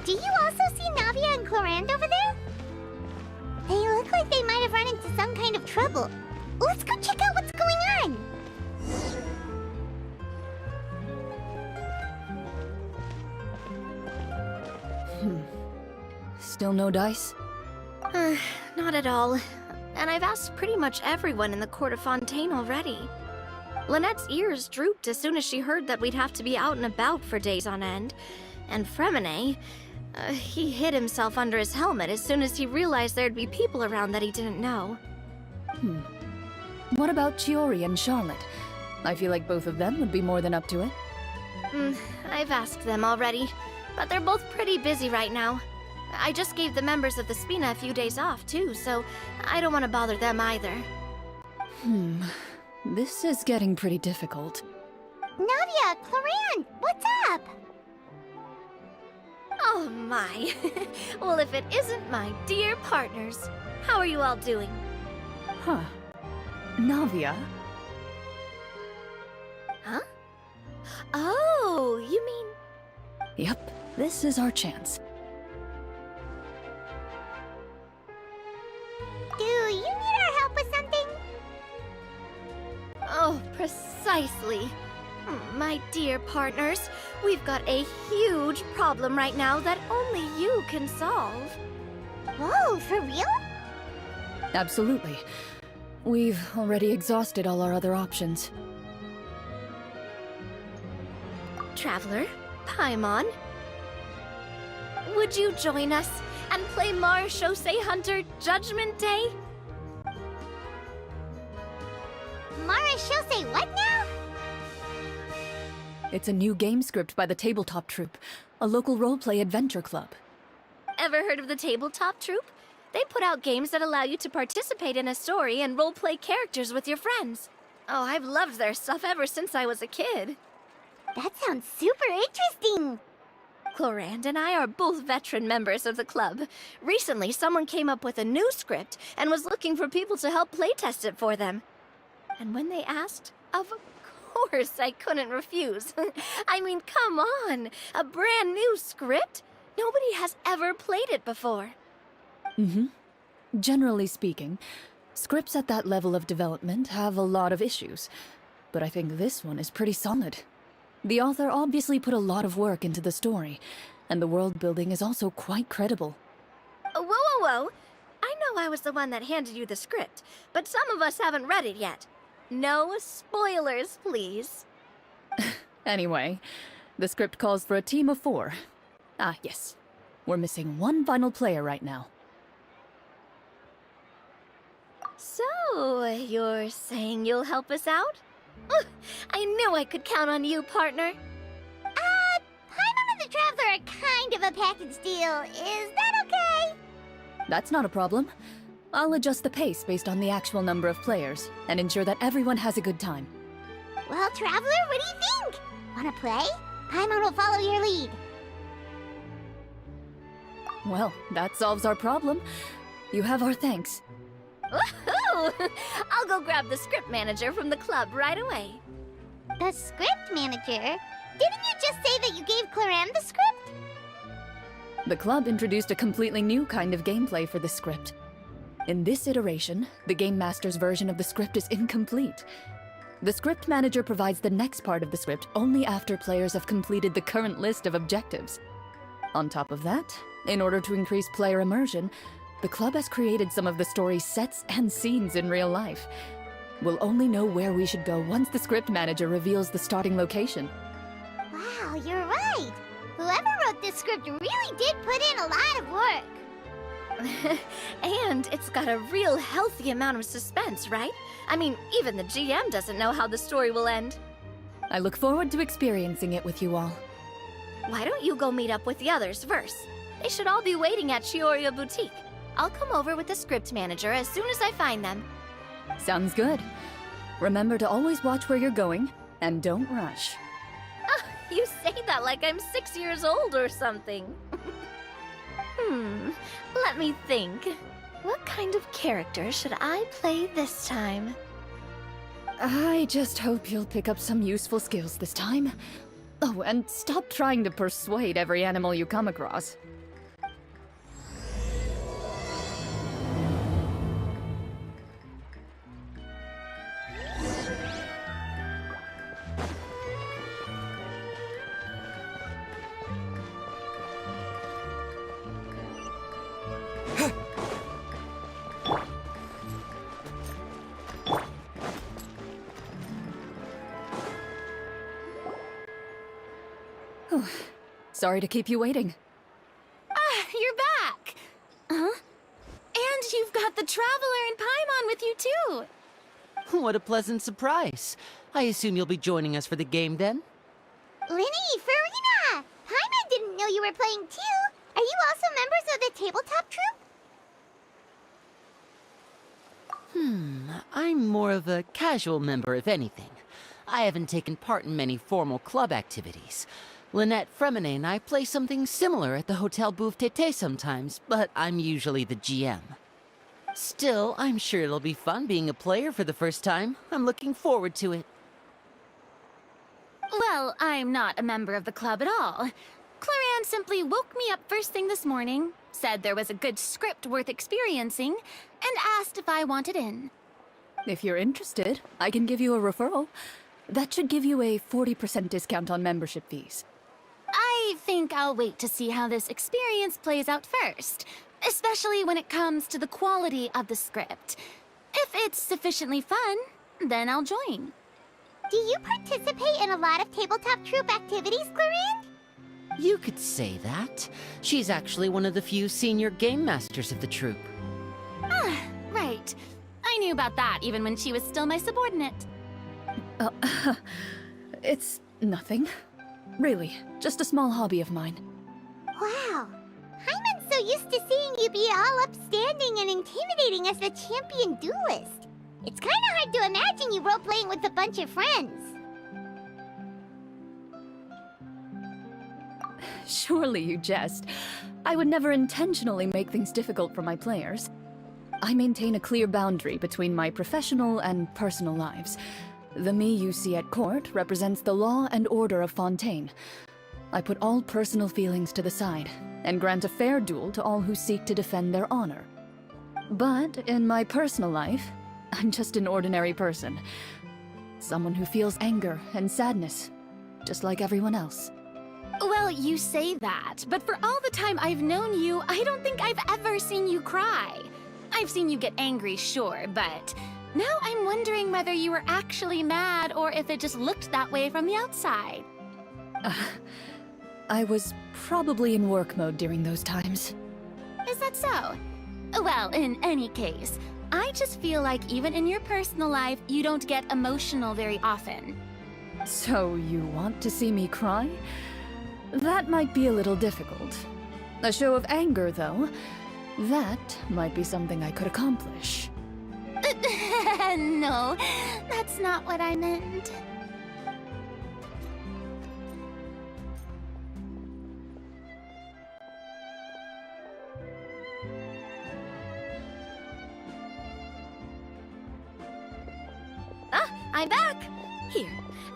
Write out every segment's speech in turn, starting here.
Do you also see Navia and Clorinde over there? They look like they might have run into some kind of trouble. Let's go check out what's going on! Still no dice? Not at all. And I've asked pretty much everyone in the Court of Fontaine already. Lynette's ears drooped as soon as she heard that we'd have to be out and about for days on end. And Fremine, he hid himself under his helmet as soon as he realized there'd be people around that he didn't know. What about Chiori and Charlotte? I feel like both of them would be more than up to it. I've asked them already, but they're both pretty busy right now. I just gave the members of the Spina a few days off, too, so I don't want to bother them either. This is getting pretty difficult. Navia, Clorinde, what's up? Oh my. Well, if it isn't my dear partners. How are you all doing? Huh. Navia? Huh? Oh, you mean... Yep, this is our chance. Do you need our help with something? Oh, precisely. My dear partners, we've got a huge problem right now that only you can solve. Whoa, for real? Absolutely. We've already exhausted all our other options. Traveler, Paimon, would you join us and play Marechaussee Hunter Judgment Day? Marechaussee what now? It's a new game script by the Tabletop Troupe, a local roleplay adventure club. Ever heard of the Tabletop Troupe? They put out games that allow you to participate in a story and roleplay characters with your friends. Oh, I've loved their stuff ever since I was a kid. That sounds super interesting! Clorinde and I are both veteran members of the club. Recently, someone came up with a new script and was looking for people to help playtest it for them. And when they asked, of course I couldn't refuse. I mean, come on! A brand new script? Nobody has ever played it before. Generally speaking, scripts at that level of development have a lot of issues, but I think this one is pretty solid. The author obviously put a lot of work into the story, and the world building is also quite credible. Whoa. I know I was the one that handed you the script, but some of us haven't read it yet. No spoilers, please. Anyway, the script calls for a team of 4. Ah, yes. We're missing one final player right now. So, you're saying you'll help us out? I knew I could count on you, partner. Paimon and the Traveler are kind of a package deal. Is that okay? That's not a problem. I'll adjust the pace based on the actual number of players, and ensure that everyone has a good time. Well, Traveler, what do you think? Wanna play? Paimon will follow your lead. Well, that solves our problem. You have our thanks. Woohoo! I'll go grab the script manager from the club right away. The script manager? Didn't you just say that you gave Clorinde the script? The club introduced a completely new kind of gameplay for the script. In this iteration, the Game Master's version of the script is incomplete. The script manager provides the next part of the script only after players have completed the current list of objectives. On top of that, in order to increase player immersion, the club has created some of the story's sets and scenes in real life. We'll only know where we should go once the script manager reveals the starting location. Wow, you're right. Whoever wrote this script really did put in a lot of work. And it's got a real healthy amount of suspense, right? I mean, even the GM doesn't know how the story will end. I look forward to experiencing it with you all. Why don't you go meet up with the others first? They should all be waiting at Chioria Boutique. I'll come over with the script manager as soon as I find them. Sounds good. Remember to always watch where you're going, and don't rush. Oh, you say that like I'm 6 years old or something. Let me think. What kind of character should I play this time? I just hope you'll pick up some useful skills this time. Oh, and stop trying to persuade every animal you come across. Sorry to keep you waiting. Ah, you're back! Huh? And you've got the Traveler and Paimon with you, too! What a pleasant surprise. I assume you'll be joining us for the game then? Linny, Farina! Paimon didn't know you were playing too. Are you also members of the tabletop troupe? I'm more of a casual member, if anything. I haven't taken part in many formal club activities. Lynette Fremine and I play something similar at the Hotel Bouffe Tété sometimes, but I'm usually the GM. Still, I'm sure it'll be fun being a player for the first time. I'm looking forward to it. Well, I'm not a member of the club at all. Clorinde simply woke me up first thing this morning, said there was a good script worth experiencing, and asked if I wanted in. If you're interested, I can give you a referral. That should give you a 40% discount on membership fees. I think I'll wait to see how this experience plays out first, especially when it comes to the quality of the script. If it's sufficiently fun, then I'll join. Do you participate in a lot of tabletop troupe activities, Clorinde? You could say that. She's actually one of the few senior game masters of the troupe. Ah, right. I knew about that even when she was still my subordinate. It's nothing. Really, just a small hobby of mine. Wow. Hyman's so used to seeing you be all upstanding and intimidating as the champion duelist. It's kind of hard to imagine you role-playing with a bunch of friends. Surely you jest. I would never intentionally make things difficult for my players. I maintain a clear boundary between my professional and personal lives. The me you see at court represents the law and order of Fontaine. I put all personal feelings to the side, and grant a fair duel to all who seek to defend their honor. But in my personal life, I'm just an ordinary person. Someone who feels anger and sadness, just like everyone else. Well, you say that, but for all the time I've known you, I don't think I've ever seen you cry. I've seen you get angry, sure, but now I'm wondering whether you were actually mad or if it just looked that way from the outside. I was probably in work mode during those times. Is that so? Well, in any case, I just feel like even in your personal life, you don't get emotional very often. So you want to see me cry? That might be a little difficult. A show of anger, though, that might be something I could accomplish. No, that's not what I meant. Ah, I'm back! Here,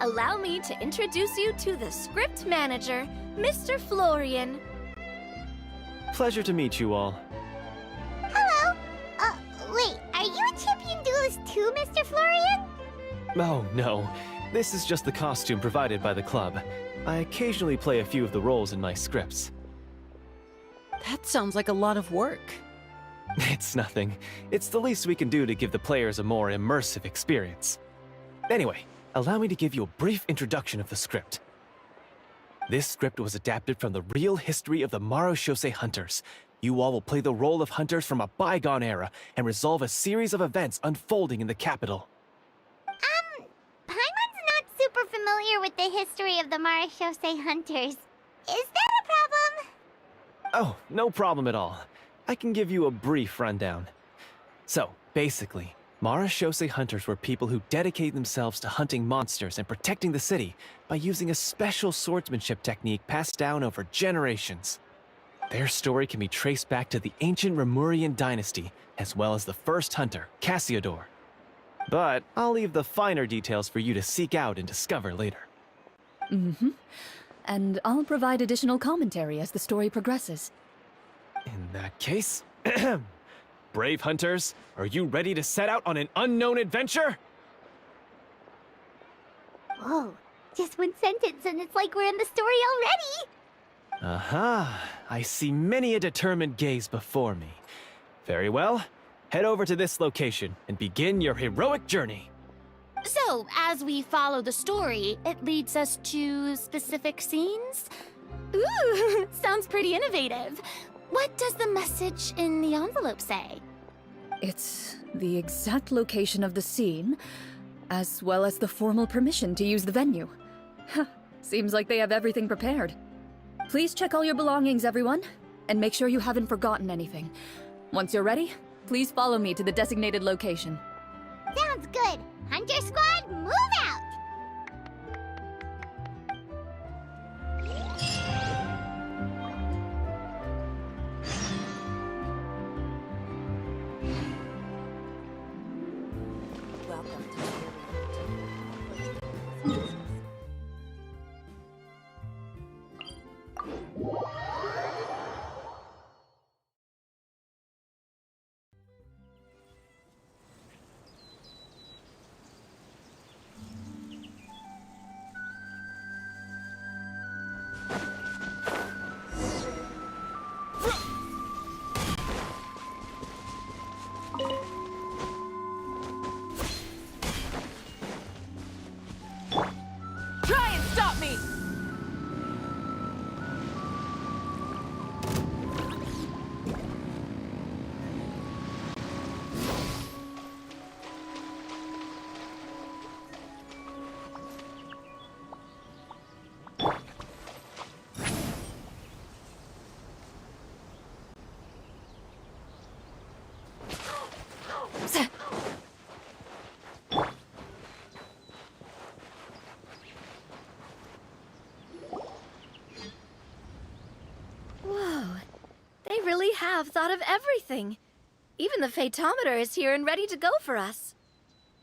allow me to introduce you to the script manager, Mr. Florian. Pleasure to meet you all. Hello? Wait, are you a champion duelist too, Mr. Florian? Oh, no. This is just the costume provided by the club. I occasionally play a few of the roles in my scripts. That sounds like a lot of work. It's nothing. It's the least we can do to give the players a more immersive experience. Anyway, allow me to give you a brief introduction of the script. This script was adapted from the real history of the Marechaussee Hunters. You all will play the role of hunters from a bygone era and resolve a series of events unfolding in the capital. Paimon's not super familiar with the history of the Marechaussee Hunters. Is that a problem? Oh, no problem at all. I can give you a brief rundown. So, basically, Marechaussee Hunters were people who dedicated themselves to hunting monsters and protecting the city by using a special swordsmanship technique passed down over generations. Their story can be traced back to the ancient Remurian dynasty, as well as the first hunter, Cassiodor. But I'll leave the finer details for you to seek out and discover later. And I'll provide additional commentary as the story progresses. In that case, brave hunters, are you ready to set out on an unknown adventure? Whoa, just one sentence and it's like we're in the story already! Aha, I see many a determined gaze before me. Very well, head over to this location and begin your heroic journey. So, as we follow the story, it leads us to specific scenes? Ooh, sounds pretty innovative. What does the message in the envelope say? It's the exact location of the scene, as well as the formal permission to use the venue. Seems like they have everything prepared. Please check all your belongings, everyone, and make sure you haven't forgotten anything. Once you're ready, please follow me to the designated location. Sounds good. Hunter Squad, move out! Try and stop me! Whoa, they really have thought of everything. Even the phaetometer is here and ready to go for us.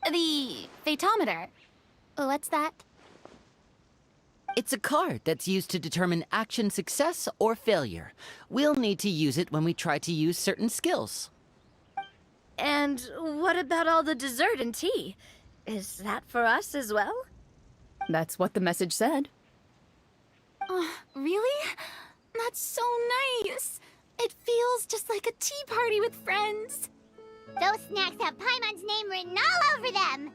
The phaetometer. What's that? It's a card that's used to determine action success or failure. We'll need to use it when we try to use certain skills. And what about all the dessert and tea? Is that for us as well? That's what the message said. Really? That's so nice. It feels just like a tea party with friends. Those snacks have Paimon's name written all over them!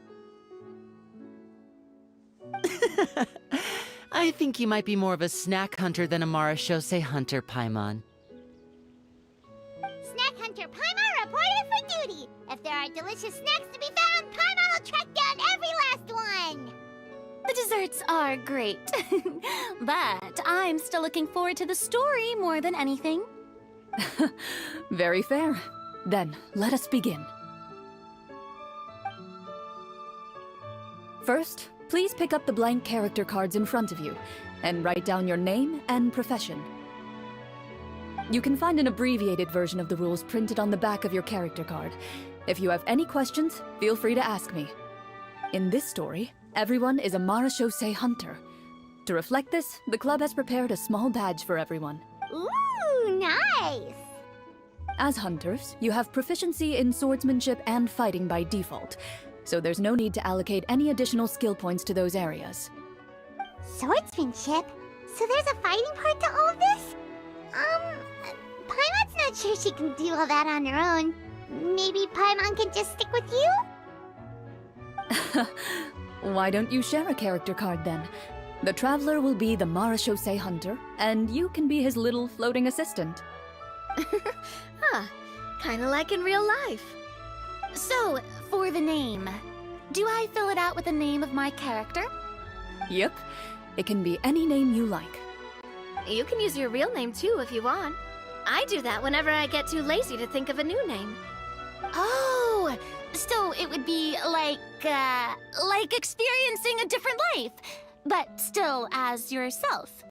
I think you might be more of a snack hunter than a Marashose hunter, Paimon. Snack Hunter Paimon reported for duty! If there are delicious snacks to be found, Paimon will track down every last one! The desserts are great. But I'm still looking forward to the story more than anything. Very fair. Then, let us begin. First, please pick up the blank character cards in front of you, and write down your name and profession. You can find an abbreviated version of the rules printed on the back of your character card. If you have any questions, feel free to ask me. In this story, everyone is a Marashose hunter. To reflect this, the club has prepared a small badge for everyone. Ooh, nice! As hunters, you have proficiency in swordsmanship and fighting by default, so there's no need to allocate any additional skill points to those areas. Swordsmanship? So there's a fighting part to all of this? Paimon's not sure she can do all that on her own. Maybe Paimon can just stick with you? Why don't you share a character card then? The Traveler will be the Marashose hunter, and you can be his little floating assistant. Kinda like in real life. So, for the name, do I fill it out with the name of my character? Yep, it can be any name you like. You can use your real name too if you want. I do that whenever I get too lazy to think of a new name. Oh, so it would be like experiencing a different life, but still as yourself.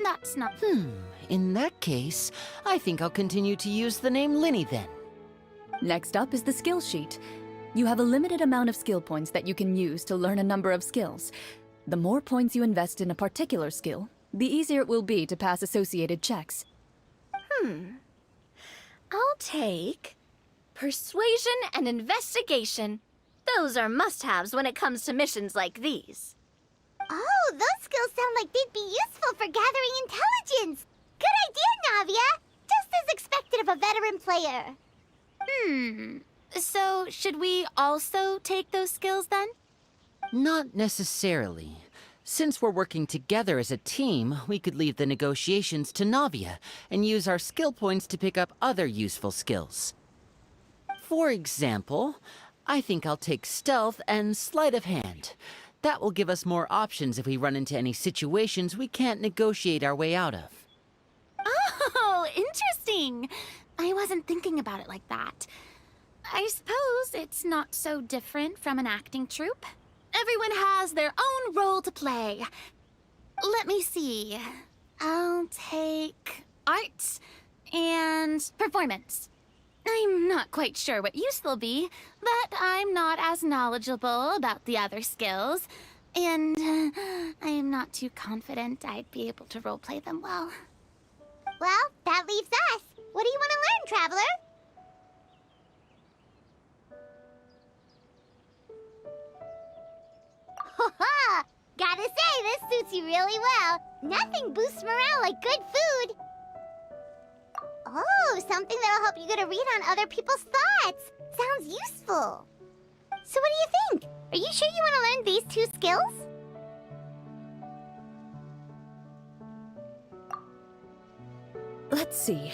That's not... In that case, I think I'll continue to use the name Linny then. Next up is the skill sheet. You have a limited amount of skill points that you can use to learn a number of skills. The more points you invest in a particular skill, the easier it will be to pass associated checks. I'll take persuasion and investigation. Those are must-haves when it comes to missions like these. Oh, those skills sound like they'd be useful for gathering intelligence! Good idea, Navia! Just as expected of a veteran player. So, should we also take those skills then? Not necessarily. Since we're working together as a team, we could leave the negotiations to Navia and use our skill points to pick up other useful skills. For example, I think I'll take Stealth and Sleight of Hand. That will give us more options if we run into any situations we can't negotiate our way out of. Oh, interesting. I wasn't thinking about it like that. I suppose it's not so different from an acting troupe. Everyone has their own role to play. Let me see. I'll take arts and performance. I'm not quite sure what use they'll be, but I'm not as knowledgeable about the other skills, and I'm not too confident I'd be able to roleplay them well. Well, that leaves us. What do you want to learn, Traveler? Ha! Gotta say, this suits you really well. Nothing boosts morale like good food. Oh, something that'll help you get a read on other people's thoughts. Sounds useful. So what do you think? Are you sure you want to learn these two skills? Let's see.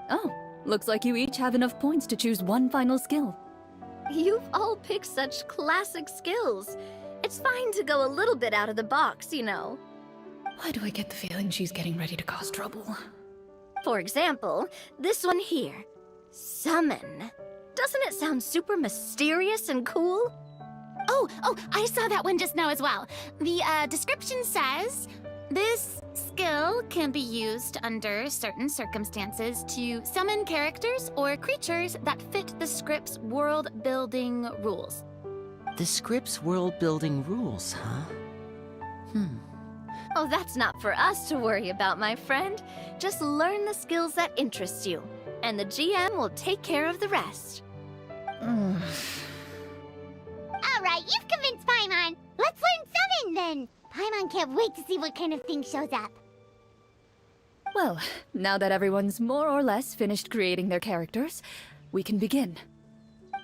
Oh, looks like you each have enough points to choose one final skill. You've all picked such classic skills. It's fine to go a little bit out of the box, you know. Why do I get the feeling she's getting ready to cause trouble? For example, this one here. Summon. Doesn't it sound super mysterious and cool? Oh, I saw that one just now as well. The description says, this skill can be used under certain circumstances to summon characters or creatures that fit the script's world-building rules. The script's world-building rules, huh? Oh, that's not for us to worry about, my friend. Just learn the skills that interest you, and the GM will take care of the rest. All right, you've convinced Paimon. Let's learn Summon, then. Paimon can't wait to see what kind of thing shows up. Well, now that everyone's more or less finished creating their characters, we can begin.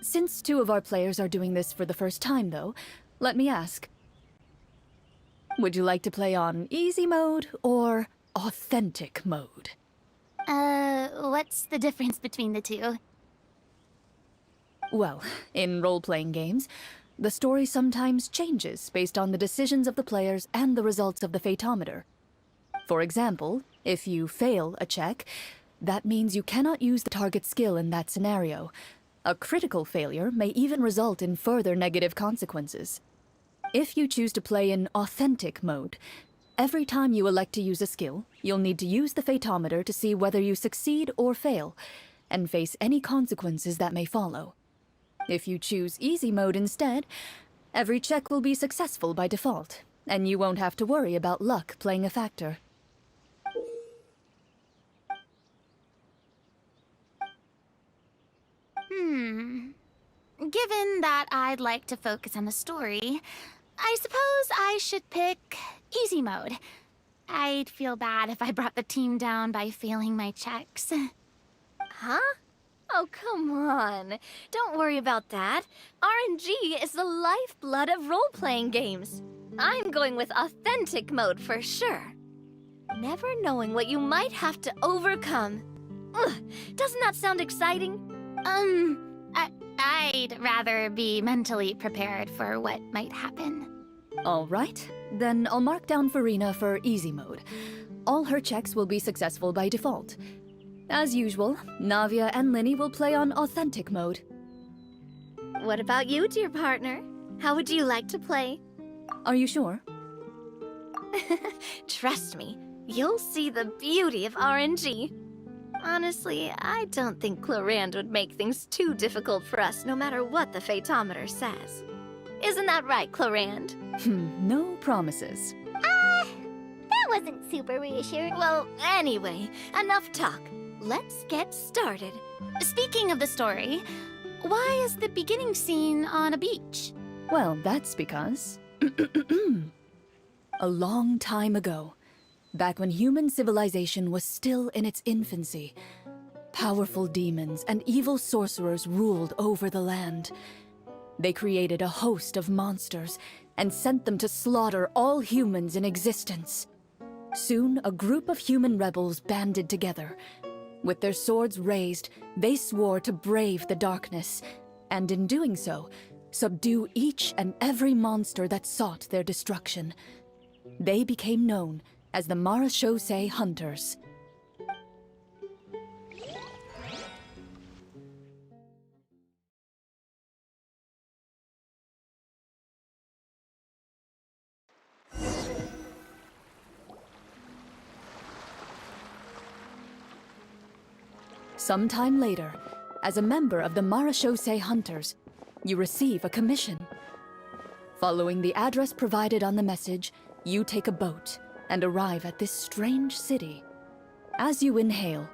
Since two of our players are doing this for the first time, though, let me ask. Would you like to play on easy mode or authentic mode? What's the difference between the two? Well, in role-playing games, the story sometimes changes based on the decisions of the players and the results of the Fatometer. For example, if you fail a check, that means you cannot use the target skill in that scenario. A critical failure may even result in further negative consequences. If you choose to play in authentic mode, every time you elect to use a skill, you'll need to use the Fatometer to see whether you succeed or fail, and face any consequences that may follow. If you choose easy mode instead, every check will be successful by default, and you won't have to worry about luck playing a factor. Given that I'd like to focus on the story, I suppose I should pick easy mode. I'd feel bad if I brought the team down by failing my checks. Huh? Oh, come on. Don't worry about that. RNG is the lifeblood of role-playing games. I'm going with authentic mode for sure. Never knowing what you might have to overcome. Ugh, doesn't that sound exciting? I'd rather be mentally prepared for what might happen. All right, then I'll mark down Farina for easy mode. All her checks will be successful by default. As usual, Navia and Linny will play on authentic mode. What about you, dear partner? How would you like to play? Are you sure? Trust me, you'll see the beauty of RNG. Honestly, I don't think Clorinde would make things too difficult for us no matter what the Fatometer says. Isn't that right, Clorinde? No promises. That wasn't super reassuring. Well, anyway, enough talk. Let's get started. Speaking of the story, why is the beginning scene on a beach? Well, that's because... A long time ago, back when human civilization was still in its infancy, powerful demons and evil sorcerers ruled over the land. They created a host of monsters and sent them to slaughter all humans in existence. Soon, a group of human rebels banded together. With their swords raised, they swore to brave the darkness, and in doing so, subdue each and every monster that sought their destruction. They became known as the Marachose Hunters. Sometime later, as a member of the Marachose Hunters, you receive a commission. Following the address provided on the message, you take a boat and arrive at this strange city. As you inhale,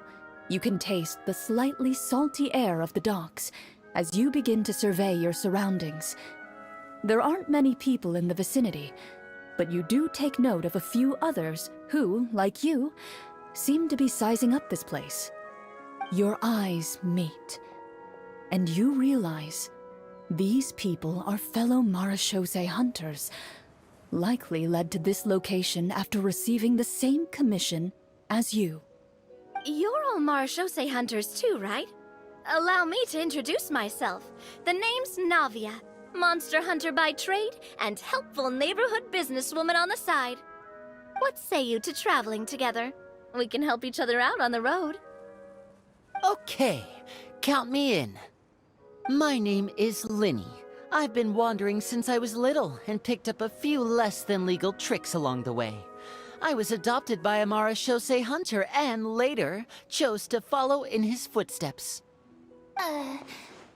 you can taste the slightly salty air of the docks as you begin to survey your surroundings. There aren't many people in the vicinity, but you do take note of a few others who, like you, seem to be sizing up this place. Your eyes meet, and you realize these people are fellow Marachose hunters, likely led to this location after receiving the same commission as you. You're all Marachose hunters too, right? Allow me to introduce myself. The name's Navia, monster hunter by trade and helpful neighborhood businesswoman on the side. What say you to traveling together? We can help each other out on the road. Okay, count me in. My name is Linny. I've been wandering since I was little and picked up a few less than legal tricks along the way. I was adopted by a Marachose hunter and later chose to follow in his footsteps.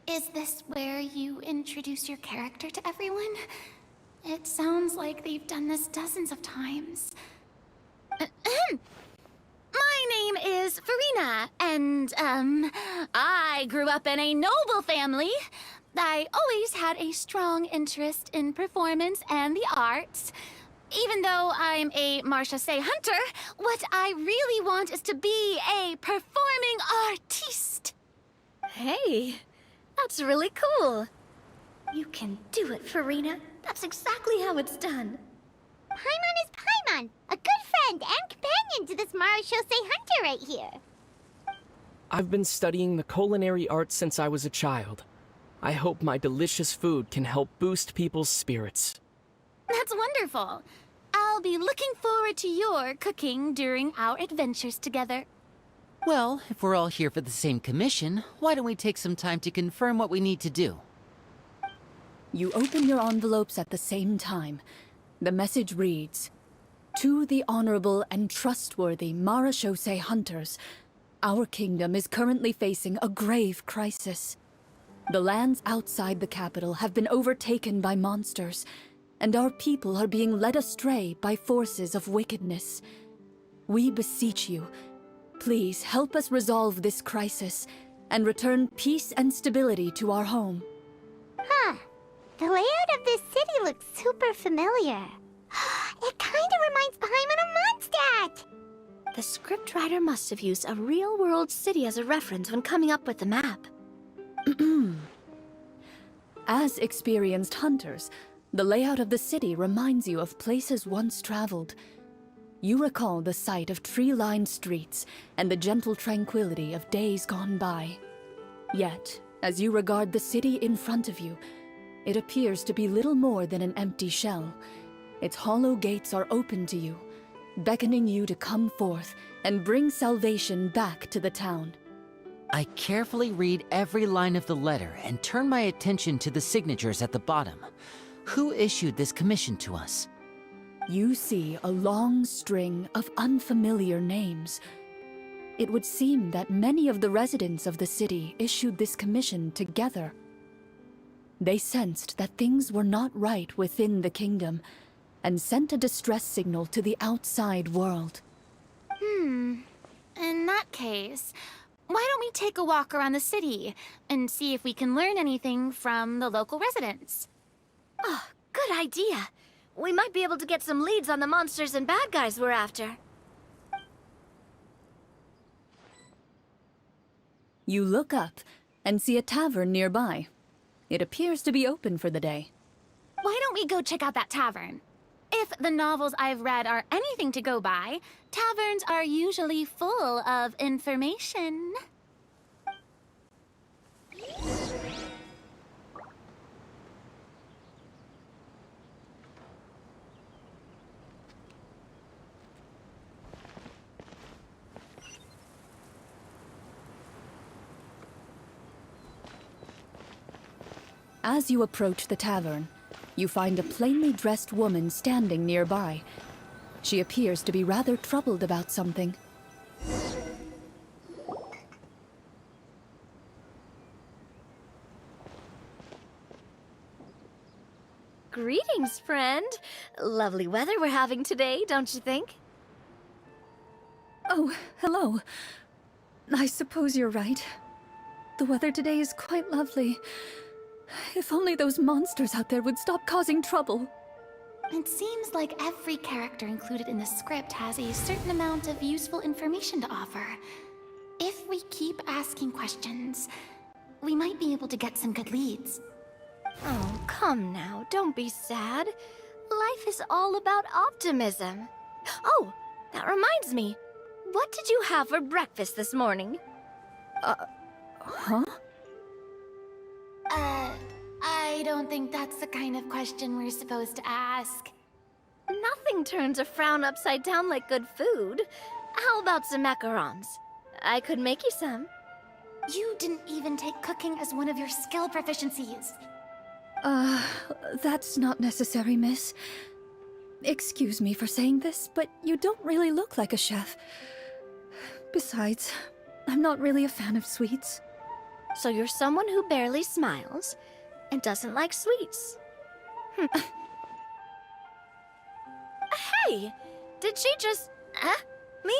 Is this where you introduce your character to everyone? It sounds like they've done this dozens of times. My name is Farina, and, I grew up in a noble family. I always had a strong interest in performance and the arts. Even though I'm a Marachose hunter, what I really want is to be a performing artiste. Hey, that's really cool. You can do it, Farina. That's exactly how it's done. Paimon is Paimon, a good friend and companion to this Marachose hunter right here. I've been studying the culinary arts since I was a child. I hope my delicious food can help boost people's spirits. That's wonderful. I'll be looking forward to your cooking during our adventures together. Well, if we're all here for the same commission, why don't we take some time to confirm what we need to do? You open your envelopes at the same time. The message reads, "To the honorable and trustworthy Marachose hunters, our kingdom is currently facing a grave crisis. The lands outside the capital have been overtaken by monsters, and our people are being led astray by forces of wickedness. We beseech you, please help us resolve this crisis and return peace and stability to our home." Huh. The layout of this city looks super familiar. It kinda reminds Paimon of Mondstadt! The scriptwriter must have used a real-world city as a reference when coming up with the map. As experienced hunters, the layout of the city reminds you of places once traveled. You recall the sight of tree-lined streets and the gentle tranquility of days gone by. Yet, as you regard the city in front of you, it appears to be little more than an empty shell. Its hollow gates are open to you, beckoning you to come forth and bring salvation back to the town. I carefully read every line of the letter and turn my attention to the signatures at the bottom. Who issued this commission to us? You see a long string of unfamiliar names. It would seem that many of the residents of the city issued this commission together. They sensed that things were not right within the kingdom and sent a distress signal to the outside world. In that case, why don't we take a walk around the city and see if we can learn anything from the local residents? Oh, good idea. We might be able to get some leads on the monsters and bad guys we're after. You look up and see a tavern nearby. It appears to be open for the day. Why don't we go check out that tavern? If the novels I've read are anything to go by, taverns are usually full of information. As you approach the tavern, you find a plainly dressed woman standing nearby. She appears to be rather troubled about something. Greetings, friend. Lovely weather we're having today, don't you think? Oh, hello. I suppose you're right. The weather today is quite lovely. If only those monsters out there would stop causing trouble. It seems like every character included in the script has a certain amount of useful information to offer. If we keep asking questions, we might be able to get some good leads. Oh, come now, don't be sad. Life is all about optimism. Oh, that reminds me. What did you have for breakfast this morning? Huh? I don't think that's the kind of question we're supposed to ask. Nothing turns a frown upside down like good food. How about some macarons? I could make you some. You didn't even take cooking as one of your skill proficiencies. That's not necessary, miss. Excuse me for saying this, but you don't really look like a chef. Besides, I'm not really a fan of sweets. So you're someone who barely smiles and doesn't like sweets. Hey, did she just... me?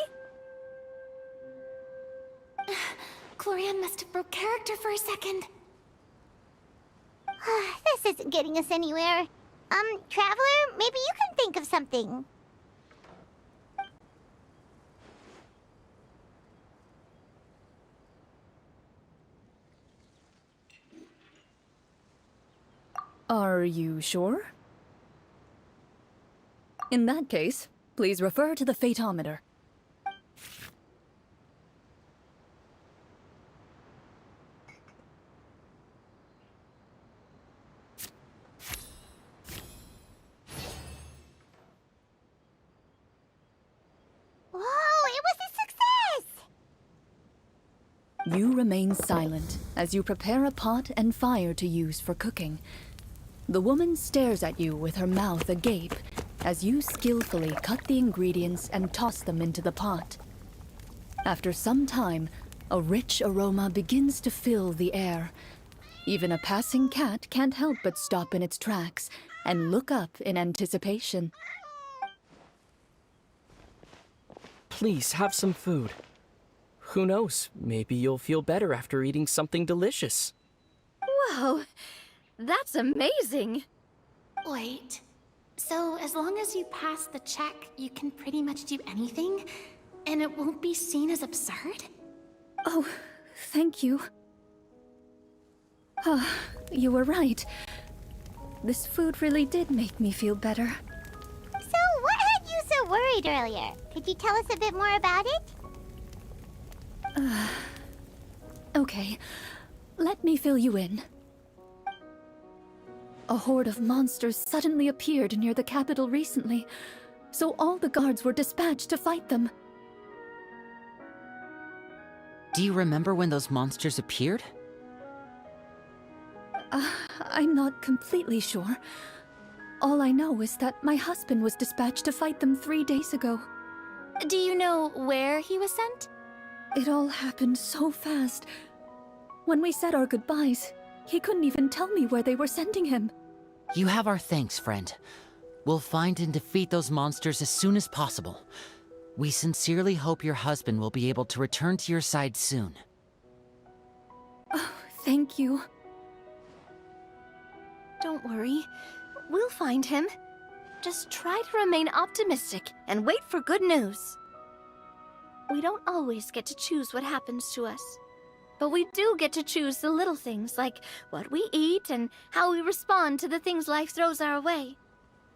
Clorinde must have broke character for a second. This isn't getting us anywhere. Traveler, maybe you can think of something. Are you sure? In that case, please refer to the phaedometer. Whoa, it was a success! You remain silent as you prepare a pot and fire to use for cooking. The woman stares at you with her mouth agape as you skillfully cut the ingredients and toss them into the pot. After some time, a rich aroma begins to fill the air. Even a passing cat can't help but stop in its tracks and look up in anticipation. Please have some food. Who knows, maybe you'll feel better after eating something delicious. Whoa, that's amazing. Wait, so as long as you pass the check, you can pretty much do anything? And it won't be seen as absurd? Oh, thank you. You were right. This food really did make me feel better. So, what had you so worried earlier? Could you tell us a bit more about it? Okay, let me fill you in. A horde of monsters suddenly appeared near the capital recently, so all the guards were dispatched to fight them. Do you remember when those monsters appeared? I'm not completely sure. All I know is that my husband was dispatched to fight them 3 days ago. Do you know where he was sent? It all happened so fast. When we said our goodbyes, he couldn't even tell me where they were sending him. You have our thanks, friend. We'll find and defeat those monsters as soon as possible. We sincerely hope your husband will be able to return to your side soon. Oh, thank you. Don't worry, we'll find him. Just try to remain optimistic and wait for good news. We don't always get to choose what happens to us, But we do get to choose the little things, like what we eat and how we respond to the things life throws our way.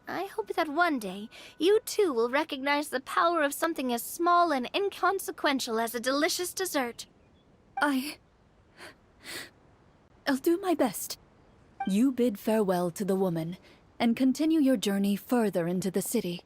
I hope that one day, you too will recognize the power of something as small and inconsequential as a delicious dessert. I'll do my best. You bid farewell to the woman, and continue your journey further into the city.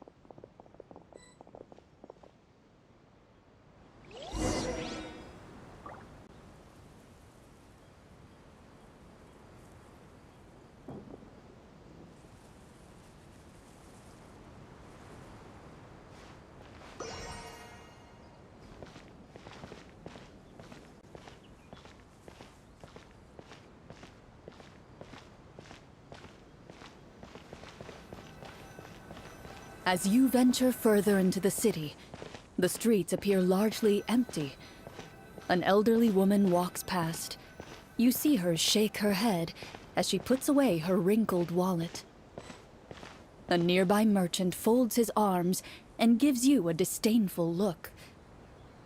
As you venture further into the city, the streets appear largely empty. An elderly woman walks past. You see her shake her head as she puts away her wrinkled wallet. A nearby merchant folds his arms and gives you a disdainful look.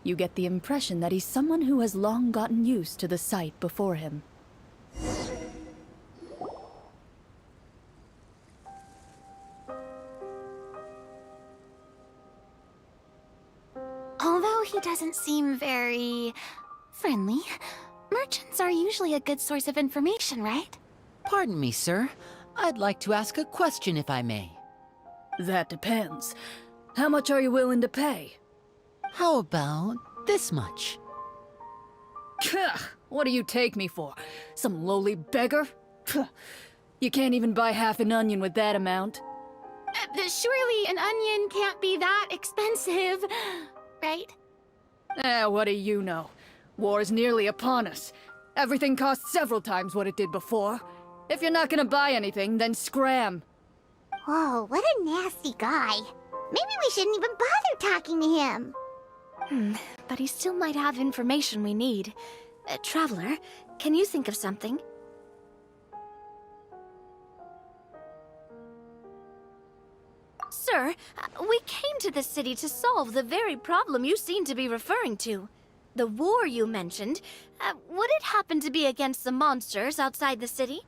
You get the impression that he's someone who has long gotten used to the sight before him. Although he doesn't seem very friendly, merchants are usually a good source of information, right? Pardon me, sir. I'd like to ask a question if I may. That depends. How much are you willing to pay? How about this much? What do you take me for? Some lowly beggar? You can't even buy half an onion with that amount. Surely an onion can't be that expensive, right? What do you know? War is nearly upon us. Everything costs several times what it did before. If you're not gonna buy anything, then scram. Whoa, what a nasty guy. Maybe we shouldn't even bother talking to him. But he still might have information we need. Traveler, can you think of something? Sir, we came to this city to solve the very problem you seem to be referring to. The war you mentioned, would it happen to be against the monsters outside the city?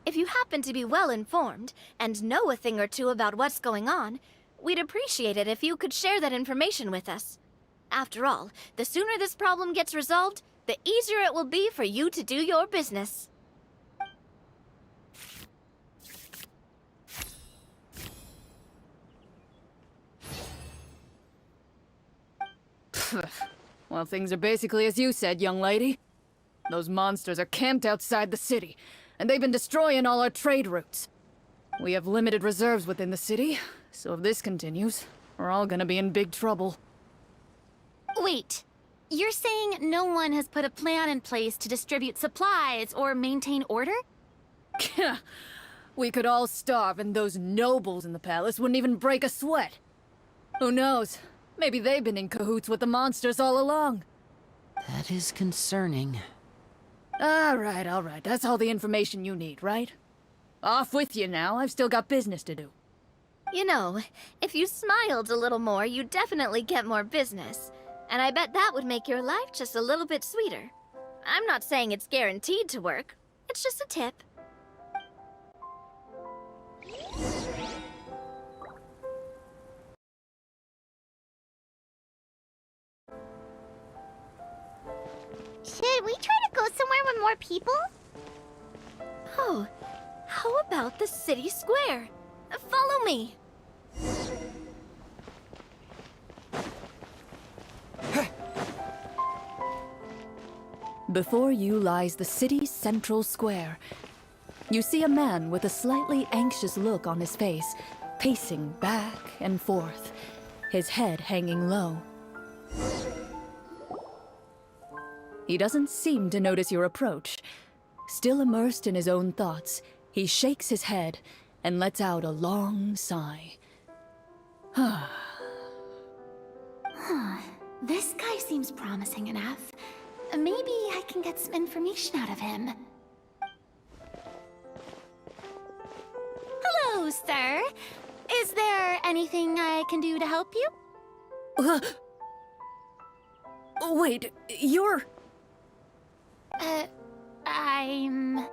If you happen to be well informed and know a thing or two about what's going on, we'd appreciate it if you could share that information with us. After all, the sooner this problem gets resolved, the easier it will be for you to do your business. Well, things are basically as you said, young lady. Those monsters are camped outside the city, and they've been destroying all our trade routes. We have limited reserves within the city, so if this continues, we're all gonna be in big trouble. Wait, you're saying no one has put a plan in place to distribute supplies or maintain order? We could all starve, and those nobles in the palace wouldn't even break a sweat. Who knows? Maybe they've been in cahoots with the monsters all along. That is concerning. All right. That's all the information you need, right? Off with you now. I've still got business to do. You know, if you smiled a little more, you'd definitely get more business. And I bet that would make your life just a little bit sweeter. I'm not saying it's guaranteed to work. It's just a tip. Should we try to go somewhere with more people? Oh, how about the city square? Follow me. Before you lies the city's central square. You see a man with a slightly anxious look on his face, pacing back and forth, his head hanging low. He doesn't seem to notice your approach. Still immersed in his own thoughts, he shakes his head and lets out a long sigh. This guy seems promising enough. Maybe I can get some information out of him. Hello, sir. Is there anything I can do to help you? Wait, you're... I'm...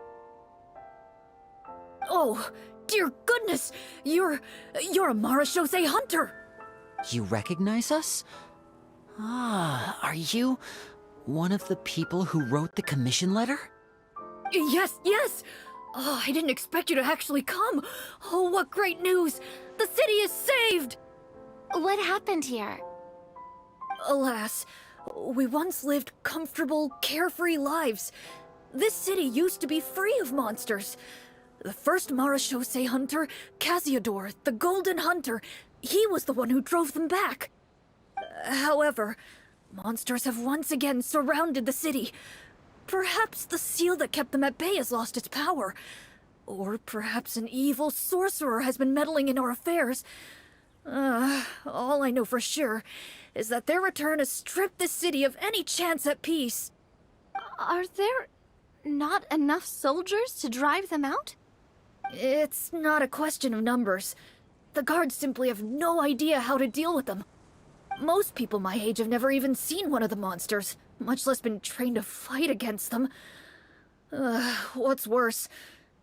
Oh, dear goodness! You're a Marashose hunter! You recognize us? Ah, are you one of the people who wrote the commission letter? Yes, yes! Oh, I didn't expect you to actually come! Oh, what great news! The city is saved! What happened here? Alas, we once lived comfortable, carefree lives. This city used to be free of monsters. The first Marashose hunter, Casiodor, the Golden Hunter, he was the one who drove them back. However, monsters have once again surrounded the city. Perhaps the seal that kept them at bay has lost its power. Or perhaps an evil sorcerer has been meddling in our affairs. All I know for sure is that their return has stripped the city of any chance at peace. Are there not enough soldiers to drive them out? It's not a question of numbers. The guards simply have no idea how to deal with them. Most people my age have never even seen one of the monsters, much less been trained to fight against them. What's worse,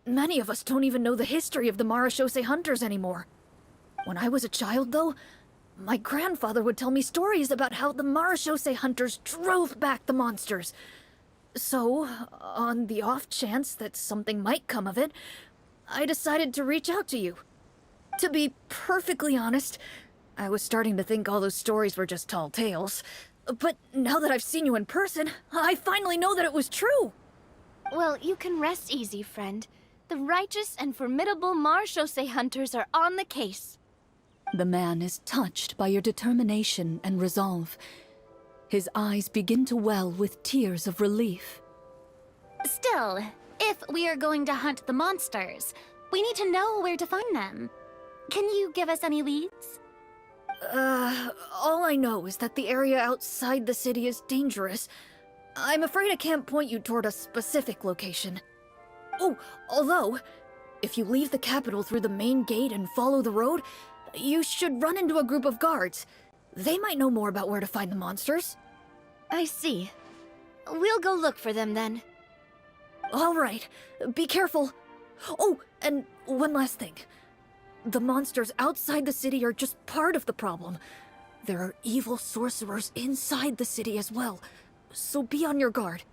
many of us don't even know the history of the Marashose hunters anymore. When I was a child, though, my grandfather would tell me stories about how the Marashose hunters drove back the monsters. So, on the off chance that something might come of it, I decided to reach out to you. To be perfectly honest, I was starting to think all those stories were just tall tales. But now that I've seen you in person, I finally know that it was true! Well, you can rest easy, friend. The righteous and formidable Marashose hunters are on the case. The man is touched by your determination and resolve. His eyes begin to well with tears of relief. Still, if we are going to hunt the monsters, we need to know where to find them. Can you give us any leads? All I know is that the area outside the city is dangerous. I'm afraid I can't point you toward a specific location. Oh, although, if you leave the capital through the main gate and follow the road, you should run into a group of guards. They might know more about where to find the monsters. I see. We'll go look for them then. All right, be careful. Oh, and one last thing. The monsters outside the city are just part of the problem. There are evil sorcerers inside the city as well, so be on your guard.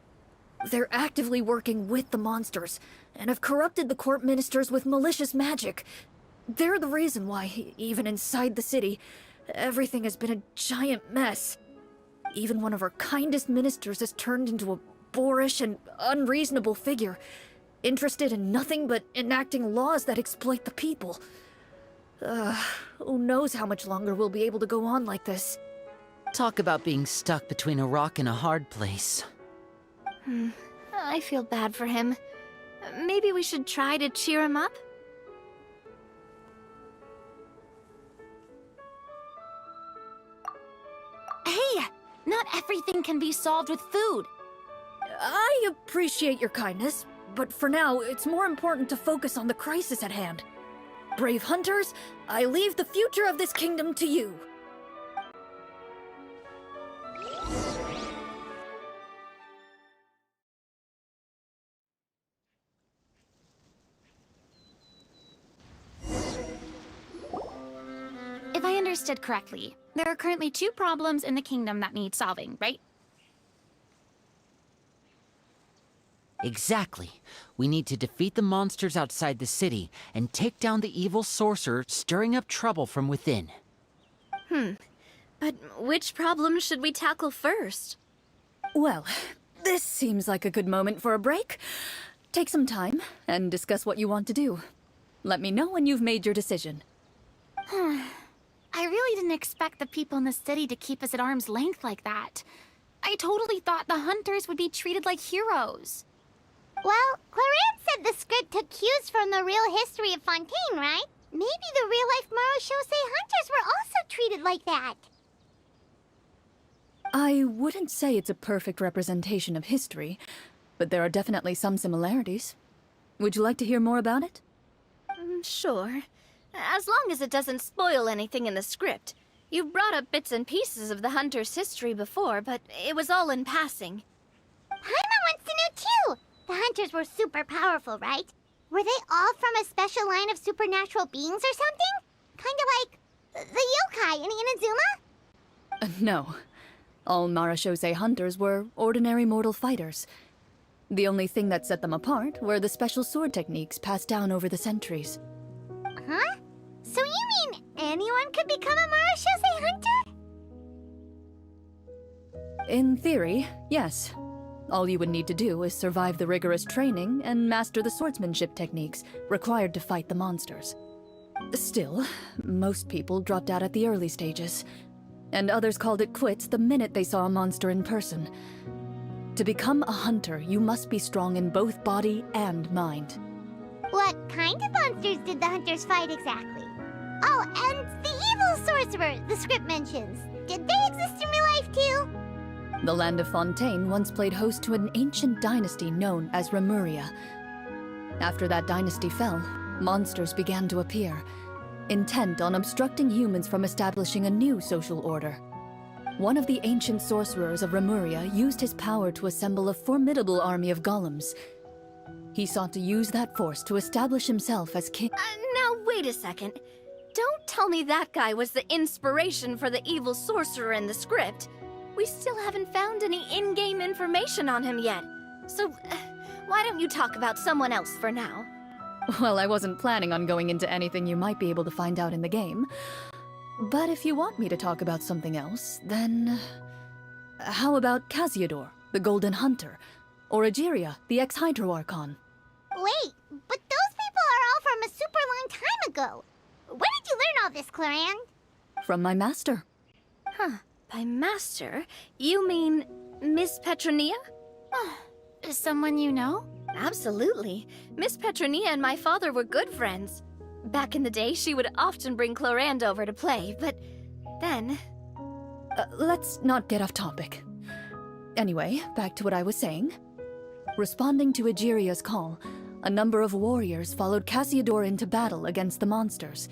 They're actively working with the monsters, and have corrupted the court ministers with malicious magic. They're the reason why, even inside the city, everything has been a giant mess. Even one of our kindest ministers has turned into a boorish and unreasonable figure, interested in nothing but enacting laws that exploit the people. Who knows how much longer we'll be able to go on like this. Talk about being stuck between a rock and a hard place. I feel bad for him. Maybe we should try to cheer him up? Hey! Not everything can be solved with food. I appreciate your kindness, but for now, it's more important to focus on the crisis at hand. Brave hunters, I leave the future of this kingdom to you. If I understood correctly, there are currently 2 problems in the kingdom that need solving, right? Exactly. We need to defeat the monsters outside the city and take down the evil sorcerer stirring up trouble from within. But which problem should we tackle first? Well, this seems like a good moment for a break. Take some time and discuss what you want to do. Let me know when you've made your decision. I really didn't expect the people in the city to keep us at arm's length like that. I totally thought the hunters would be treated like heroes. Well, Clorinde said the script took cues from the real history of Fontaine, right? Maybe the real-life Marashose hunters were also treated like that. I wouldn't say it's a perfect representation of history, but there are definitely some similarities. Would you like to hear more about it? Sure. As long as it doesn't spoil anything in the script. You've brought up bits and pieces of the hunter's history before, but it was all in passing. Paimon wants to know The hunters were super powerful, right? Were they all from a special line of supernatural beings or something? Kind of like the yokai in Inazuma? No. All Marashose hunters were ordinary mortal fighters. The only thing that set them apart were the special sword techniques passed down over the centuries. Huh? So you mean anyone could become a Marashose hunter? In theory, yes. All you would need to do is survive the rigorous training and master the swordsmanship techniques required to fight the monsters. Still, most people dropped out at the early stages, and others called it quits the minute they saw a monster in person. To become a hunter, you must be strong in both body and mind. What kind of monsters did the hunters fight exactly? Oh, and the evil sorcerer the script mentions. Did they exist in real life too? The land of Fontaine once played host to an ancient dynasty known as Rapperia. After that dynasty fell, monsters began to appear, intent on obstructing humans from establishing a new social order. One of the ancient sorcerers of Rapperia used his power to assemble a formidable army of golems. He sought to use that force to establish himself as king. Now, wait a second. Don't tell me that guy was the inspiration for the evil sorcerer in the script. We still haven't found any in-game information on him yet. So, why don't you talk about someone else for now? Well, I wasn't planning on going into anything you might be able to find out in the game. But if you want me to talk about something else, then... How about Casiodor, the Golden Hunter? Or Egeria, the ex-Hydro Archon? Wait, but those people are all from a super long time ago. Where did you learn all this, Clorinde? From my master. Huh. By master, you mean Miss Petronia? Is someone you know? Absolutely. Miss Petronia and my father were good friends. Back in the day, she would often bring Clorinde over to play, but then... Let's not get off topic. Anyway, back to what I was saying. Responding to Egeria's call, a number of warriors followed Casiodor into battle against the monsters.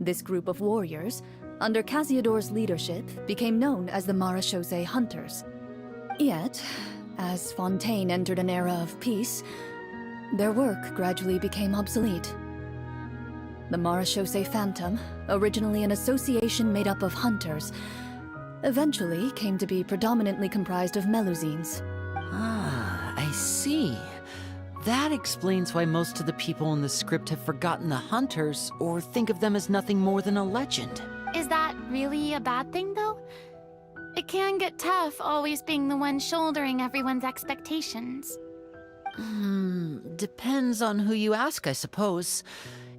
This group of warriors, under Casiodor's leadership, became known as the Marashose Hunters. Yet, as Fontaine entered an era of peace, their work gradually became obsolete. The Marashose Phantom, originally an association made up of hunters, eventually came to be predominantly comprised of Melusines. Ah, I see. That explains why most of the people in the script have forgotten the hunters or think of them as nothing more than a legend. Is that really a bad thing, though? It can get tough always being the one shouldering everyone's expectations. Depends on who you ask, I suppose.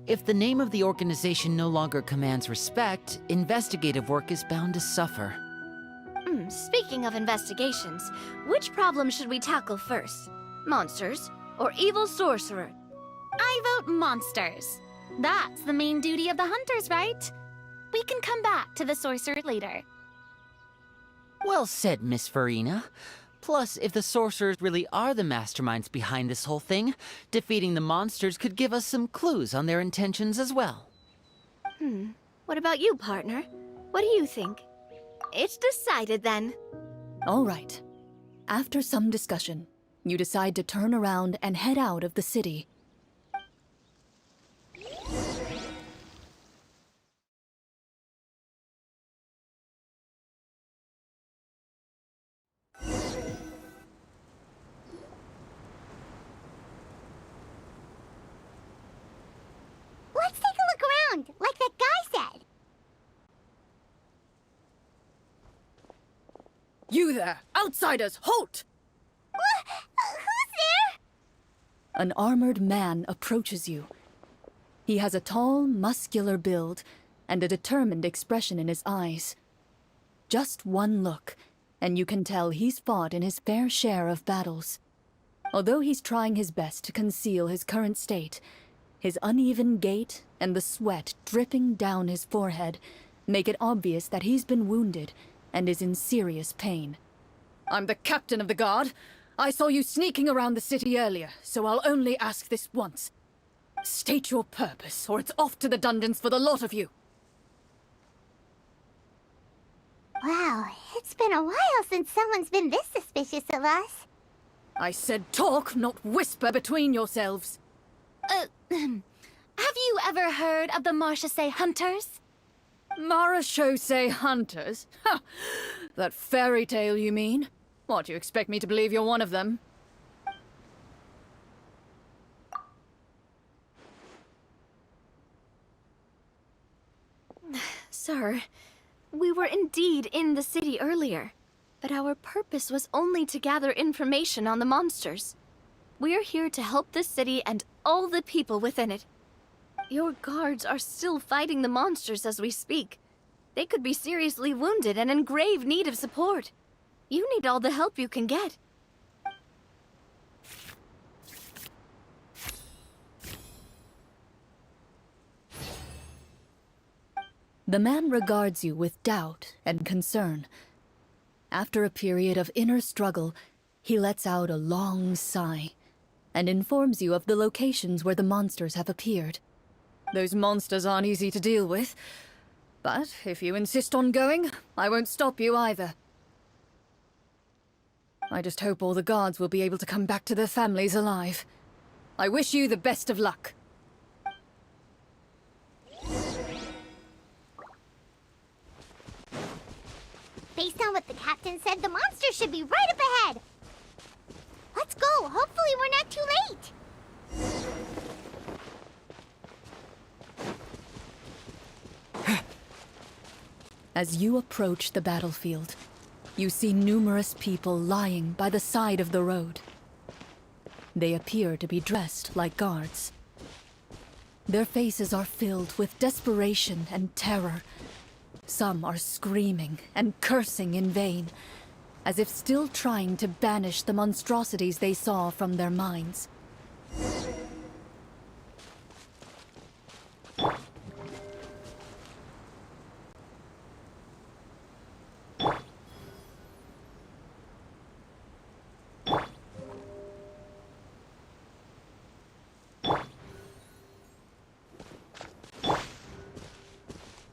If the name of the organization no longer commands respect, investigative work is bound to suffer. Speaking of investigations, which problem should we tackle first? Monsters or evil sorcerer? I vote monsters. That's the main duty of the hunters, right? We can come back to the sorcerer later. Well said, Miss Farina. Plus, if the sorcerers really are the masterminds behind this whole thing, defeating the monsters could give us some clues on their intentions as well. What about you, partner? What do you think? It's decided then. All right. After some discussion, you decide to turn around and head out of the city. Let's take a look around, like that guy said. You there! Outsiders, halt! Who's there? An armored man approaches you. He has a tall, muscular build and a determined expression in his eyes. Just one look, and you can tell he's fought in his fair share of battles. Although he's trying his best to conceal his current state, his uneven gait and the sweat dripping down his forehead make it obvious that he's been wounded and is in serious pain. I'm the captain of the guard. I saw you sneaking around the city earlier, so I'll only ask this once. State your purpose, or it's off to the dungeons for the lot of you. Wow, it's been a while since someone's been this suspicious of us. I said talk, not whisper between yourselves. Have you ever heard of the Marchese Hunters? Marachose hunters? Ha! That fairy tale, you mean? What, you expect me to believe you're one of them? Sir, we were indeed in the city earlier, but our purpose was only to gather information on the monsters. We're here to help this city and all the people within it. Your guards are still fighting the monsters as we speak. They could be seriously wounded and in grave need of support. You need all the help you can get. The man regards you with doubt and concern. After a period of inner struggle, he lets out a long sigh and informs you of the locations where the monsters have appeared. Those monsters aren't easy to deal with, but if you insist on going, I won't stop you either. I just hope all the guards will be able to come back to their families alive. I wish you the best of luck. Based on what the captain said, the monster should be right up ahead. Let's go. Hopefully we're not too late. As you approach the battlefield, you see numerous people lying by the side of the road. They appear to be dressed like guards. Their faces are filled with desperation and terror. Some are screaming and cursing in vain, as if still trying to banish the monstrosities they saw from their minds.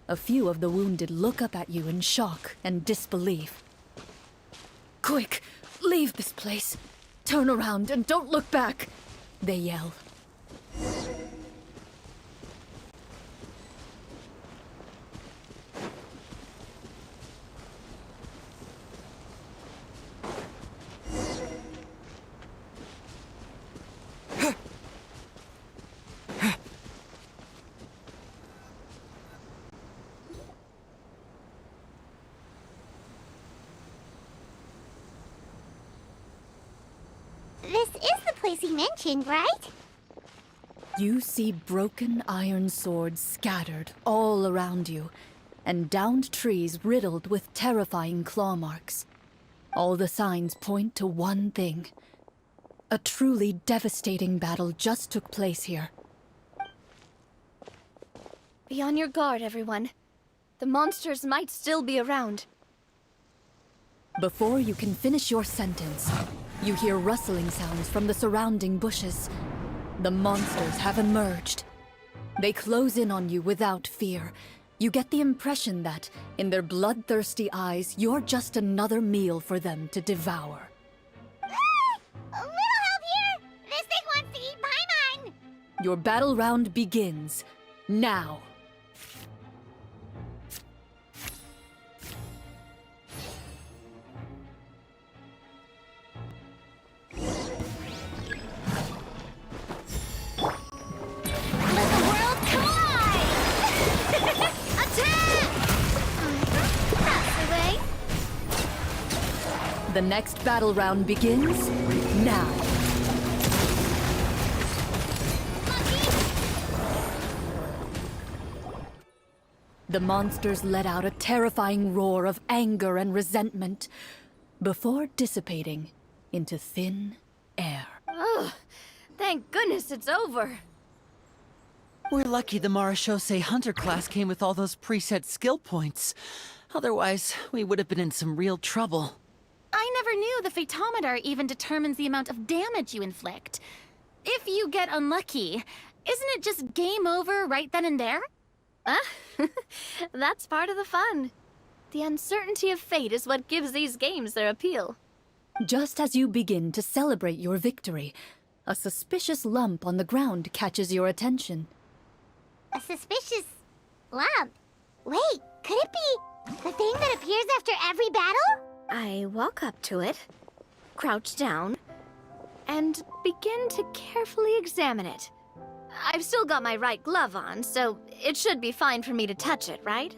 A few of the wounded look up at you in shock and disbelief. "Quick! Leave this place! Turn around and don't look back!" they yell. This is the place he mentioned, right? You see broken iron swords scattered all around you, and downed trees riddled with terrifying claw marks. All the signs point to one thing. A truly devastating battle just took place here. Be on your guard, everyone. The monsters might still be around. Before you can finish your sentence, you hear rustling sounds from the surrounding bushes. The monsters have emerged. They close in on you without fear. You get the impression that, in their bloodthirsty eyes, you're just another meal for them to devour. A little help here! This thing wants to eat Paimon! Your battle round begins now. Let the world collide! Attack! That's the way. The next battle round begins now. The monsters let out a terrifying roar of anger and resentment before dissipating into thin air. Ugh, thank goodness it's over. We're lucky the Marachose Hunter class came with all those preset skill points. Otherwise, we would have been in some real trouble. I never knew the Fatometer even determines the amount of damage you inflict. If you get unlucky, isn't it just game over right then and there? That's part of the fun. The uncertainty of fate is what gives these games their appeal. Just as you begin to celebrate your victory, a suspicious lump on the ground catches your attention. A suspicious lump? Wait, could it be the thing that appears after every battle? I walk up to it, crouch down, and begin to carefully examine it. I've still got my right glove on, so it should be fine for me to touch it, right?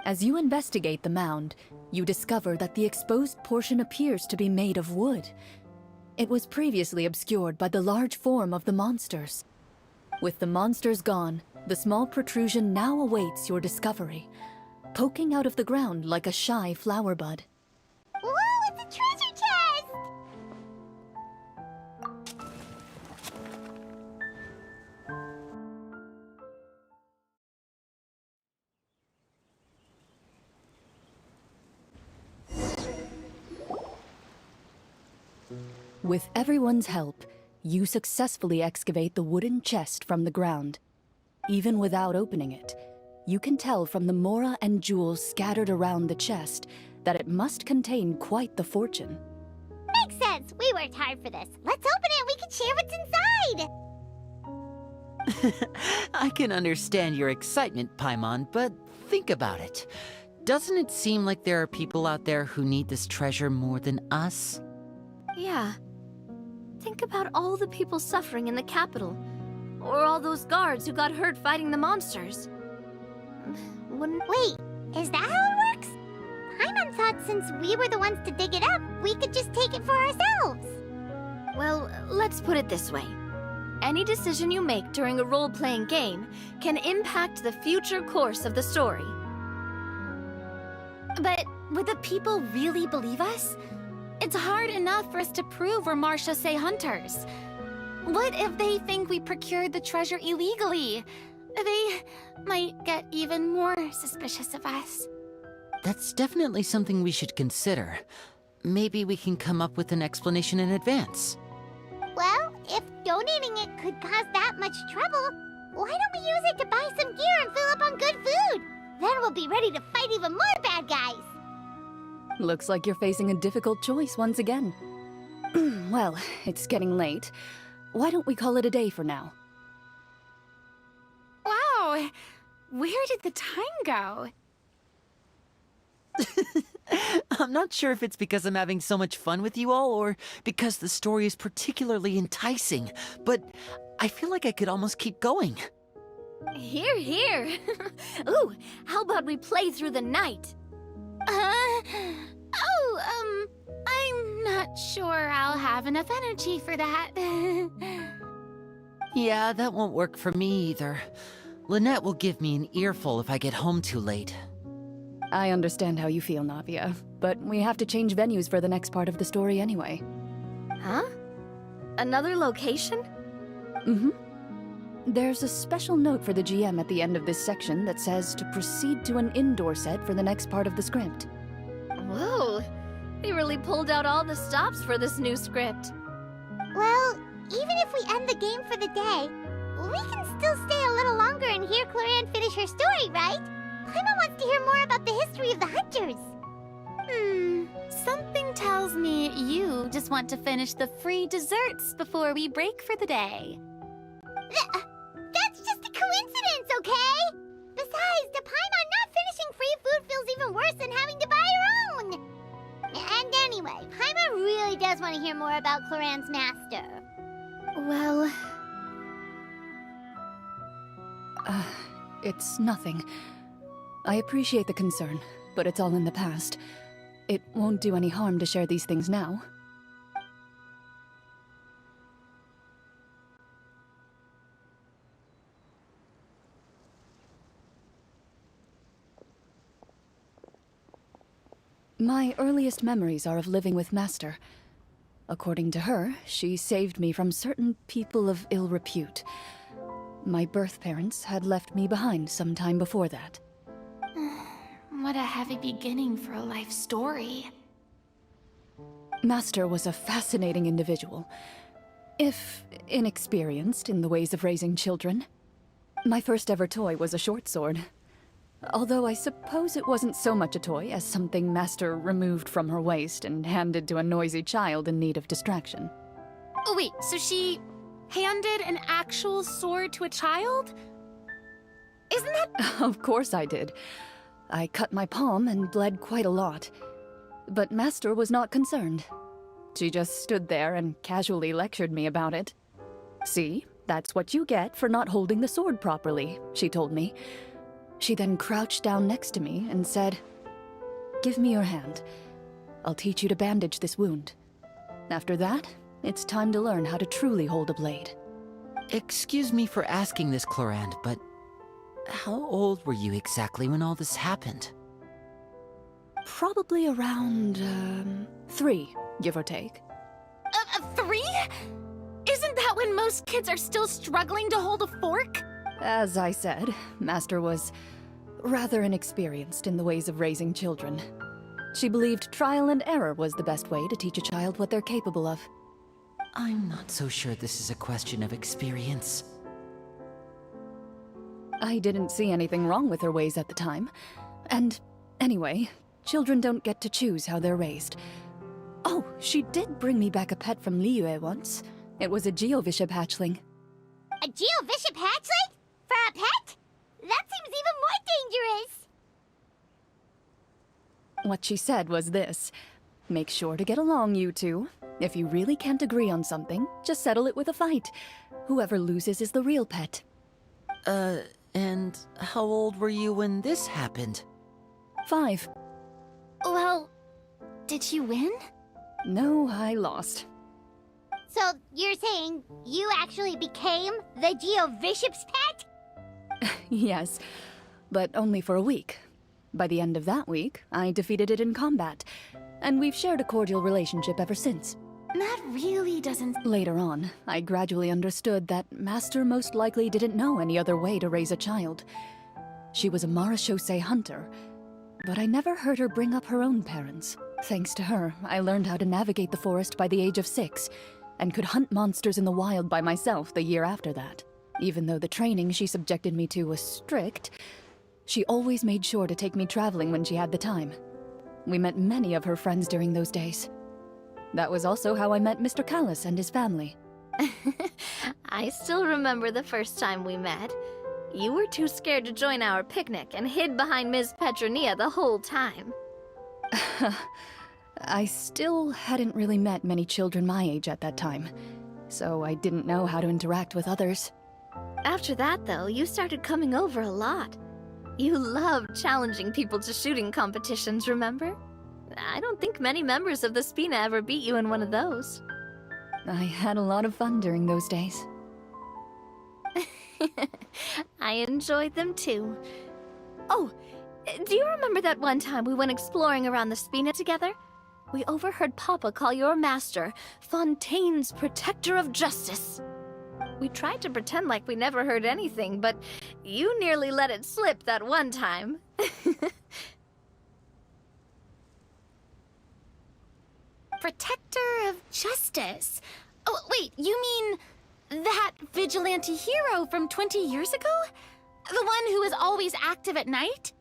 As you investigate the mound, you discover that the exposed portion appears to be made of wood. It was previously obscured by the large form of the monsters. With the monsters gone, the small protrusion now awaits your discovery, poking out of the ground like a shy flower bud. Whoa, it's a treasure chest! With everyone's help, you successfully excavate the wooden chest from the ground. Even without opening it, you can tell from the mora and jewels scattered around the chest that it must contain quite the fortune. Makes sense. We worked hard for this. Let's open it and we can share what's inside. I can understand your excitement, Paimon, but think about it. Doesn't it seem like there are people out there who need this treasure more than us? Yeah. Think about all the people suffering in the capital. Or all those guards who got hurt fighting the monsters. Wouldn't... Wait, is that how it works? Paimon thought since we were the ones to dig it up, we could just take it for ourselves. Well, let's put it this way. Any decision you make during a role-playing game can impact the future course of the story. But would the people really believe us? It's hard enough for us to prove we're Marchese hunters. What if they think we procured the treasure illegally? They might get even more suspicious of us. That's definitely something we should consider. Maybe we can come up with an explanation in advance. Well, if donating it could cause that much trouble, why don't we use it to buy some gear and fill up on good food? Then we'll be ready to fight even more bad guys. Looks like you're facing a difficult choice once again. Well, it's getting late. Why don't we call it a day for now? Wow! Where did the time go? I'm not sure if it's because I'm having so much fun with you all, or because the story is particularly enticing, but I feel like I could almost keep going. Here, here. Ooh, how about we play through the night? I'm not sure I'll have enough energy for that. Yeah, that won't work for me either. Lynette will give me an earful if I get home too late. I understand how you feel, Navia, but we have to change venues for the next part of the story anyway. Huh? Another location? Mm-hmm. There's a special note for the GM at the end of this section that says to proceed to an indoor set for the next part of the script. Whoa, they really pulled out all the stops for this new script. Well, even if we end the game for the day, we can still stay a little longer and hear Clorinde finish her story, right? Paimon wants to hear more about the history of the hunters. Something tells me you just want to finish the free desserts before we break for the day. That's just a coincidence, okay? Besides, to Paimon, not finishing free food feels even worse than having to buy her own. And anyway, Paimon really does want to hear more about Clorinde's master. Well... It's nothing. I appreciate the concern, but it's all in the past. It won't do any harm to share these things now. My earliest memories are of living with Master. According to her, she saved me from certain people of ill repute. My birth parents had left me behind some time before that. What a heavy beginning for a life story. Master was a fascinating individual, if inexperienced in the ways of raising children. My first ever toy was a short sword. Although I suppose it wasn't so much a toy as something Master removed from her waist and handed to a noisy child in need of distraction. Oh, wait, so she handed an actual sword to a child? Isn't that... Of course I did. I cut my palm and bled quite a lot. But Master was not concerned. She just stood there and casually lectured me about it. "See, that's what you get for not holding the sword properly," she told me. She then crouched down next to me and said, "Give me your hand. I'll teach you to bandage this wound. After that, it's time to learn how to truly hold a blade." Excuse me for asking this, Clorinde, but how old were you exactly when all this happened? Probably around, 3, give or take. 3? Isn't that when most kids are still struggling to hold a fork? As I said, Master was rather inexperienced in the ways of raising children. She believed trial and error was the best way to teach a child what they're capable of. I'm not so sure this is a question of experience. I didn't see anything wrong with her ways at the time. And anyway, children don't get to choose how they're raised. Oh, she did bring me back a pet from Liyue once. It was a Geovishap hatchling. A Geovishap hatchling? For a pet? That seems even more dangerous! What she said was this: "Make sure to get along, you two. If you really can't agree on something, just settle it with a fight. Whoever loses is the real pet." And how old were you when this happened? 5. Well, did you win? No, I lost. So, you're saying you actually became the Geovishap's pet? Yes, but only for a week. By the end of that week, I defeated it in combat, and we've shared a cordial relationship ever since. That really doesn't... Later on, I gradually understood that Master most likely didn't know any other way to raise a child. She was a Marachose hunter, but I never heard her bring up her own parents. Thanks to her, I learned how to navigate the forest by the age of 6, and could hunt monsters in the wild by myself the year after that. Even though the training she subjected me to was strict, she always made sure to take me traveling when she had the time. We met many of her friends during those days. That was also how I met Mr. Callis and his family. I still remember the first time we met. You were too scared to join our picnic and hid behind Ms. Petronia the whole time. I still hadn't really met many children my age at that time, so I didn't know how to interact with others. After that, though, you started coming over a lot. You loved challenging people to shooting competitions, remember? I don't think many members of the Spina ever beat you in one of those. I had a lot of fun during those days. I enjoyed them too. Oh, do you remember that one time we went exploring around the Spina together? We overheard Papa call your master Fontaine's Protector of Justice. We tried to pretend like we never heard anything, but you nearly let it slip that one time. Protector of Justice? Oh, wait, you mean that vigilante hero from 20 years ago? The one who is always active at night?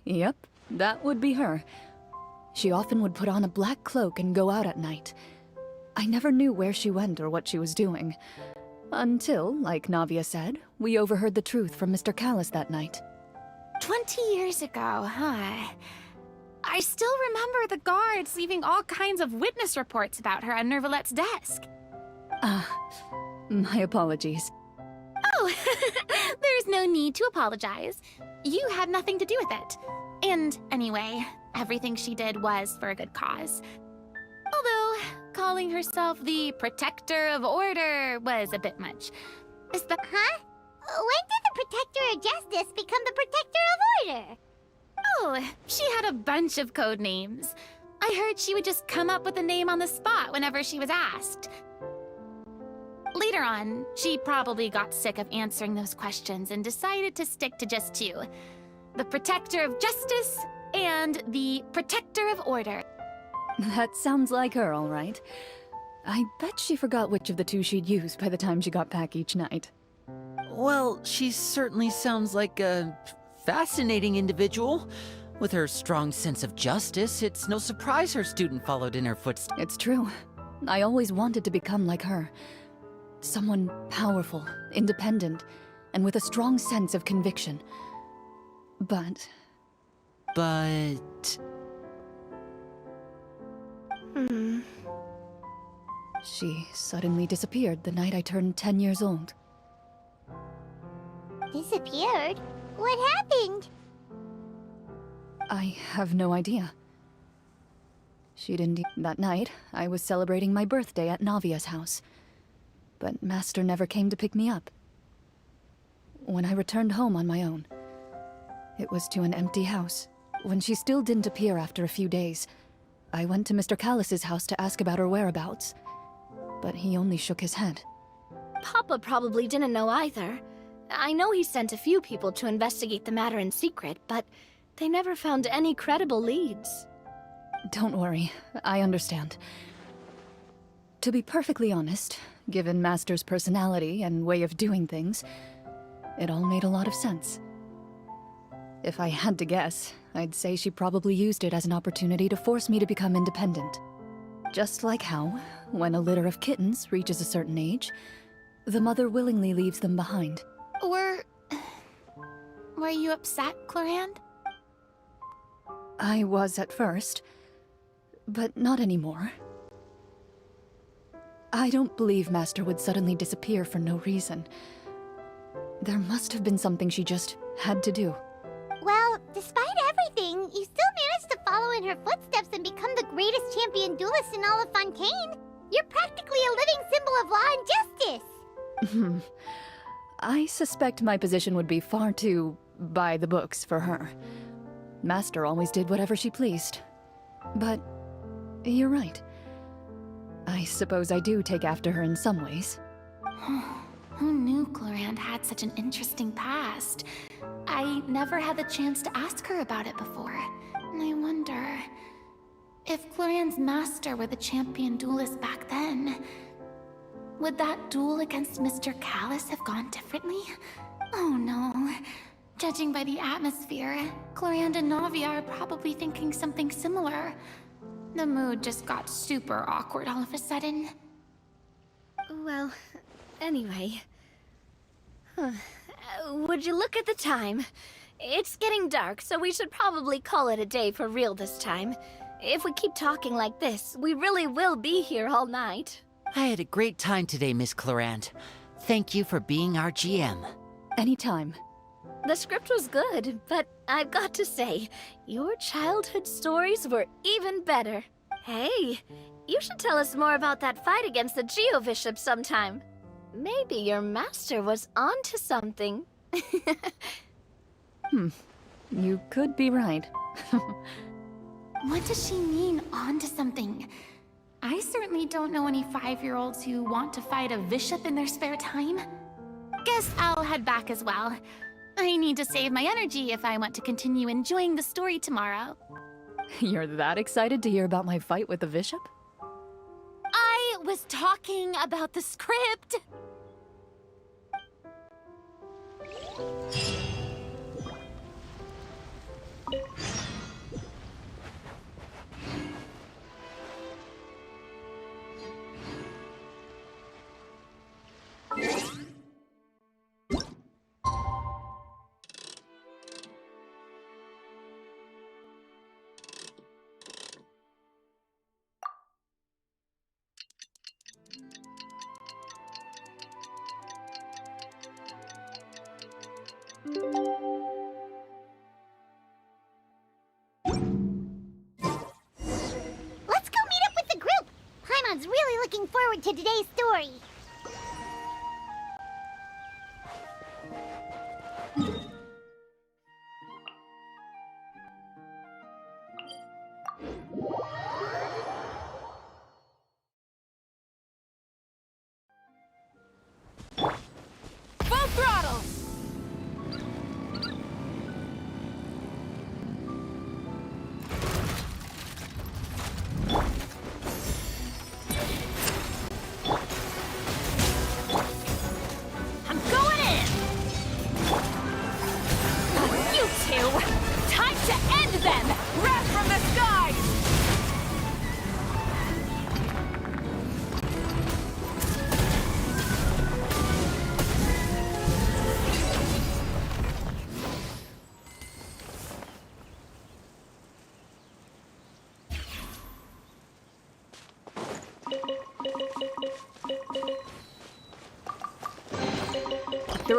Yep, that would be her. She often would put on a black cloak and go out at night. I never knew where she went or what she was doing. Until, like Navia said, we overheard the truth from Mr. Callis that night. 20 years ago, huh? I still remember the guards leaving all kinds of witness reports about her on Nervalette's desk. My apologies. Oh, there's no need to apologize. You had nothing to do with it. And anyway, everything she did was for a good cause. Although, calling herself the Protector of Order was a bit much. Is that... Huh? When did the Protector of Justice become the Protector of Order? Oh, she had a bunch of code names. I heard she would just come up with a name on the spot whenever she was asked. Later on, she probably got sick of answering those questions and decided to stick to just 2. The Protector of Justice and the Protector of Order. That sounds like her, all right. I bet she forgot which of the 2 she'd use by the time she got back each night. Well, she certainly sounds like a fascinating individual. With her strong sense of justice, it's no surprise her student followed in her footsteps. It's true. I always wanted to become like her. Someone powerful, independent, and with a strong sense of conviction. But... She suddenly disappeared the night I turned 10 years old. Disappeared? What happened? I have no idea. She didn't That night, I was celebrating my birthday at Navia's house. But Master never came to pick me up. When I returned home on my own, it was to an empty house. When she still didn't appear after a few days, I went to Mr. Callus's house to ask about her whereabouts. But he only shook his head. Papa probably didn't know either. I know he sent a few people to investigate the matter in secret, but they never found any credible leads. Don't worry, I understand. To be perfectly honest, given Master's personality and way of doing things, it all made a lot of sense. If I had to guess, I'd say she probably used it as an opportunity to force me to become independent. Just like how, when a litter of kittens reaches a certain age, the mother willingly leaves them behind. Were you upset, Clorinde? I was at first, but not anymore. I don't believe Master would suddenly disappear for no reason. There must have been something she just had to do. Well, despite everything, you still managed to follow in her footsteps and become the greatest champion duelist in all of Fontaine. You're practically a living symbol of law and justice. I suspect my position would be far too by the books for her. Master always did whatever she pleased. But you're right. I suppose I do take after her in some ways. Who knew Clorinde had such an interesting past? I never had the chance to ask her about it before. And I wonder... if Clorinde's master were the champion duelist back then, would that duel against Mr. Callus have gone differently? Oh no. Judging by the atmosphere, Clorinde and Navia are probably thinking something similar. The mood just got super awkward all of a sudden. Well, anyway... would you look at the time? It's getting dark, so we should probably call it a day for real this time. If we keep talking like this, we really will be here all night. I had a great time today, Miss Clorinde. Thank you for being our GM. Anytime. The script was good, but I've got to say, your childhood stories were even better. Hey, you should tell us more about that fight against the Geo-Bishop sometime. Maybe your master was onto something. You could be right. What does she mean, onto something? I certainly don't know any 5-year-olds who want to fight a bishop in their spare time. Guess I'll head back as well. I need to save my energy if I want to continue enjoying the story tomorrow. You're that excited to hear about my fight with the bishop? I was talking about the script! Let's go meet up with the group! Paimon's really looking forward to today's story. Full throttle!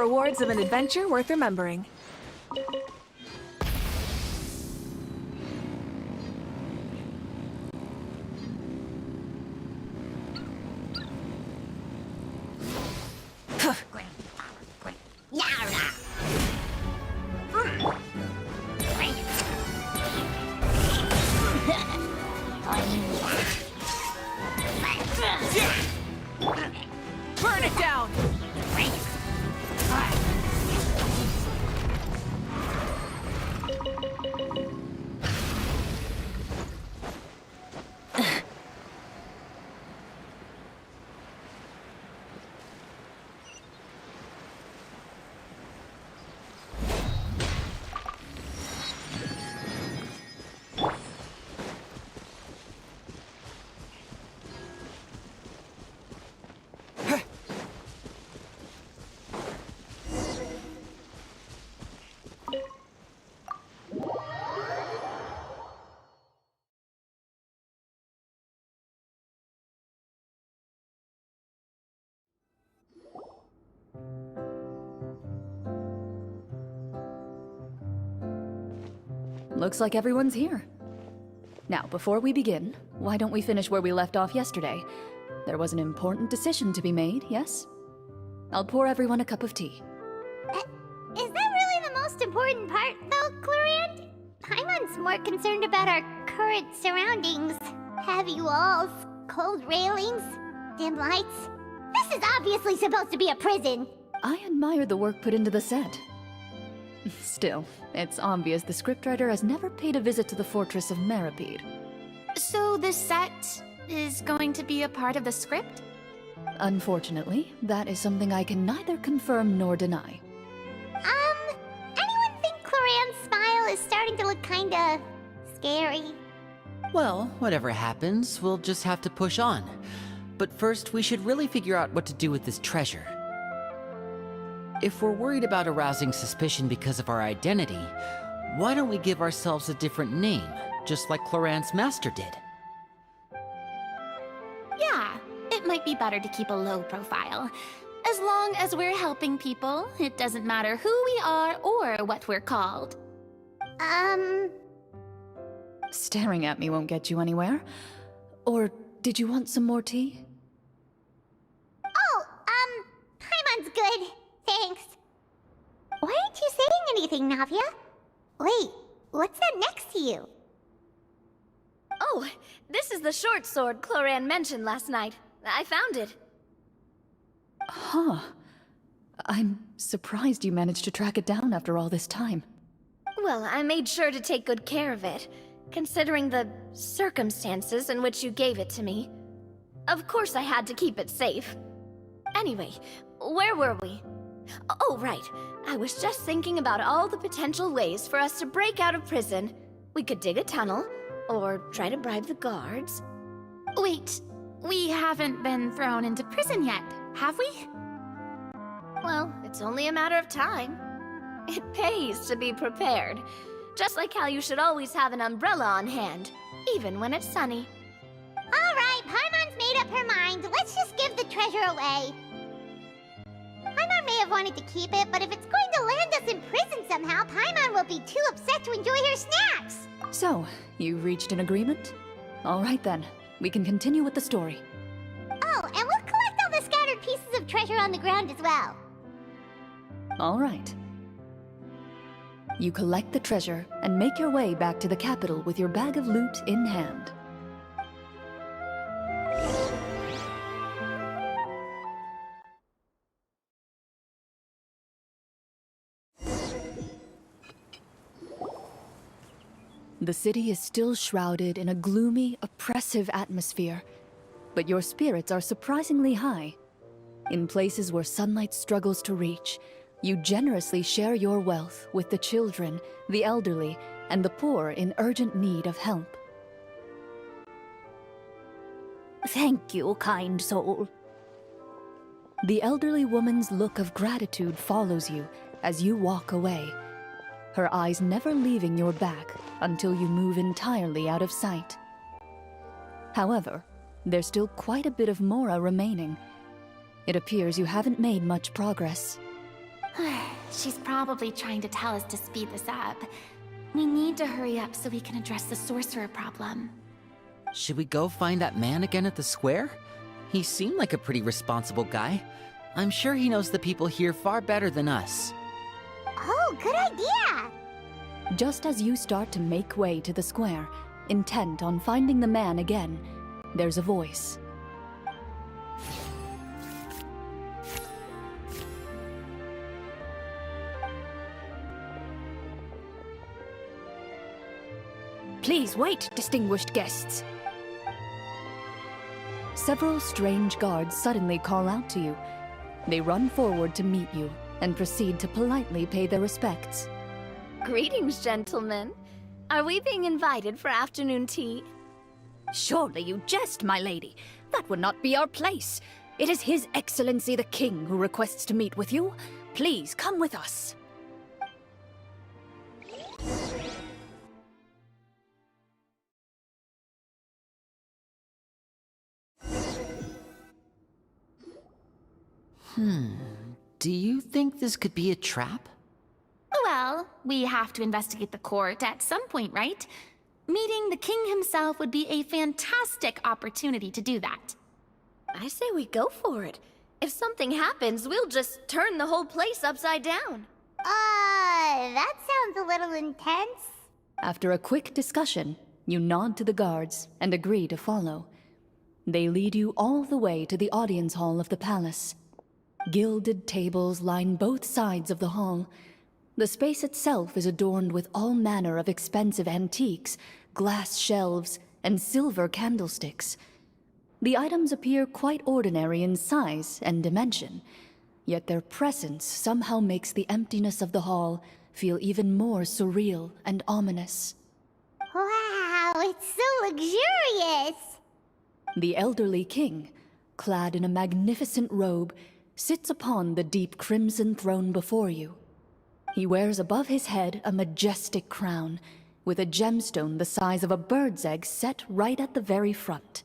rewards of an adventure worth remembering. Burn it down! Looks like everyone's here. Now, before we begin, why don't we finish where we left off yesterday? There was an important decision to be made, yes? I'll pour everyone a cup of tea. Is that really the most important part, though, Clorinde? Paimon's more concerned about our current surroundings. Heavy walls, cold railings, dim lights. This is obviously supposed to be a prison. I admire the work put into the set. Still, it's obvious the scriptwriter has never paid a visit to the fortress of Rapperia. So the set is going to be a part of the script? Unfortunately, that is something I can neither confirm nor deny. Anyone think Clorinde's smile is starting to look kinda scary? Well, whatever happens, we'll just have to push on. But first, we should really figure out what to do with this treasure. If we're worried about arousing suspicion because of our identity, why don't we give ourselves a different name, just like Clorinde's master did? Yeah, it might be better to keep a low profile. As long as we're helping people, it doesn't matter who we are or what we're called. Staring at me won't get you anywhere. Or did you want some more tea? Oh, Paimon's good. Thanks. Why aren't you saying anything, Navia? Wait, what's that next to you? Oh, this is the short sword Clorinde mentioned last night. I found it. Huh. I'm surprised you managed to track it down after all this time. Well, I made sure to take good care of it, considering the circumstances in which you gave it to me. Of course I had to keep it safe. Anyway, where were we? Oh, right. I was just thinking about all the potential ways for us to break out of prison. We could dig a tunnel, or try to bribe the guards. Wait, we haven't been thrown into prison yet, have we? Well, it's only a matter of time. It pays to be prepared. Just like how you should always have an umbrella on hand, even when it's sunny. Alright, Paimon's made up her mind. Let's just give the treasure away. Paimon may have wanted to keep it, but if it's going to land us in prison somehow, Paimon will be too upset to enjoy her snacks. So, you reached an agreement? All right then, we can continue with the story. Oh, and we'll collect all the scattered pieces of treasure on the ground as well. All right. You collect the treasure and make your way back to the capital with your bag of loot in hand. The city is still shrouded in a gloomy, oppressive atmosphere, but your spirits are surprisingly high. In places where sunlight struggles to reach, you generously share your wealth with the children, the elderly, and the poor in urgent need of help. Thank you, kind soul. The elderly woman's look of gratitude follows you as you walk away, her eyes never leaving your back until you move entirely out of sight. However, there's still quite a bit of Mora remaining. It appears you haven't made much progress. She's probably trying to tell us to speed this up. We need to hurry up so we can address the sorcerer problem. Should we go find that man again at the square? He seemed like a pretty responsible guy. I'm sure he knows the people here far better than us. Oh, good idea! Just as you start to make way to the square, intent on finding the man again, there's a voice. Please wait, distinguished guests. Several strange guards suddenly call out to you. They run forward to meet you and proceed to politely pay their respects. Greetings, gentlemen. Are we being invited for afternoon tea? Surely you jest, my lady. That would not be our place. It is His Excellency the King who requests to meet with you. Please come with us. Do you think this could be a trap? Well, we have to investigate the court at some point, right? Meeting the king himself would be a fantastic opportunity to do that. I say we go for it. If something happens, we'll just turn the whole place upside down. That sounds a little intense. After a quick discussion, you nod to the guards and agree to follow. They lead you all the way to the audience hall of the palace. Gilded tables line both sides of the hall. The space itself is adorned with all manner of expensive antiques, glass shelves, and silver candlesticks. The items appear quite ordinary in size and dimension, yet their presence somehow makes the emptiness of the hall feel even more surreal and ominous. Wow, it's so luxurious! The elderly king, clad in a magnificent robe, sits upon the deep crimson throne before you. He wears above his head a majestic crown, with a gemstone the size of a bird's egg set right at the very front.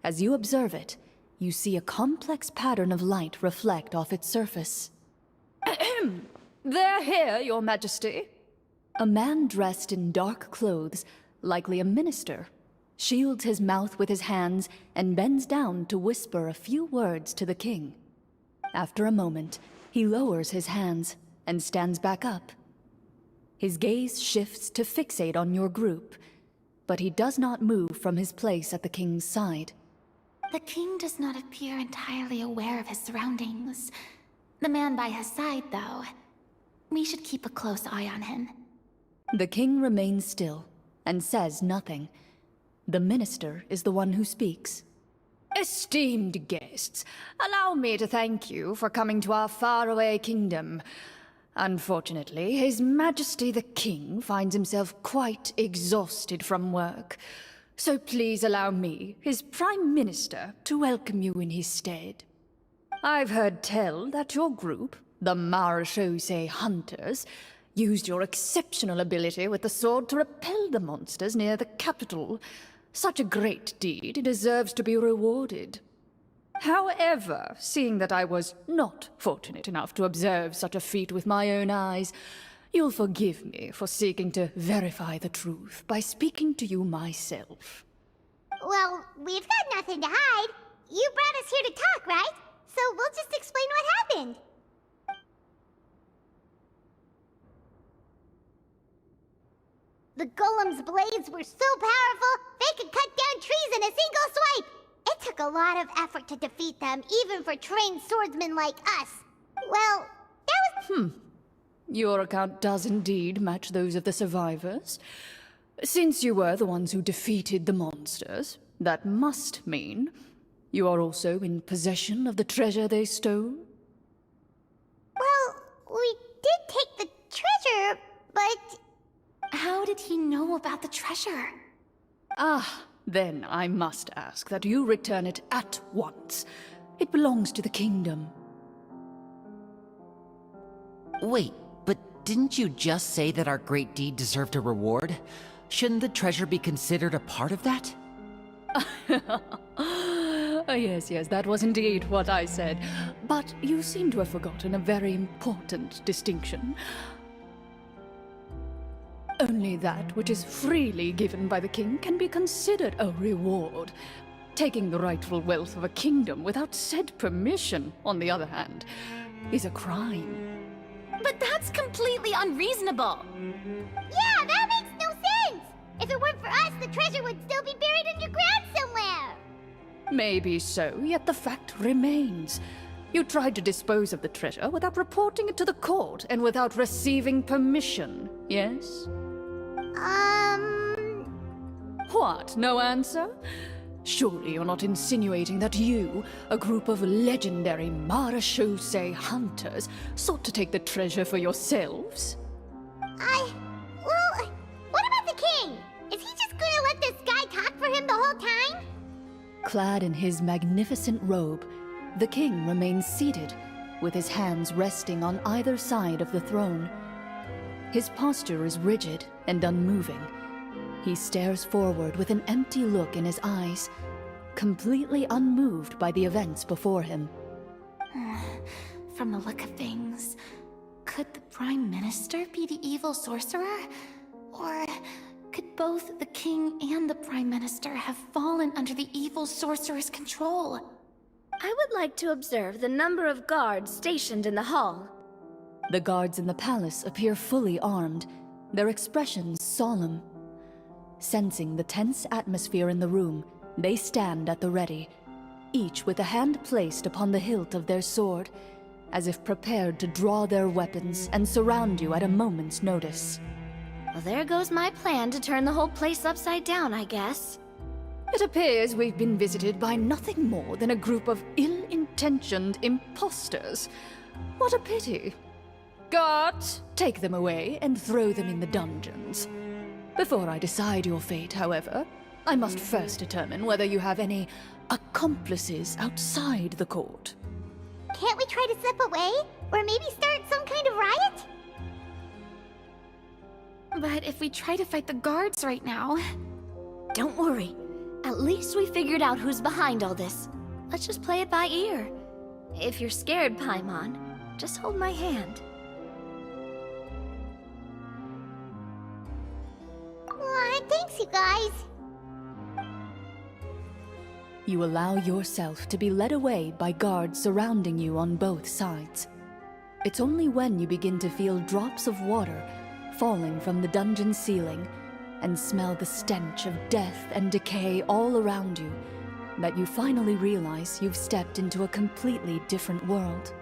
As you observe it, you see a complex pattern of light reflect off its surface. They're here, Your Majesty. A man dressed in dark clothes, likely a minister, shields his mouth with his hands and bends down to whisper a few words to the king. After a moment, he lowers his hands and stands back up. His gaze shifts to fixate on your group, but he does not move from his place at the king's side. The king does not appear entirely aware of his surroundings. The man by his side, though. We should keep a close eye on him. The king remains still and says nothing. The minister is the one who speaks. Esteemed guests, allow me to thank you for coming to our faraway kingdom. Unfortunately, His Majesty the King finds himself quite exhausted from work. So please allow me, his Prime Minister, to welcome you in his stead. I've heard tell that your group, the Marechaussee Hunters, used your exceptional ability with the sword to repel the monsters near the capital. Such a great deed deserves to be rewarded. However, seeing that I was not fortunate enough to observe such a feat with my own eyes, you'll forgive me for seeking to verify the truth by speaking to you myself. Well, we've got nothing to hide. You brought us here to talk, right? So we'll just explain what happened. The golem's blades were so powerful, they could cut down trees in a single swipe! It took a lot of effort to defeat them, even for trained swordsmen like us. Well, that was... Your account does indeed match those of the survivors. Since you were the ones who defeated the monsters, that must mean you are also in possession of the treasure they stole? Well, we did take the treasure, but... How did he know about the treasure? Then I must ask that you return it at once. It belongs to the kingdom. Wait, but didn't you just say that our great deed deserved a reward? Shouldn't the treasure be considered a part of that? Yes, that was indeed what I said. But you seem to have forgotten a very important distinction. Only that which is freely given by the king can be considered a reward. Taking the rightful wealth of a kingdom without said permission, on the other hand, is a crime. But that's completely unreasonable. Yeah, that makes no sense! If it weren't for us, the treasure would still be buried underground somewhere! Maybe so, yet the fact remains. You tried to dispose of the treasure without reporting it to the court and without receiving permission, yes? What, no answer? Surely you're not insinuating that you, a group of legendary marechaussee hunters, sought to take the treasure for yourselves? Well, what about the king? Is he just gonna let this guy talk for him the whole time? Clad in his magnificent robe, the king remains seated, with his hands resting on either side of the throne. His posture is rigid and unmoving. He stares forward with an empty look in his eyes, completely unmoved by the events before him. From the look of things, could the Prime Minister be the evil sorcerer? Or could both the King and the Prime Minister have fallen under the evil sorcerer's control? I would like to observe the number of guards stationed in the hall. The guards in the palace appear fully armed, their expressions solemn. Sensing the tense atmosphere in the room, they stand at the ready, each with a hand placed upon the hilt of their sword, as if prepared to draw their weapons and surround you at a moment's notice. Well, there goes my plan to turn the whole place upside down, I guess. It appears we've been visited by nothing more than a group of ill-intentioned imposters. What a pity. Guards, take them away and throw them in the dungeons. Before I decide your fate, however, I must first determine whether you have any accomplices outside the court. Can't we try to slip away? Or maybe start some kind of riot? But if we try to fight the guards right now... Don't worry. At least we figured out who's behind all this. Let's just play it by ear. If you're scared, Paimon, just hold my hand. Thanks, you guys. You allow yourself to be led away by guards surrounding you on both sides. It's only when you begin to feel drops of water falling from the dungeon ceiling and smell the stench of death and decay all around you that you finally realize you've stepped into a completely different world.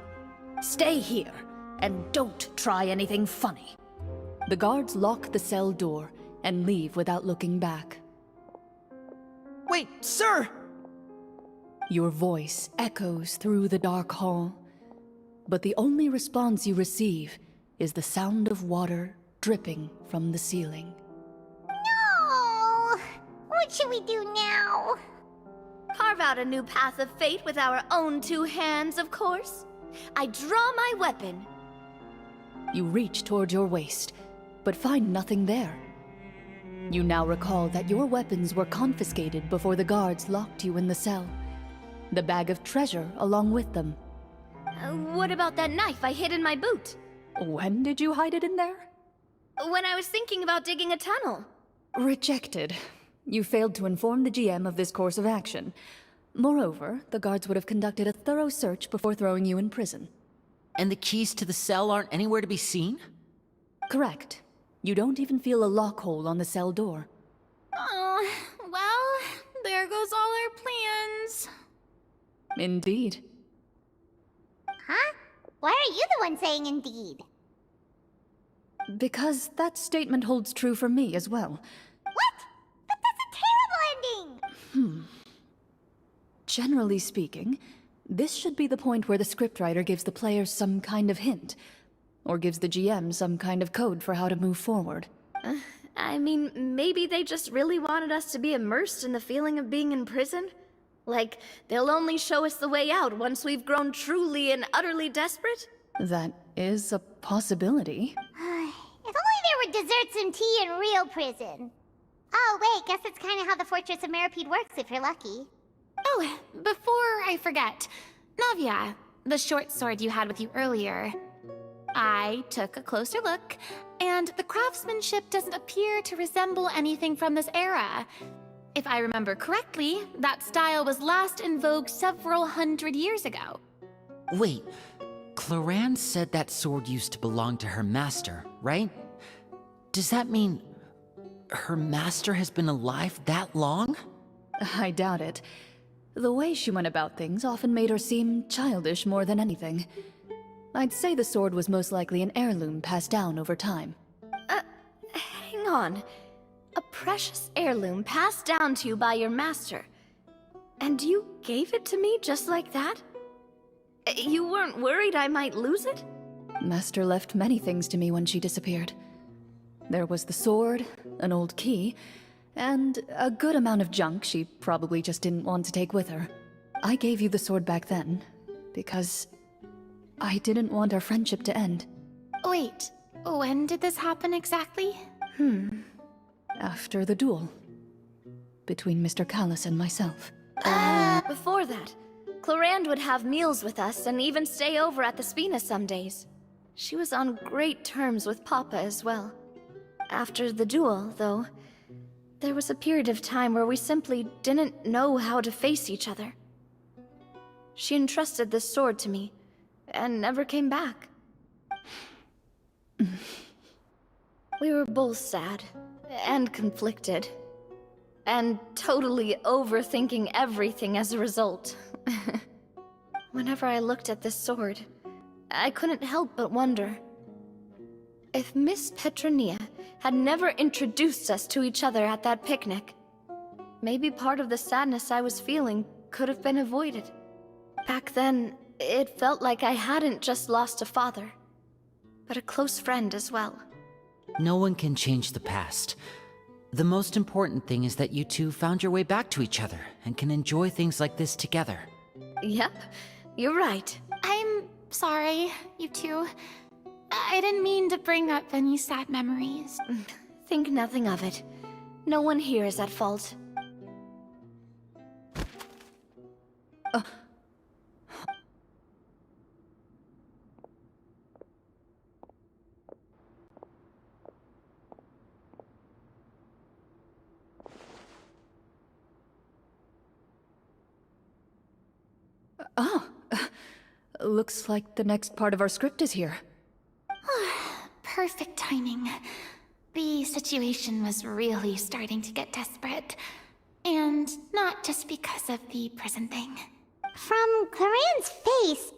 Stay here, and don't try anything funny. The guards lock the cell door and leave without looking back. Wait, sir! Your voice echoes through the dark hall, but the only response you receive is the sound of water dripping from the ceiling. No! What should we do now? Carve out a new path of fate with our own two hands, of course. I draw my weapon. You reach toward your waist, but find nothing there. You now recall that your weapons were confiscated before the guards locked you in the cell. The bag of treasure along with them. What about that knife I hid in my boot? When did you hide it in there? When I was thinking about digging a tunnel. Rejected. You failed to inform the GM of this course of action. Moreover, the guards would have conducted a thorough search before throwing you in prison. And the keys to the cell aren't anywhere to be seen? Correct. You don't even feel a lock hole on the cell door. Oh, well, there goes all our plans. Indeed. Huh? Why are you the one saying indeed? Because that statement holds true for me as well. What? But that's a terrible ending! Generally speaking, this should be the point where the scriptwriter gives the players some kind of hint, or gives the GM some kind of code for how to move forward. I mean, maybe they just really wanted us to be immersed in the feeling of being in prison? Like, they'll only show us the way out once we've grown truly and utterly desperate? That is a possibility. If only there were desserts and tea in real prison. Oh, wait, guess that's kind of how the Fortress of Meripede works if you're lucky. Oh, before I forget, Navia, the short sword you had with you earlier. I took a closer look, and the craftsmanship doesn't appear to resemble anything from this era. If I remember correctly, that style was last in vogue several hundred years ago. Wait, Clorinde said that sword used to belong to her master, right? Does that mean her master has been alive that long? I doubt it. The way she went about things often made her seem childish more than anything. I'd say the sword was most likely an heirloom passed down over time. Hang on. A precious heirloom passed down to you by your master. And you gave it to me just like that? You weren't worried I might lose it? Master left many things to me when she disappeared. There was the sword, an old key, and a good amount of junk she probably just didn't want to take with her. I gave you the sword back then, because I didn't want our friendship to end. Wait, when did this happen exactly? After the duel. Between Mr. Callis and myself. Before that, Clorinde would have meals with us and even stay over at the Spina some days. She was on great terms with Papa as well. After the duel, though, there was a period of time where we simply didn't know how to face each other. She entrusted this sword to me, and never came back. We were both sad, and conflicted, and totally overthinking everything as a result. Whenever I looked at this sword, I couldn't help but wonder if Miss Petronia had never introduced us to each other at that picnic. Maybe part of the sadness I was feeling could have been avoided. Back then, it felt like I hadn't just lost a father, but a close friend as well. No one can change the past. The most important thing is that you two found your way back to each other and can enjoy things like this together. Yep, you're right. I'm sorry, you two. I didn't mean to bring up any sad memories. Think nothing of it. No one here is at fault. Looks like the next part of our script is here. Perfect timing. The situation was really starting to get desperate. And not just because of the prison thing. From Clarenne's face,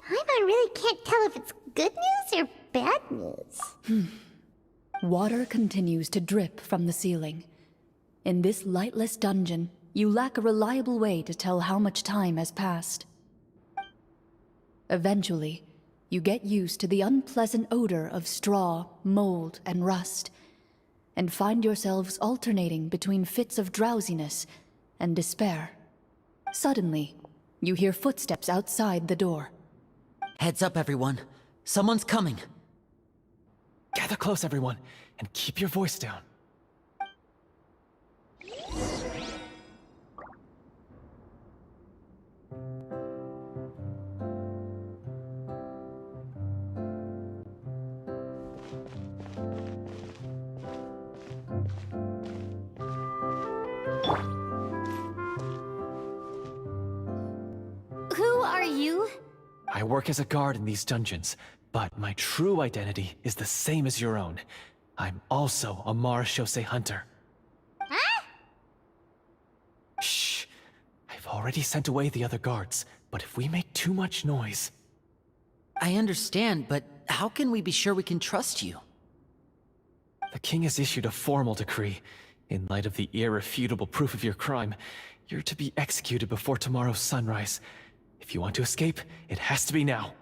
I really can't tell if it's good news or bad news. Water continues to drip from the ceiling. In this lightless dungeon, you lack a reliable way to tell how much time has passed. Eventually, you get used to the unpleasant odor of straw, mold, and rust, and find yourselves alternating between fits of drowsiness and despair. Suddenly, you hear footsteps outside the door. Heads up, everyone. Someone's coming. Gather close, everyone, and keep your voice down. Who are you? I work as a guard in these dungeons, but my true identity is the same as your own. I'm also a Marechaussee hunter. Huh? Shh. I've already sent away the other guards, but if we make too much noise... I understand, but how can we be sure we can trust you? The king has issued a formal decree. In light of the irrefutable proof of your crime, you're to be executed before tomorrow's sunrise. If you want to escape, it has to be now.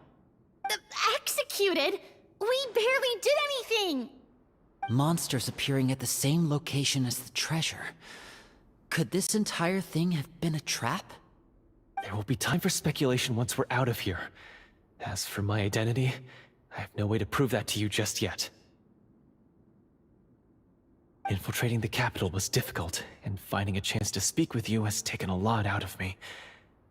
Executed? We barely did anything! Monsters appearing at the same location as the treasure. Could this entire thing have been a trap? There will be time for speculation once we're out of here. As for my identity, I have no way to prove that to you just yet. Infiltrating the capital was difficult, and finding a chance to speak with you has taken a lot out of me.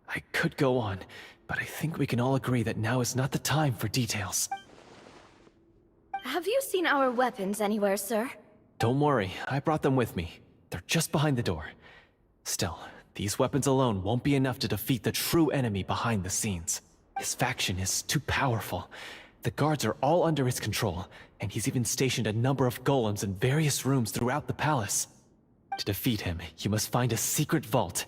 I could go on, but I think we can all agree that now is not the time for details. Have you seen our weapons anywhere, sir? Don't worry, I brought them with me. They're just behind the door. Still, these weapons alone won't be enough to defeat the true enemy behind the scenes. His faction is too powerful. The guards are all under his control, and he's even stationed a number of golems in various rooms throughout the palace. To defeat him, you must find a secret vault.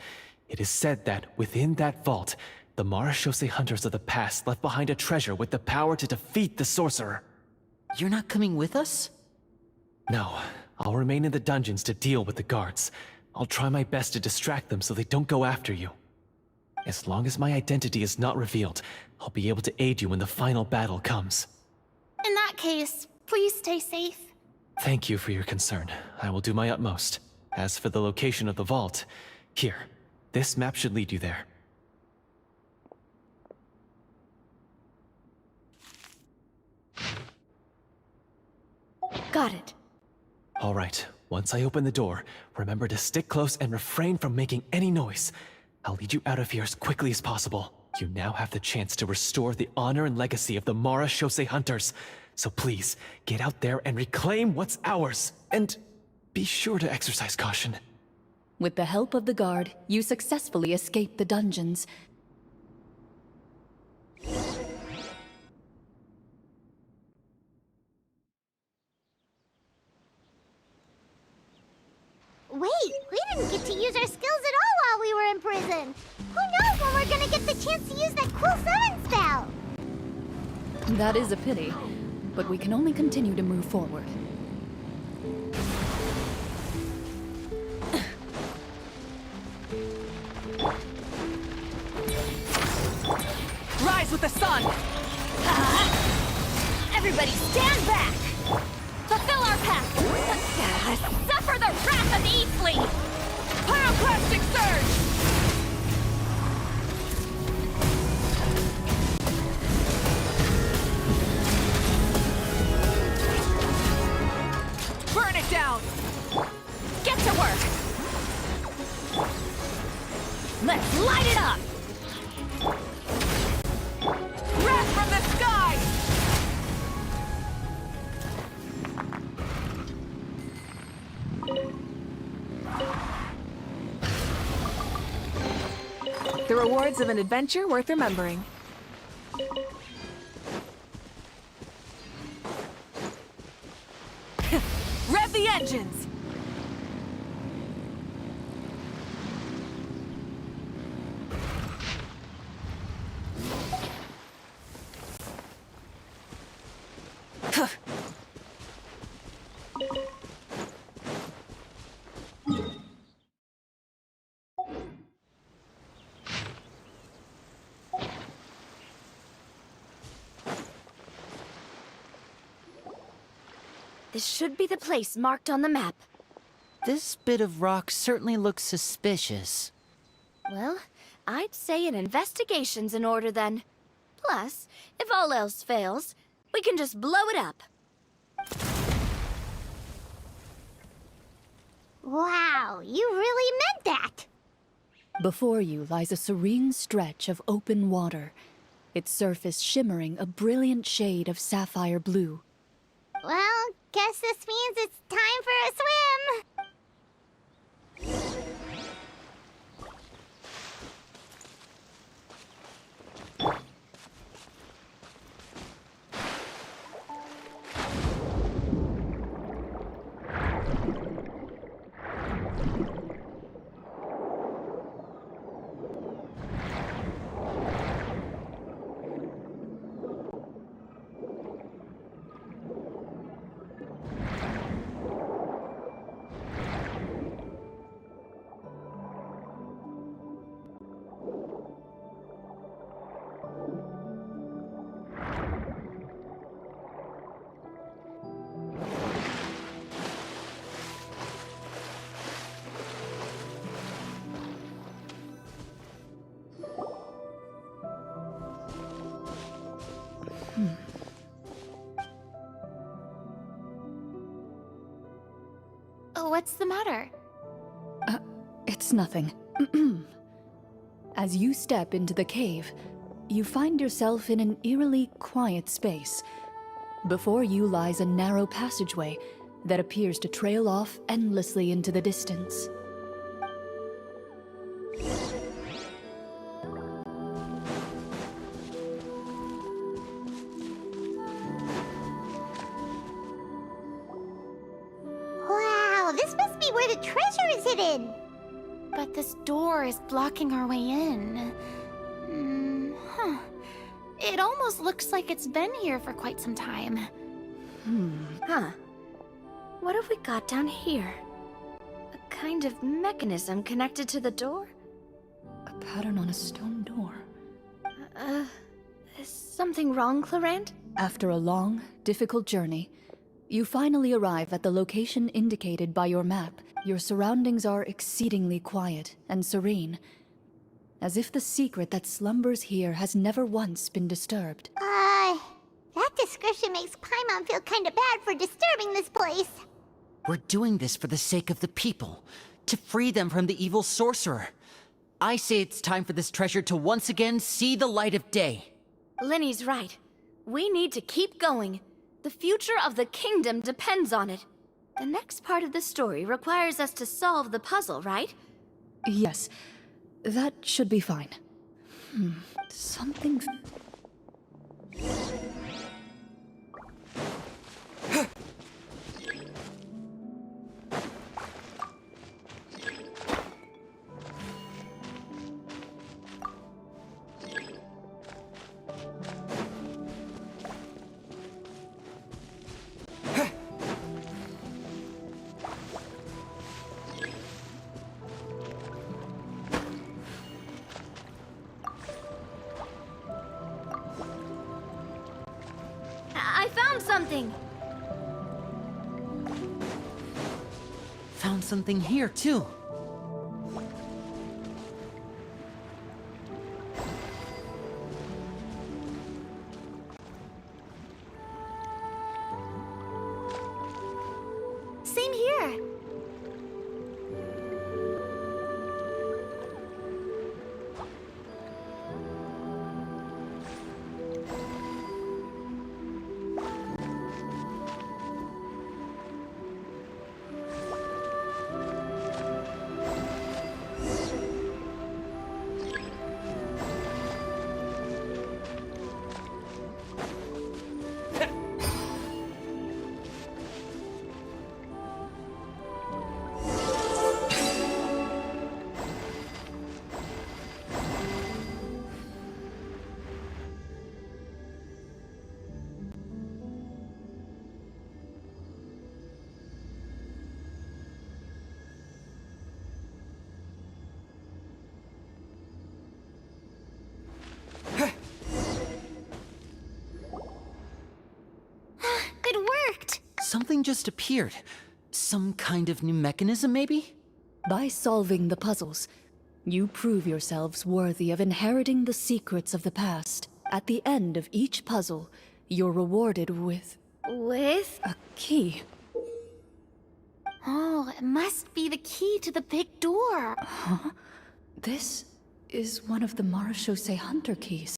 It is said that within that vault, the Marechaussee hunters of the past left behind a treasure with the power to defeat the sorcerer. You're not coming with us? No, I'll remain in the dungeons to deal with the guards. I'll try my best to distract them so they don't go after you. As long as my identity is not revealed, I'll be able to aid you when the final battle comes. In that case, please stay safe. Thank you for your concern. I will do my utmost. As for the location of the vault, here, this map should lead you there. Got it. All right, once I open the door, remember to stick close and refrain from making any noise. I'll lead you out of here as quickly as possible. You now have the chance to restore the honor and legacy of the Marechaussee hunters. So please, get out there and reclaim what's ours. And be sure to exercise caution. With the help of the guard, you successfully escape the dungeons. Wait, we didn't get to use our skills at all while we were in prison. Who knows when we're gonna get the chance to use that cool summon spell? That is a pity, but we can only continue to move forward. Rise with the sun! Everybody stand back! Fulfill our pact! Suffer the wrath of Eastleigh! Pyroclastic surge! Burn it down! Get to work! Let's light it up! Wrath from the sky! The rewards of an adventure worth remembering. Rev the engines! This should be the place marked on the map. This bit of rock certainly looks suspicious. Well, I'd say an investigation's in order then. Plus, if all else fails, we can just blow it up. Wow, you really meant that! Before you lies a serene stretch of open water, its surface shimmering a brilliant shade of sapphire blue. Well, guess this means it's time for a swim! What's the matter? It's nothing. As you step into the cave, you find yourself in an eerily quiet space. Before you lies a narrow passageway that appears to trail off endlessly into the distance. Wow, this must be where the treasure is hidden. But this door is blocking our way in. It almost looks like it's been here for quite some time. Huh. What have we got down here? A kind of mechanism connected to the door? A pattern on a stone door. Is something wrong, Clorinde? After a long, difficult journey, you finally arrive at the location indicated by your map. Your surroundings are exceedingly quiet and serene, as if the secret that slumbers here has never once been disturbed. That description makes Paimon feel kinda bad for disturbing this place. We're doing this for the sake of the people, to free them from the evil sorcerer. I say it's time for this treasure to once again see the light of day. Linny's right. We need to keep going. The future of the kingdom depends on it. The next part of the story requires us to solve the puzzle, right? Yes, that should be fine. Something... I found something! Found something here, too. Same here. It worked! Something just appeared. Some kind of new mechanism, maybe? By solving the puzzles, you prove yourselves worthy of inheriting the secrets of the past. At the end of each puzzle, you're rewarded with With? a key. Oh, it must be the key to the big door. This is one of the Marechaussee Hunter keys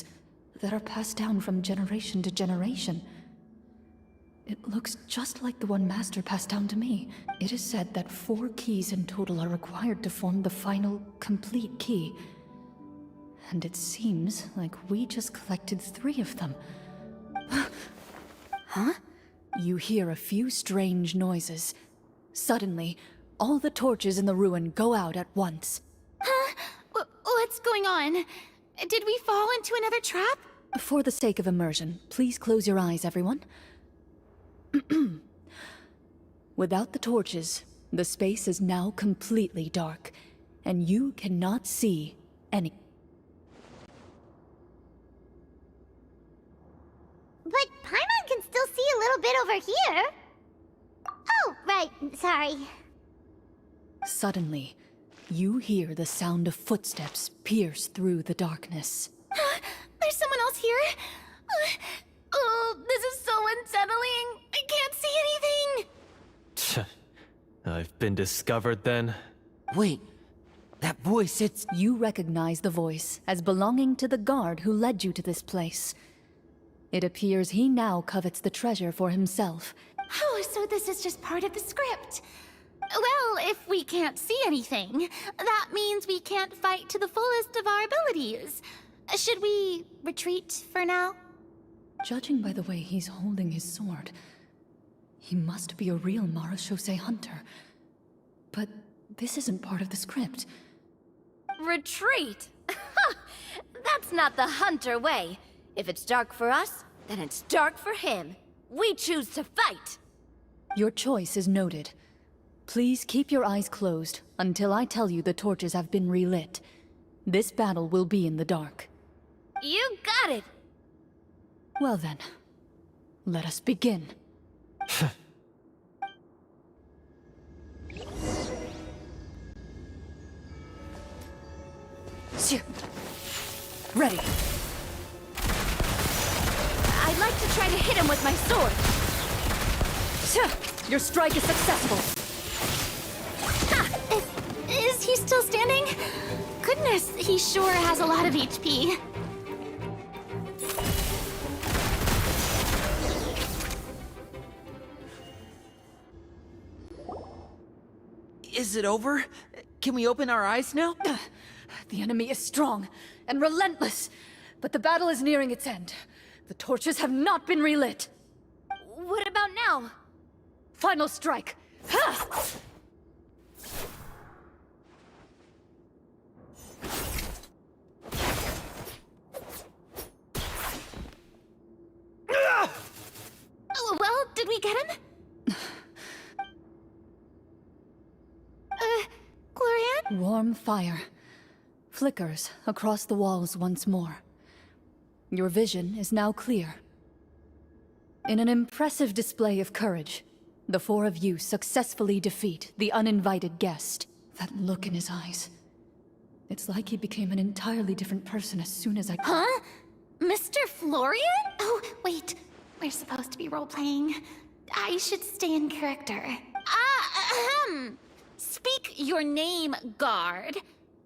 that are passed down from generation to generation. It looks just like the one Master passed down to me. It is said that 4 keys in total are required to form the final, complete key. And it seems like we just collected 3 of them. Huh? You hear a few strange noises. Suddenly, all the torches in the ruin go out at once. What's going on? Did we fall into another trap? For the sake of immersion, please close your eyes, everyone. Without the torches, the space is now completely dark, and you cannot see any. But Paimon can still see a little bit over here. Oh, right, sorry. Suddenly, you hear the sound of footsteps pierce through the darkness. There's someone else here? Oh, this is so unsettling. I can't see anything. I've been discovered then? Wait, that voice, it's... You recognize the voice as belonging to the guard who led you to this place. It appears he now covets the treasure for himself. Oh, so this is just part of the script. Well, if we can't see anything, that means we can't fight to the fullest of our abilities. Should we retreat for now? Judging by the way he's holding his sword, he must be a real Marechaussee hunter. But this isn't part of the script. Retreat? That's not the hunter way. If it's dark for us, then it's dark for him. We choose to fight. Your choice is noted. Please keep your eyes closed until I tell you the torches have been relit. This battle will be in the dark. You got it! Well then, let us begin. Ready. I'd like to try to hit him with my sword. Your strike is successful. Is he still standing? Goodness, he sure has a lot of HP. Is it over? Can we open our eyes now? The enemy is strong and relentless, but the battle is nearing its end. The torches have not been relit. What about now? Final strike. Ha! Well, did we get him? Clorinde? Warm fire flickers across the walls once more. Your vision is now clear. In an impressive display of courage, the four of you successfully defeat the uninvited guest. That look in his eyes. It's like he became an entirely different person as soon as I... Huh? Mr. Florian? Oh, wait. We're supposed to be role-playing. I should stay in character. Speak your name, guard.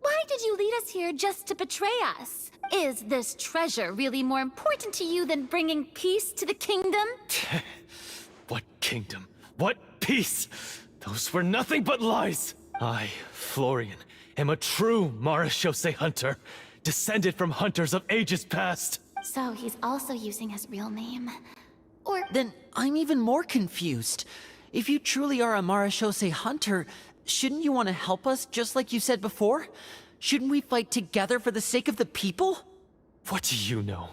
Why did you lead us here just to betray us? Is this treasure really more important to you than bringing peace to the kingdom? What kingdom? What peace? Those were nothing but lies! I, Florian, am a true Marechaussee hunter, descended from hunters of ages past. So he's also using his real name. Or... Then I'm even more confused. If you truly are a Marechaussee hunter, shouldn't you want to help us just like you said before? Shouldn't we fight together for the sake of the people? What do you know?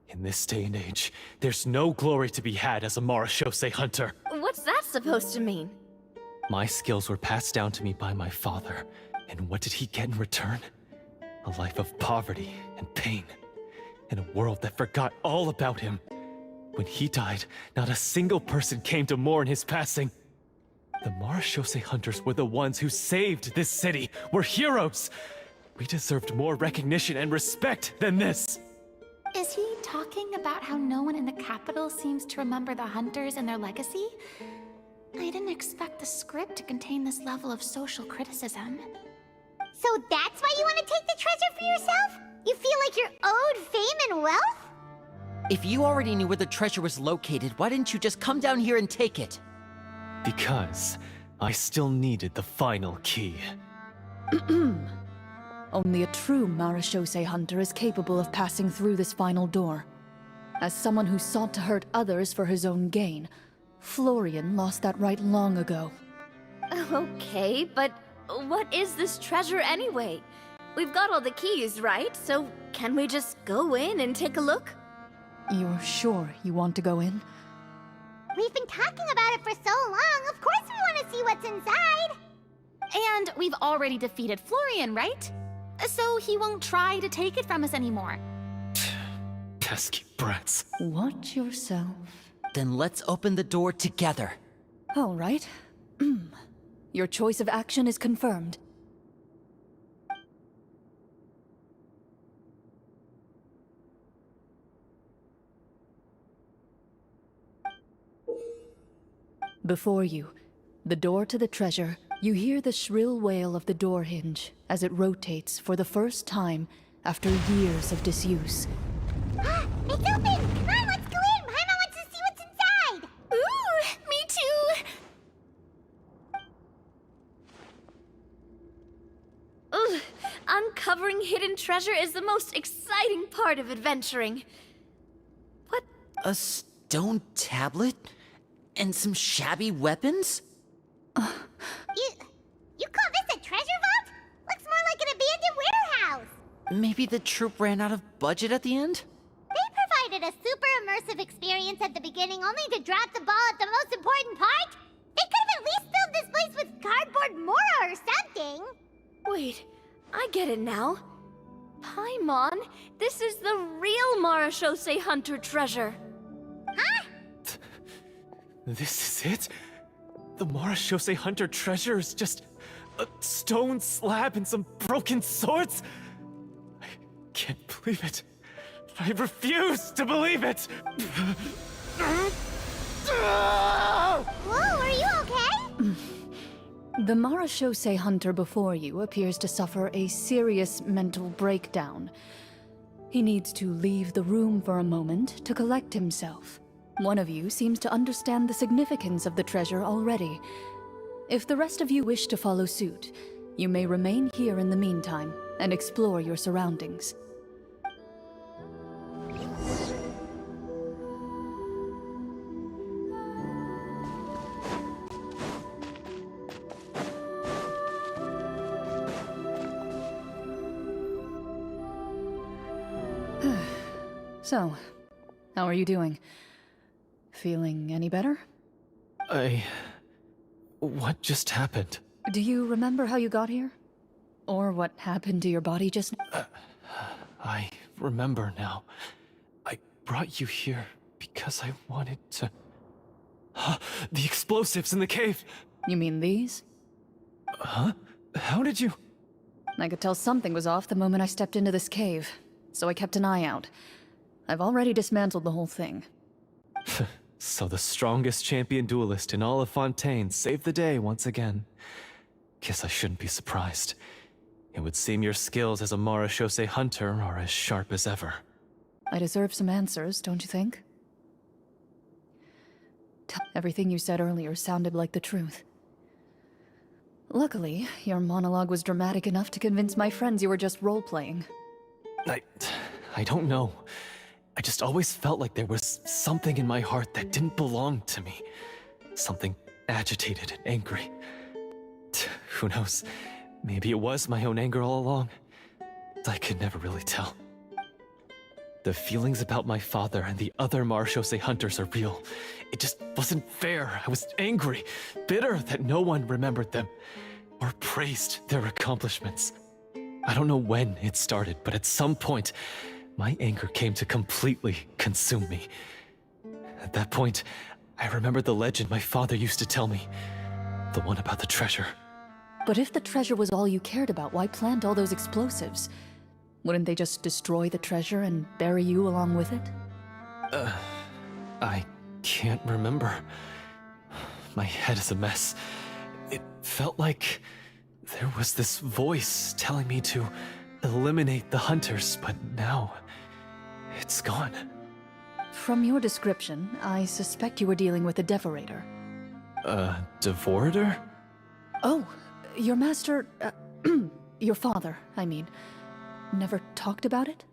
In this day and age, there's no glory to be had as a Marechaussee hunter. What's that supposed to mean? My skills were passed down to me by my father, and what did he get in return? A life of poverty and pain, in a world that forgot all about him. When he died, not a single person came to mourn his passing. The Marechaussee hunters were the ones who saved this city. We're heroes! We deserved more recognition and respect than this! is he talking about how no one in the capital seems to remember the hunters and their legacy? I didn't expect the script to contain this level of social criticism. So that's why you want to take the treasure for yourself? You feel like you're owed fame and wealth? If you already knew where the treasure was located, why didn't you just come down here and take it? Because I still needed the final key. Only a true Marechaussee hunter is capable of passing through this final door. As someone who sought to hurt others for his own gain, Florian lost that right long ago. Okay, but what is this treasure anyway? We've got all the keys, right? So can we just go in and take a look? You're sure you want to go in? We've been talking about it for so long, of course we want to see what's inside! And we've already defeated Florian, right? So he won't try to take it from us anymore. Pesky brats. Watch yourself. Then let's open the door together. All right. Your choice of action is confirmed. Before you, The door to the treasure. You hear the shrill wail of the door hinge as it rotates for the first time after years of disuse. It's open! Come on, let's go in! Paimon wants to see what's inside! Ooh, me too! Ugh, uncovering hidden treasure is the most exciting part of adventuring. What? A stone tablet? And some shabby weapons? You call this a treasure vault? Looks more like an abandoned warehouse! Maybe the troop ran out of budget at the end? They provided a super immersive experience at the beginning only to drop the ball at the most important part? They could have at least filled this place with cardboard Mora or something! Wait, I get it now. Paimon, this is the real Marashose Hunter treasure. Huh? This is it? The Marashose Hunter treasure is just a stone slab and some broken swords? I can't believe it. I refuse to believe it! Whoa, are you okay? The Marashose Hunter before you appears to suffer a serious mental breakdown. He needs to leave the room for a moment to collect himself. One of you seems to understand the significance of the treasure already. If the rest of you wish to follow suit, you may remain here in the meantime and explore your surroundings. So, how are you doing? Feeling any better? What just happened? Do you remember how you got here? Or what happened to your body just now? I remember now. I brought you here because I wanted to... The explosives in the cave! You mean these? Huh? How did you... I could tell something was off the moment I stepped into this cave, so I kept an eye out. I've already dismantled the whole thing. So the strongest champion duelist in all of Fontaine saved the day once again. Guess I shouldn't be surprised. It would seem your skills as a Marashose hunter are as sharp as ever. I deserve some answers, don't you think? Everything you said earlier sounded like the truth. Luckily, your monologue was dramatic enough to convince my friends you were just role-playing. I don't know. I just always felt like there was something in my heart that didn't belong to me. Something agitated and angry. Who knows? Maybe it was my own anger all along. I could never really tell. The feelings about my father and the other Marashose hunters are real. It just wasn't fair. I was angry, bitter that no one remembered them or praised their accomplishments. I don't know when it started, but at some point, my anger came to completely consume me. At that point, I remembered the legend my father used to tell me. The one about the treasure. But if the treasure was all you cared about, why plant all those explosives? Wouldn't they just destroy the treasure and bury you along with it? I can't remember. My head is a mess. It felt like there was this voice telling me to eliminate the hunters, but now it's gone. From your description, I suspect you were dealing with a Devorator. Devorator? Oh, your master... your father, I mean, never talked about it?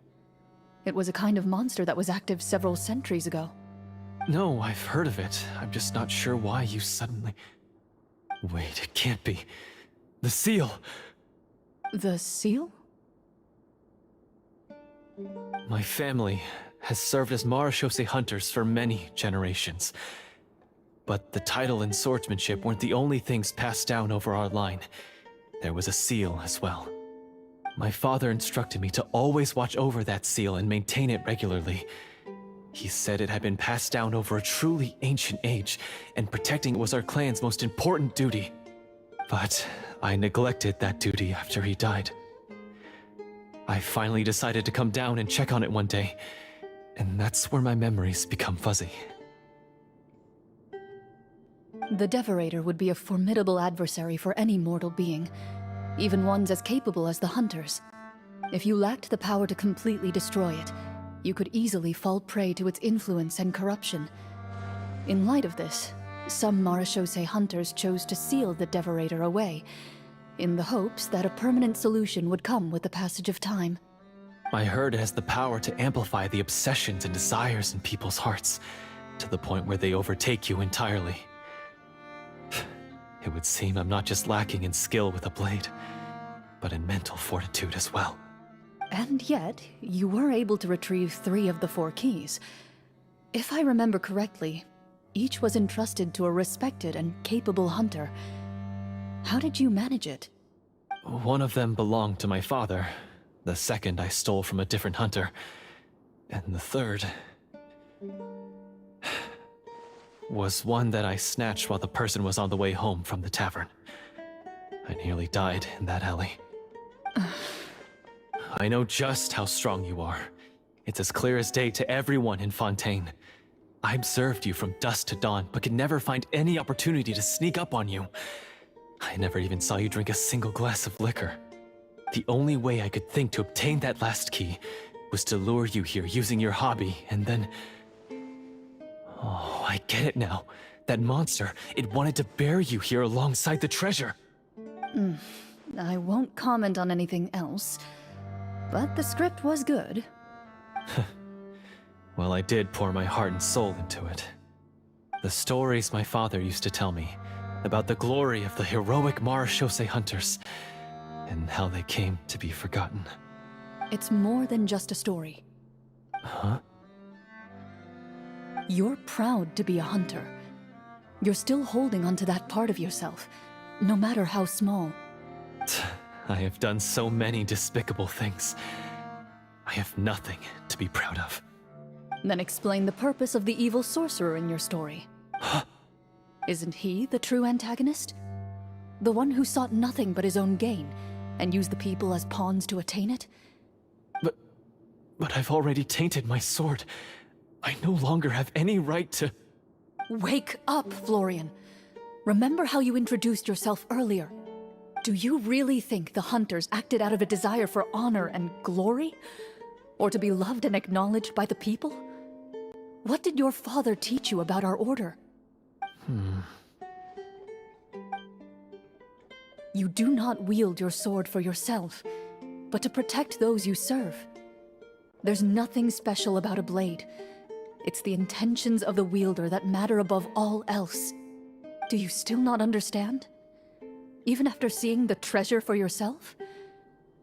It was a kind of monster that was active several centuries ago. No, I've heard of it. I'm just not sure why you suddenly... Wait, it can't be. The seal! The seal? My family has served as Marashose hunters for many generations. But the title and swordsmanship weren't the only things passed down over our line. There was a seal as well. My father instructed me to always watch over that seal and maintain it regularly. He said it had been passed down over a truly ancient age, and protecting it was our clan's most important duty. But I neglected that duty after he died. I finally decided to come down and check on it one day, and that's where my memories become fuzzy. The Devorator would be a formidable adversary for any mortal being, even ones as capable as the Hunters. If you lacked the power to completely destroy it, you could easily fall prey to its influence and corruption. In light of this, some Marechaussee Hunters chose to seal the Devorator away, in the hopes that a permanent solution would come with the passage of time. I heard it has the power to amplify the obsessions and desires in people's hearts, to the point where they overtake you entirely. It would seem I'm not just lacking in skill with a blade, but in mental fortitude as well. And yet, you were able to retrieve 3 of the 4 keys. If I remember correctly, each was entrusted to a respected and capable hunter. How did you manage it? One of them belonged to my father. The second I stole from a different hunter. And the third was one that I snatched while the person was on the way home from the tavern. I nearly died in that alley. I know just how strong you are. It's as clear as day to everyone in Fontaine. I observed you from dusk to dawn, but could never find any opportunity to sneak up on you. I never even saw you drink a single glass of liquor. The only way I could think to obtain that last key was to lure you here using your hobby, and then... Oh, I get it now. That monster, it wanted to bury you here alongside the treasure. I won't comment on anything else, but the script was good. Well, I did pour my heart and soul into it. The stories my father used to tell me about the glory of the heroic Marechaussee hunters, and how they came to be forgotten. It's more than just a story. Huh? You're proud to be a hunter. You're still holding onto that part of yourself, no matter how small. I have done so many despicable things. I have nothing to be proud of. Then explain the purpose of the evil sorcerer in your story. Isn't he the true antagonist? The one who sought nothing but his own gain, and used the people as pawns to attain it? But I've already tainted my sword. I no longer have any right to... Wake up, Florian. Remember how you introduced yourself earlier. Do you really think the hunters acted out of a desire for honor and glory? Or to be loved and acknowledged by the people? What did your father teach you about our order? You do not wield your sword for yourself, but to protect those you serve. There's nothing special about a blade. It's the intentions of the wielder that matter above all else. Do you still not understand? Even after seeing the treasure for yourself?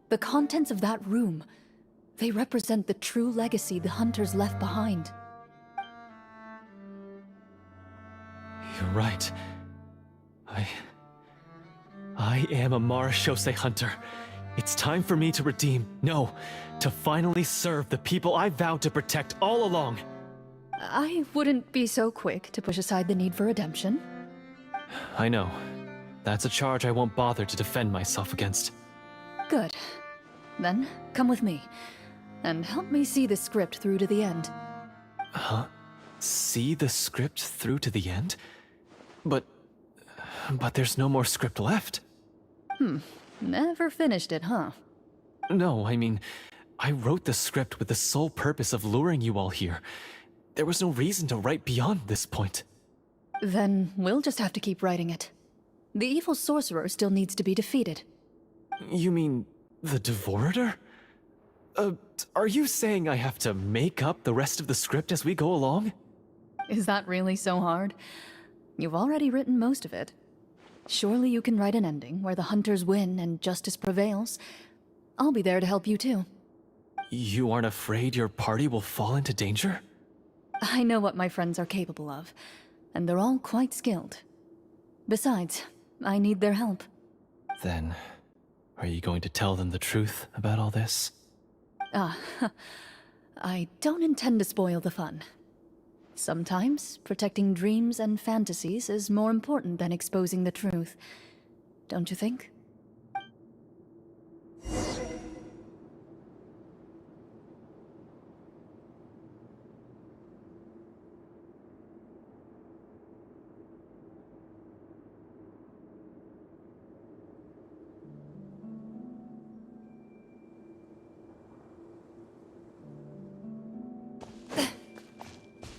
The contents of that room, they represent the true legacy the hunters left behind. You're right. I am a Marechaussee hunter. It's time for me to redeem, no, to finally serve the people I vowed to protect all along. I wouldn't be so quick to push aside the need for redemption. I know. That's a charge I won't bother to defend myself against. Good. Then, come with me, and help me see the script through to the end. Huh? See the script through to the end? But there's no more script left. Never finished it, huh? No, I mean, I wrote the script with the sole purpose of luring you all here. There was no reason to write beyond this point. Then we'll just have to keep writing it. The evil sorcerer still needs to be defeated. You mean the Devorator? Are you saying I have to make up the rest of the script as we go along? Is that really so hard? You've already written most of it. Surely you can write an ending where the hunters win and justice prevails. I'll be there to help you too. You aren't afraid your party will fall into danger? I know what my friends are capable of, and they're all quite skilled. Besides, I need their help. Then, are you going to tell them the truth about all this? I don't intend to spoil the fun. Sometimes, protecting dreams and fantasies is more important than exposing the truth. Don't you think?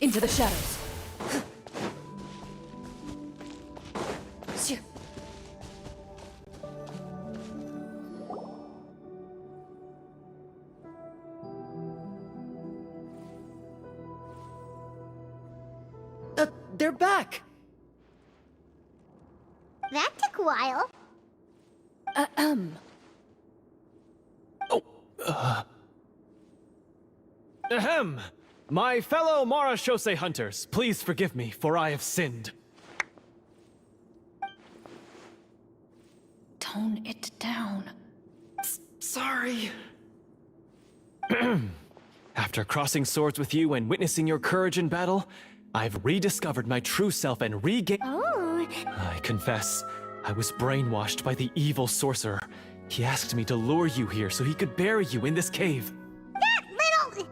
Into the shadows. They're back! That took a while. Ahem! My fellow Marashose hunters, please forgive me, for I have sinned. Tone it down. Sorry. After crossing swords with you and witnessing your courage in battle, I've rediscovered my true self and regained. Oh, I confess, I was brainwashed by the evil sorcerer. He asked me to lure you here so he could bury you in this cave. that little...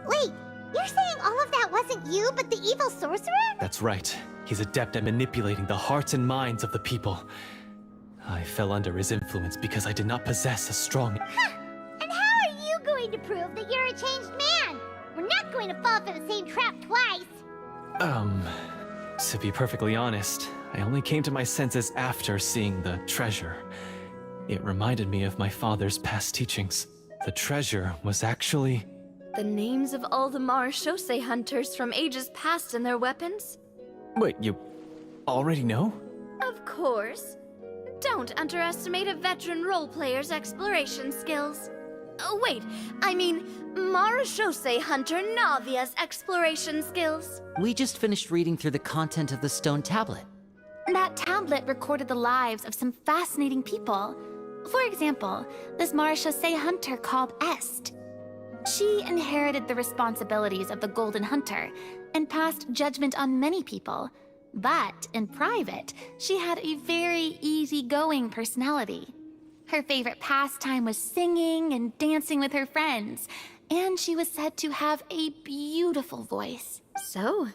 Wait, you're saying all of that wasn't you, but the evil sorcerer? That's right. He's adept at manipulating the hearts and minds of the people. I fell under his influence because I did not possess a strong... Huh. And how are you going to prove that you're a changed man? We're not going to fall for the same trap twice. To be perfectly honest, I only came to my senses after seeing the treasure. It reminded me of my father's past teachings. The treasure was actually... The names of all the Marashose hunters from ages past and their weapons? Wait, you already know? Of course. Don't underestimate a veteran role player's exploration skills. Oh, wait, I mean Marashose hunter Navia's exploration skills. We just finished reading through the content of the stone tablet. That tablet recorded the lives of some fascinating people. For example, this Marashose hunter called Est. She inherited the responsibilities of the Golden Hunter and passed judgment on many people. But in private, she had a very easygoing personality. Her favorite pastime was singing and dancing with her friends, and she was said to have a beautiful voice. So,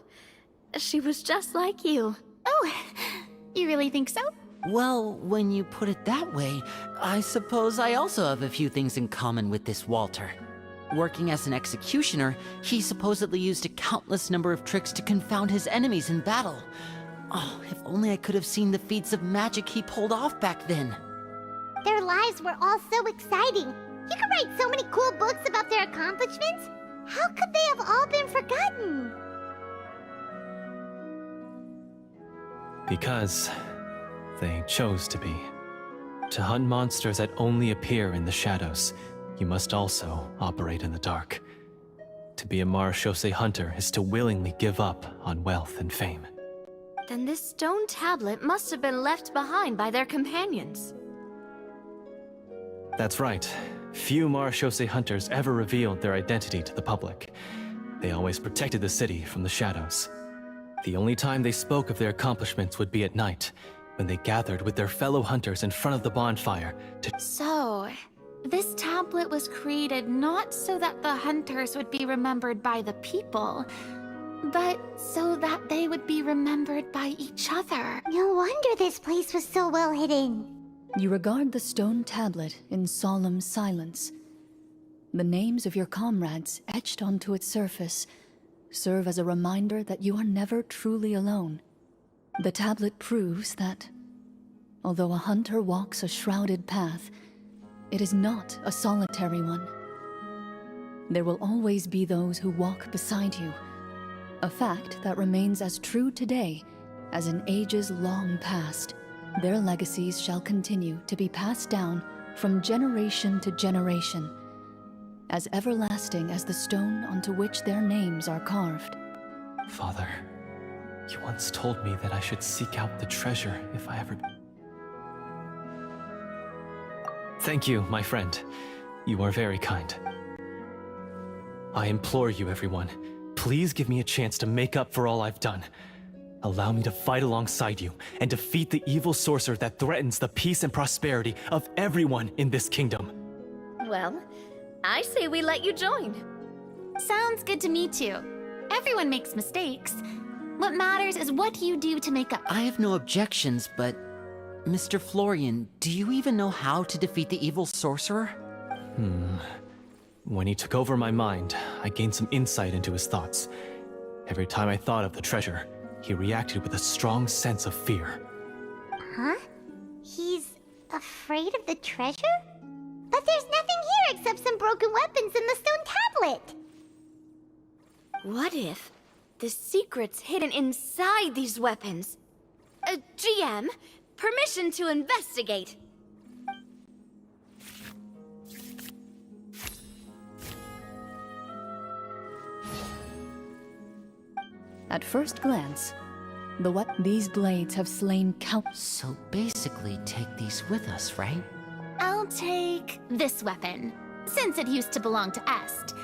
she was just like you. Oh, you really think so? Well, when you put it that way, I suppose I also have a few things in common with this Walter. Working as an executioner, he supposedly used a countless number of tricks to confound his enemies in battle. Oh, if only I could have seen the feats of magic he pulled off back then. Their lives were all so exciting. You could write so many cool books about their accomplishments. How could they have all been forgotten? Because they chose to be. To hunt monsters that only appear in the shadows, you must also operate in the dark. To be a Marashose hunter is to willingly give up on wealth and fame. Then this stone tablet must have been left behind by their companions. That's right. Few Marashose hunters ever revealed their identity to the public. They always protected the city from the shadows. The only time they spoke of their accomplishments would be at night, when they gathered with their fellow hunters in front of the bonfire to... So, this tablet was created not so that the hunters would be remembered by the people, but so that they would be remembered by each other. No wonder this place was so well hidden. You regard the stone tablet in solemn silence. The names of your comrades etched onto its surface serve as a reminder that you are never truly alone. The tablet proves that, although a hunter walks a shrouded path, it is not a solitary one. There will always be those who walk beside you, a fact that remains as true today as in ages long past. Their legacies shall continue to be passed down from generation to generation, as everlasting as the stone onto which their names are carved. Father, you once told me that I should seek out the treasure if I ever... Thank you, my friend. You are very kind. I implore you, everyone, please give me a chance to make up for all I've done. Allow me to fight alongside you and defeat the evil sorcerer that threatens the peace and prosperity of everyone in this kingdom. Well, I say we let you join. Sounds good to me too. Everyone makes mistakes. What matters is what you do to make up. I have no objections, but... Mr. Florian, do you even know how to defeat the evil sorcerer? When he took over my mind, I gained some insight into his thoughts. Every time I thought of the treasure, he reacted with a strong sense of fear. Huh? He's afraid of the treasure? But there's nothing here except some broken weapons and the stone tablet! What if the secret's hidden inside these weapons? GM, permission to investigate. At first glance, these blades have slain countless. So basically, take these with us, right? I'll take this weapon, since it used to belong to Est.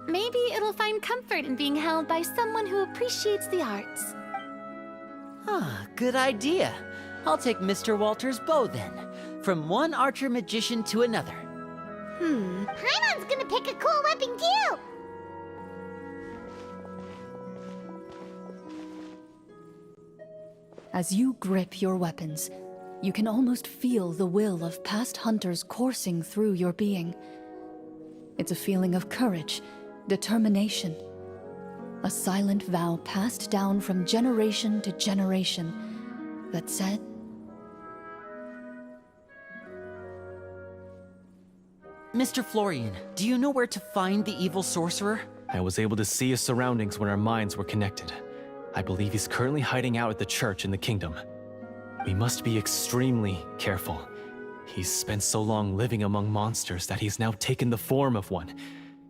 Maybe it'll find comfort in being held by someone who appreciates the arts. Ah, good idea. I'll take Mr. Walter's bow then. From one archer magician to another. Paimon's gonna pick a cool weapon too! As you grip your weapons, you can almost feel the will of past hunters coursing through your being. It's a feeling of courage, determination. A silent vow passed down from generation to generation that said, Mr. Florian, do you know where to find the evil sorcerer? I was able to see his surroundings when our minds were connected. I believe he's currently hiding out at the church in the kingdom. We must be extremely careful. He's spent so long living among monsters that he's now taken the form of one.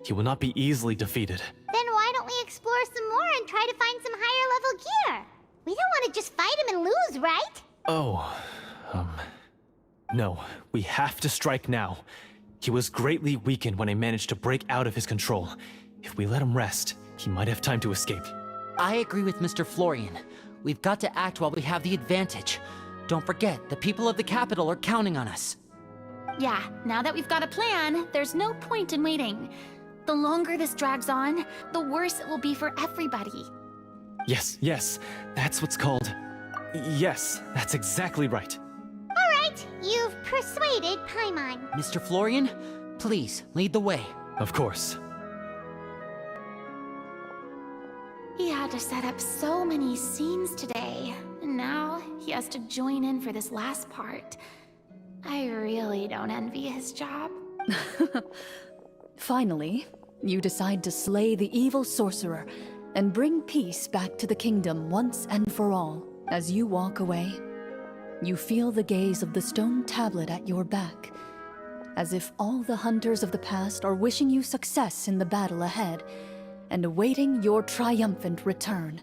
He will not be easily defeated. Then why don't we explore some more and try to find some higher level gear? We don't want to just fight him and lose, right? No, we have to strike now. He was greatly weakened when I managed to break out of his control. If we let him rest, he might have time to escape. I agree with Mr. Florian. We've got to act while we have the advantage. Don't forget, the people of the capital are counting on us. Yeah, now that we've got a plan, there's no point in waiting. The longer this drags on, the worse it will be for everybody. Yes, that's what's called... Yes, that's exactly right. Alright, you've persuaded Paimon. Mr. Florian, please, lead the way. Of course. He had to set up so many scenes today, and now he has to join in for this last part. I really don't envy his job. Finally, you decide to slay the evil sorcerer and bring peace back to the kingdom once and for all. As you walk away, you feel the gaze of the stone tablet at your back, as if all the hunters of the past are wishing you success in the battle ahead and awaiting your triumphant return.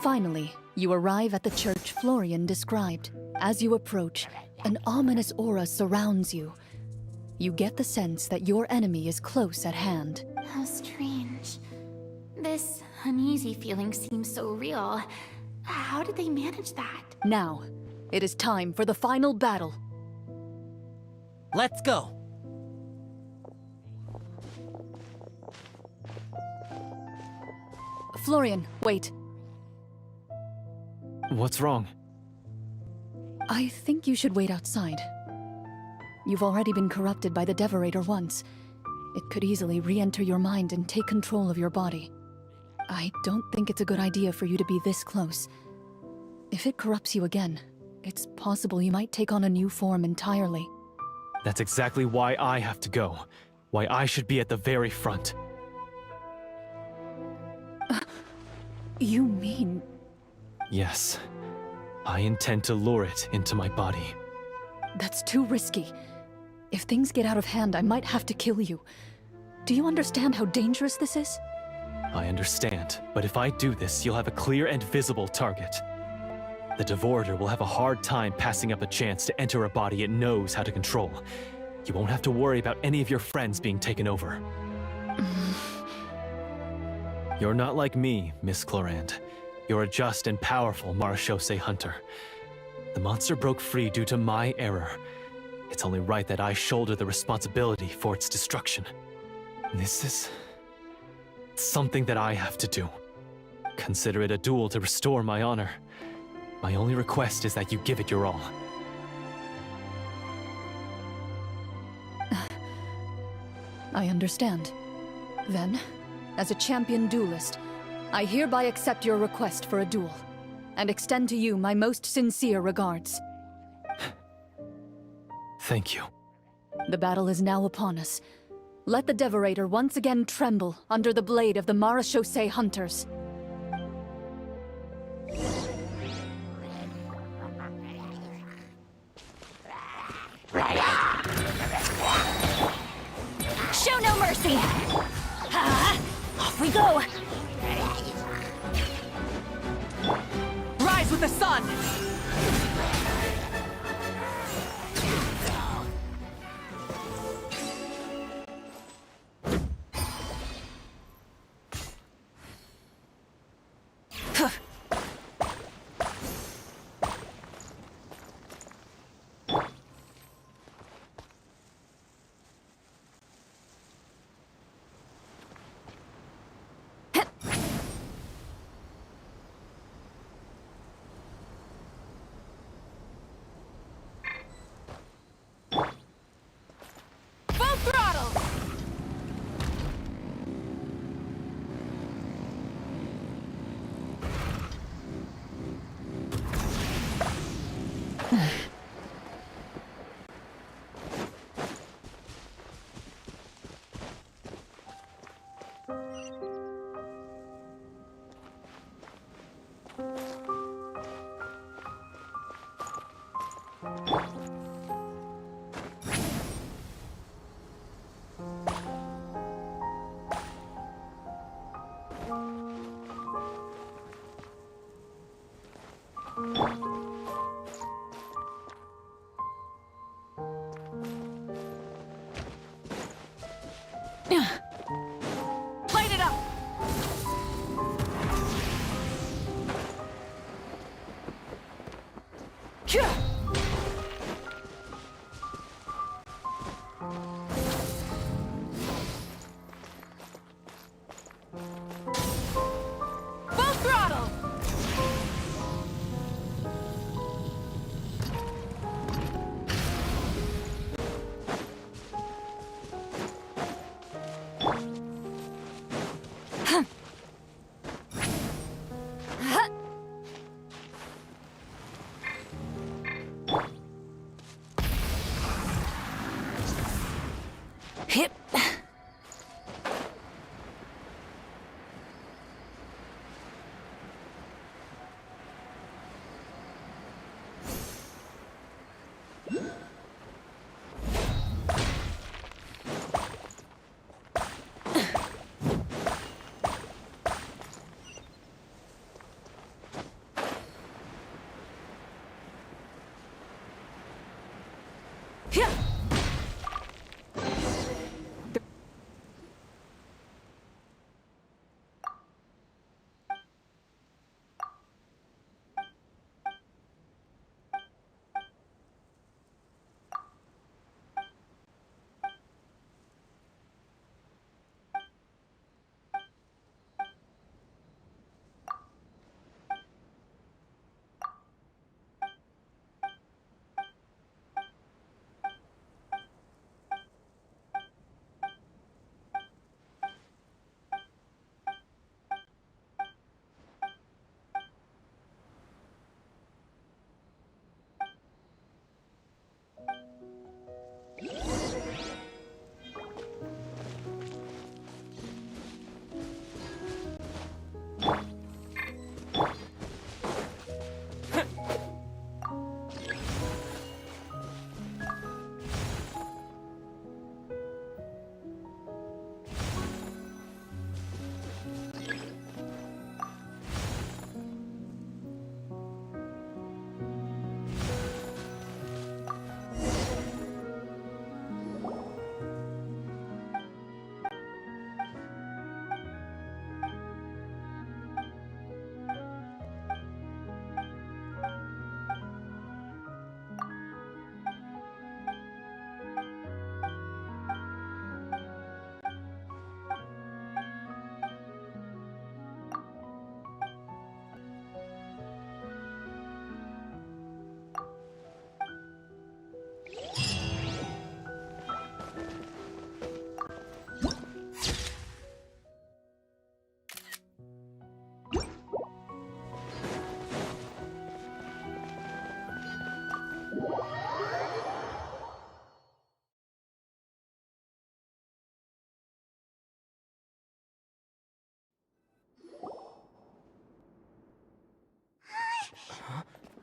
Finally, you arrive at the church Florian described. As you approach, an ominous aura surrounds you. You get the sense that your enemy is close at hand. How strange. This uneasy feeling seems so real. How did they manage that? Now, it is time for the final battle. Let's go! Florian, wait. What's wrong? I think you should wait outside. You've already been corrupted by the Devorator once. It could easily re-enter your mind and take control of your body. I don't think it's a good idea for you to be this close. If it corrupts you again, it's possible you might take on a new form entirely. That's exactly why I have to go. Why I should be at the very front. You mean... Yes. I intend to lure it into my body. That's too risky. If things get out of hand, I might have to kill you. Do you understand how dangerous this is? I understand, but if I do this, you'll have a clear and visible target. The Devorator will have a hard time passing up a chance to enter a body it knows how to control. You won't have to worry about any of your friends being taken over. You're not like me, Miss Clorinde. You're a just and powerful marechaussee hunter. The monster broke free due to my error. It's only right that I shoulder the responsibility for its destruction. This is something that I have to do. Consider it a duel to restore my honor. My only request is that you give it your all. I understand. Then, as a champion duelist, I hereby accept your request for a duel, and extend to you my most sincere regards. Thank you. The battle is now upon us. Let the Devorator once again tremble under the blade of the marechaussee hunters. Show no mercy! Off we go! Rise with the sun! Full throttle! Light it up! Full throttle! Hip. Yeah.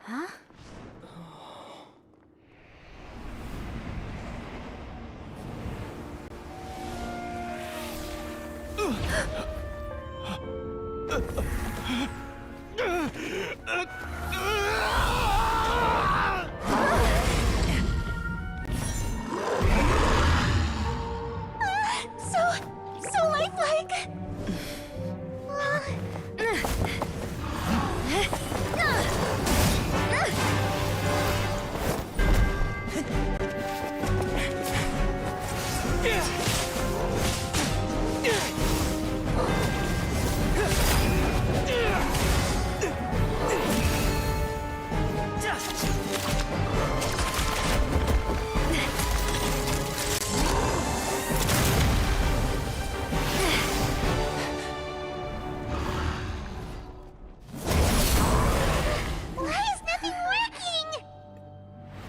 Huh? So lifelike.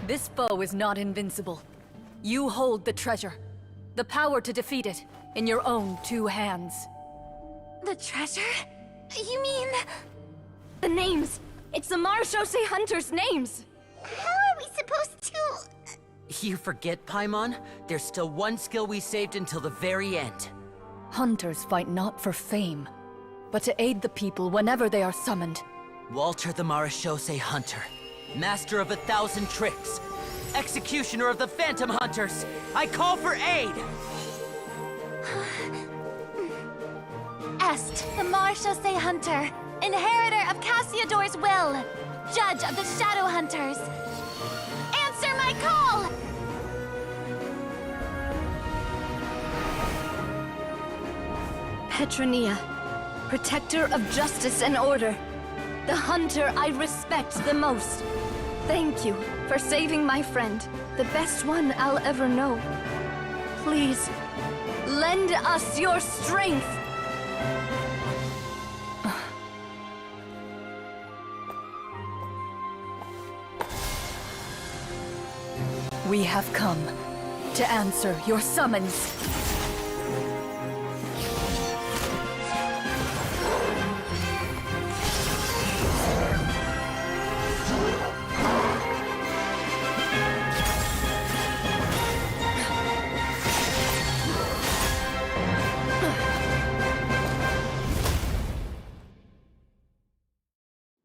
This foe is not invincible. You hold the treasure. The power to defeat it in your own 2 hands. The treasure? You mean... The names! It's the Marechaussee Hunters' names! How are we supposed to... You forget, Paimon? There's still one skill we saved until the very end. Hunters fight not for fame, but to aid the people whenever they are summoned. Walter the Marechaussee Hunter, master of 1,000 tricks, executioner of the Phantom Hunters, I call for aid! Est, the Marechaussee Hunter, inheritor of Cassiodor's will, judge of the Shadow Hunters. Answer my call! Petronia, protector of justice and order. The hunter I respect the most. Thank you for saving my friend, the best one I'll ever know. Please, lend us your strength! We have come to answer your summons.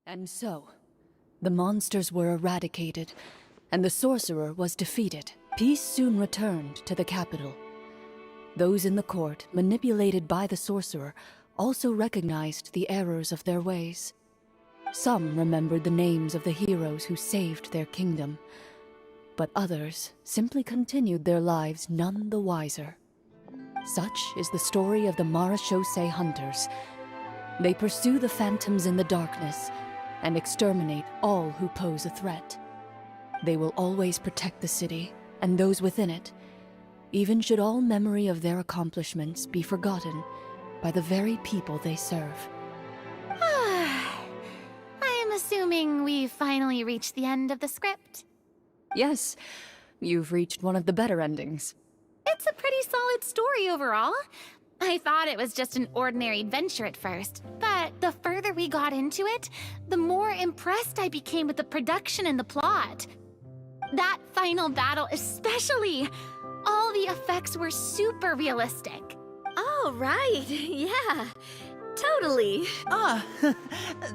And so, the monsters were eradicated, and the sorcerer was defeated. Peace soon returned to the capital. Those in the court, manipulated by the sorcerer, also recognized the errors of their ways. Some remembered the names of the heroes who saved their kingdom, but others simply continued their lives none the wiser. Such is the story of the Marechaussee Hunters. They pursue the phantoms in the darkness and exterminate all who pose a threat. They will always protect the city and those within it, even should all memory of their accomplishments be forgotten by the very people they serve. I am assuming we've finally reached the end of the script. Yes, you've reached one of the better endings. It's a pretty solid story overall. I thought it was just an ordinary adventure at first, but the further we got into it, the more impressed I became with the production and the plot. That final battle especially! All the effects were super realistic. Oh, right. Yeah, totally. Ah,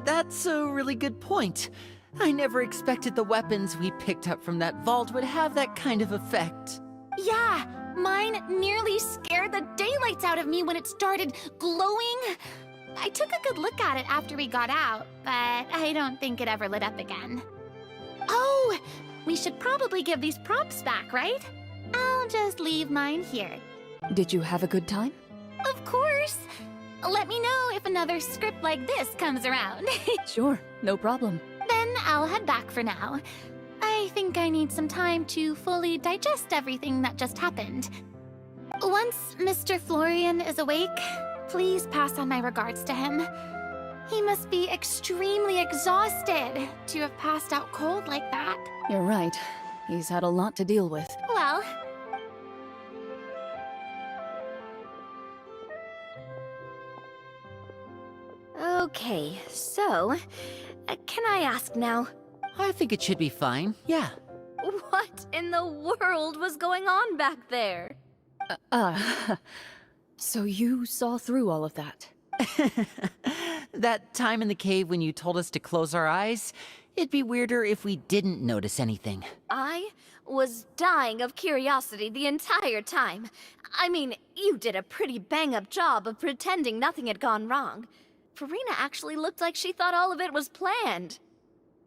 that's a really good point. I never expected the weapons we picked up from that vault would have that kind of effect. Yeah, mine nearly scared the daylights out of me when it started glowing. I took a good look at it after we got out, but I don't think it ever lit up again. Oh, we should probably give these props back, right? I'll just leave mine here. Did you have a good time? Of course! Let me know if another script like this comes around. Sure, no problem. Then I'll head back for now. I think I need some time to fully digest everything that just happened. Once Mr. Florian is awake, please pass on my regards to him. He must be extremely exhausted to have passed out cold like that. You're right. He's had a lot to deal with. Well, Okay, so, can I ask now, I think it should be fine, yeah. what in the world was going on back there? So you saw through all of that? That time in the cave when you told us to close our eyes, it'd be weirder if we didn't notice anything. I was dying of curiosity the entire time. I mean, you did a pretty bang-up job of pretending nothing had gone wrong. Farina actually looked like she thought all of it was planned.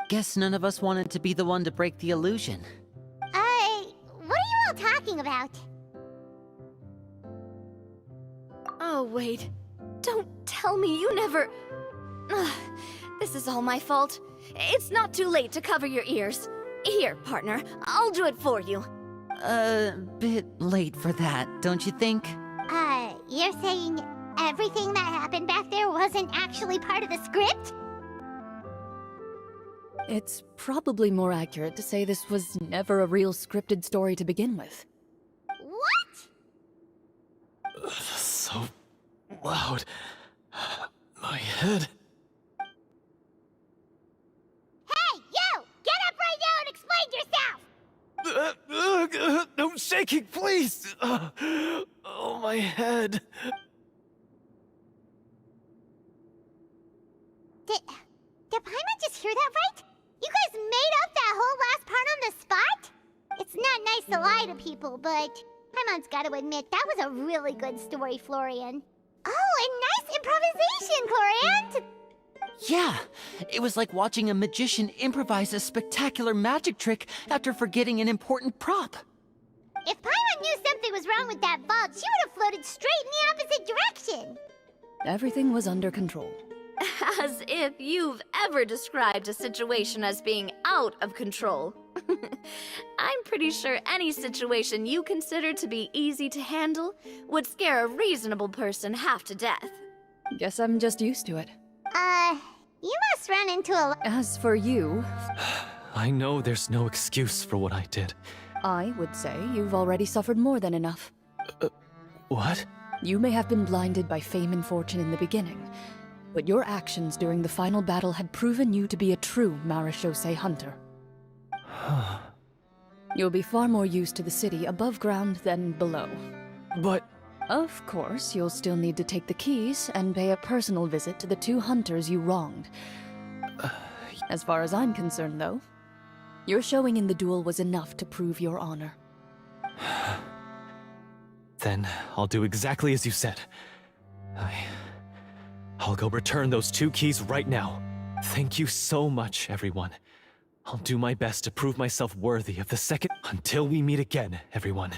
Guess none of us wanted to be the one to break the illusion. What are you all talking about? Oh, wait. Don't tell me you never... Ugh, this is all my fault. It's not too late to cover your ears. Here, partner, I'll do it for you. Bit late for that, don't you think? You're saying everything that happened back there wasn't actually part of the script? It's probably more accurate to say this was never a real scripted story to begin with. What? So loud. My head. Hey, you! Get up right now and explain yourself! No shaking, please! Oh, my head. Did Paimon just hear that right? You guys made up that whole last part on the spot? It's not nice to lie to people, but Paimon's gotta admit, that was a really good story, Florian. Oh, and nice improvisation, Clorinde! Yeah, it was like watching a magician improvise a spectacular magic trick after forgetting an important prop. If Paimon knew something was wrong with that vault, she would have floated straight in the opposite direction! Everything was under control. As if you've ever described a situation as being out of control. I'm pretty sure any situation you consider to be easy to handle would scare a reasonable person half to death. Guess I'm just used to it. You must run into a As for you, I know there's no excuse for what I did. I would say you've already suffered more than enough. What? You may have been blinded by fame and fortune in the beginning, but your actions during the final battle had proven you to be a true Marechaussee hunter. You'll be far more used to the city above ground than below. But... Of course, you'll still need to take the keys and pay a personal visit to the 2 hunters you wronged. As far as I'm concerned, though, your showing in the duel was enough to prove your honor. Then I'll do exactly as you said. I'll go return those 2 keys right now. Thank you so much, everyone. I'll do my best to prove myself worthy of the second... Until we meet again, everyone.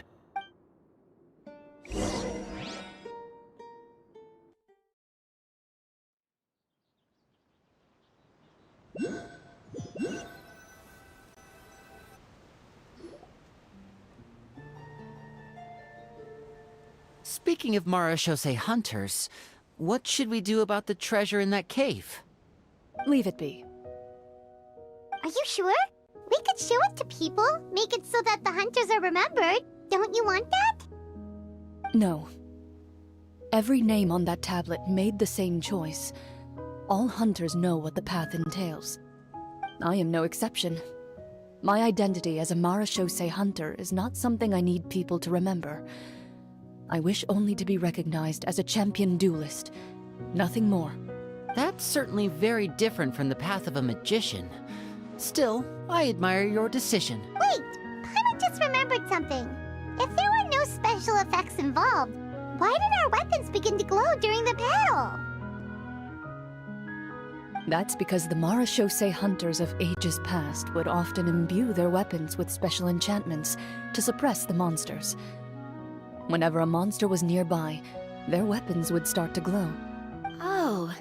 Speaking of Marechaussee hunters, what should we do about the treasure in that cave? Leave it be. Are you sure? We could show it to people, make it so that the hunters are remembered. Don't you want that? No. Every name on that tablet made the same choice. All hunters know what the path entails. I am no exception. My identity as a Marechaussee hunter is not something I need people to remember. I wish only to be recognized as a champion duelist. Nothing more. That's certainly very different from the path of a magician. Still, I admire your decision. Wait! Paimon just remembered something. If there were no special effects involved, why did our weapons begin to glow during the battle? That's because the Marechaussee hunters of ages past would often imbue their weapons with special enchantments to suppress the monsters. Whenever a monster was nearby, their weapons would start to glow. Oh,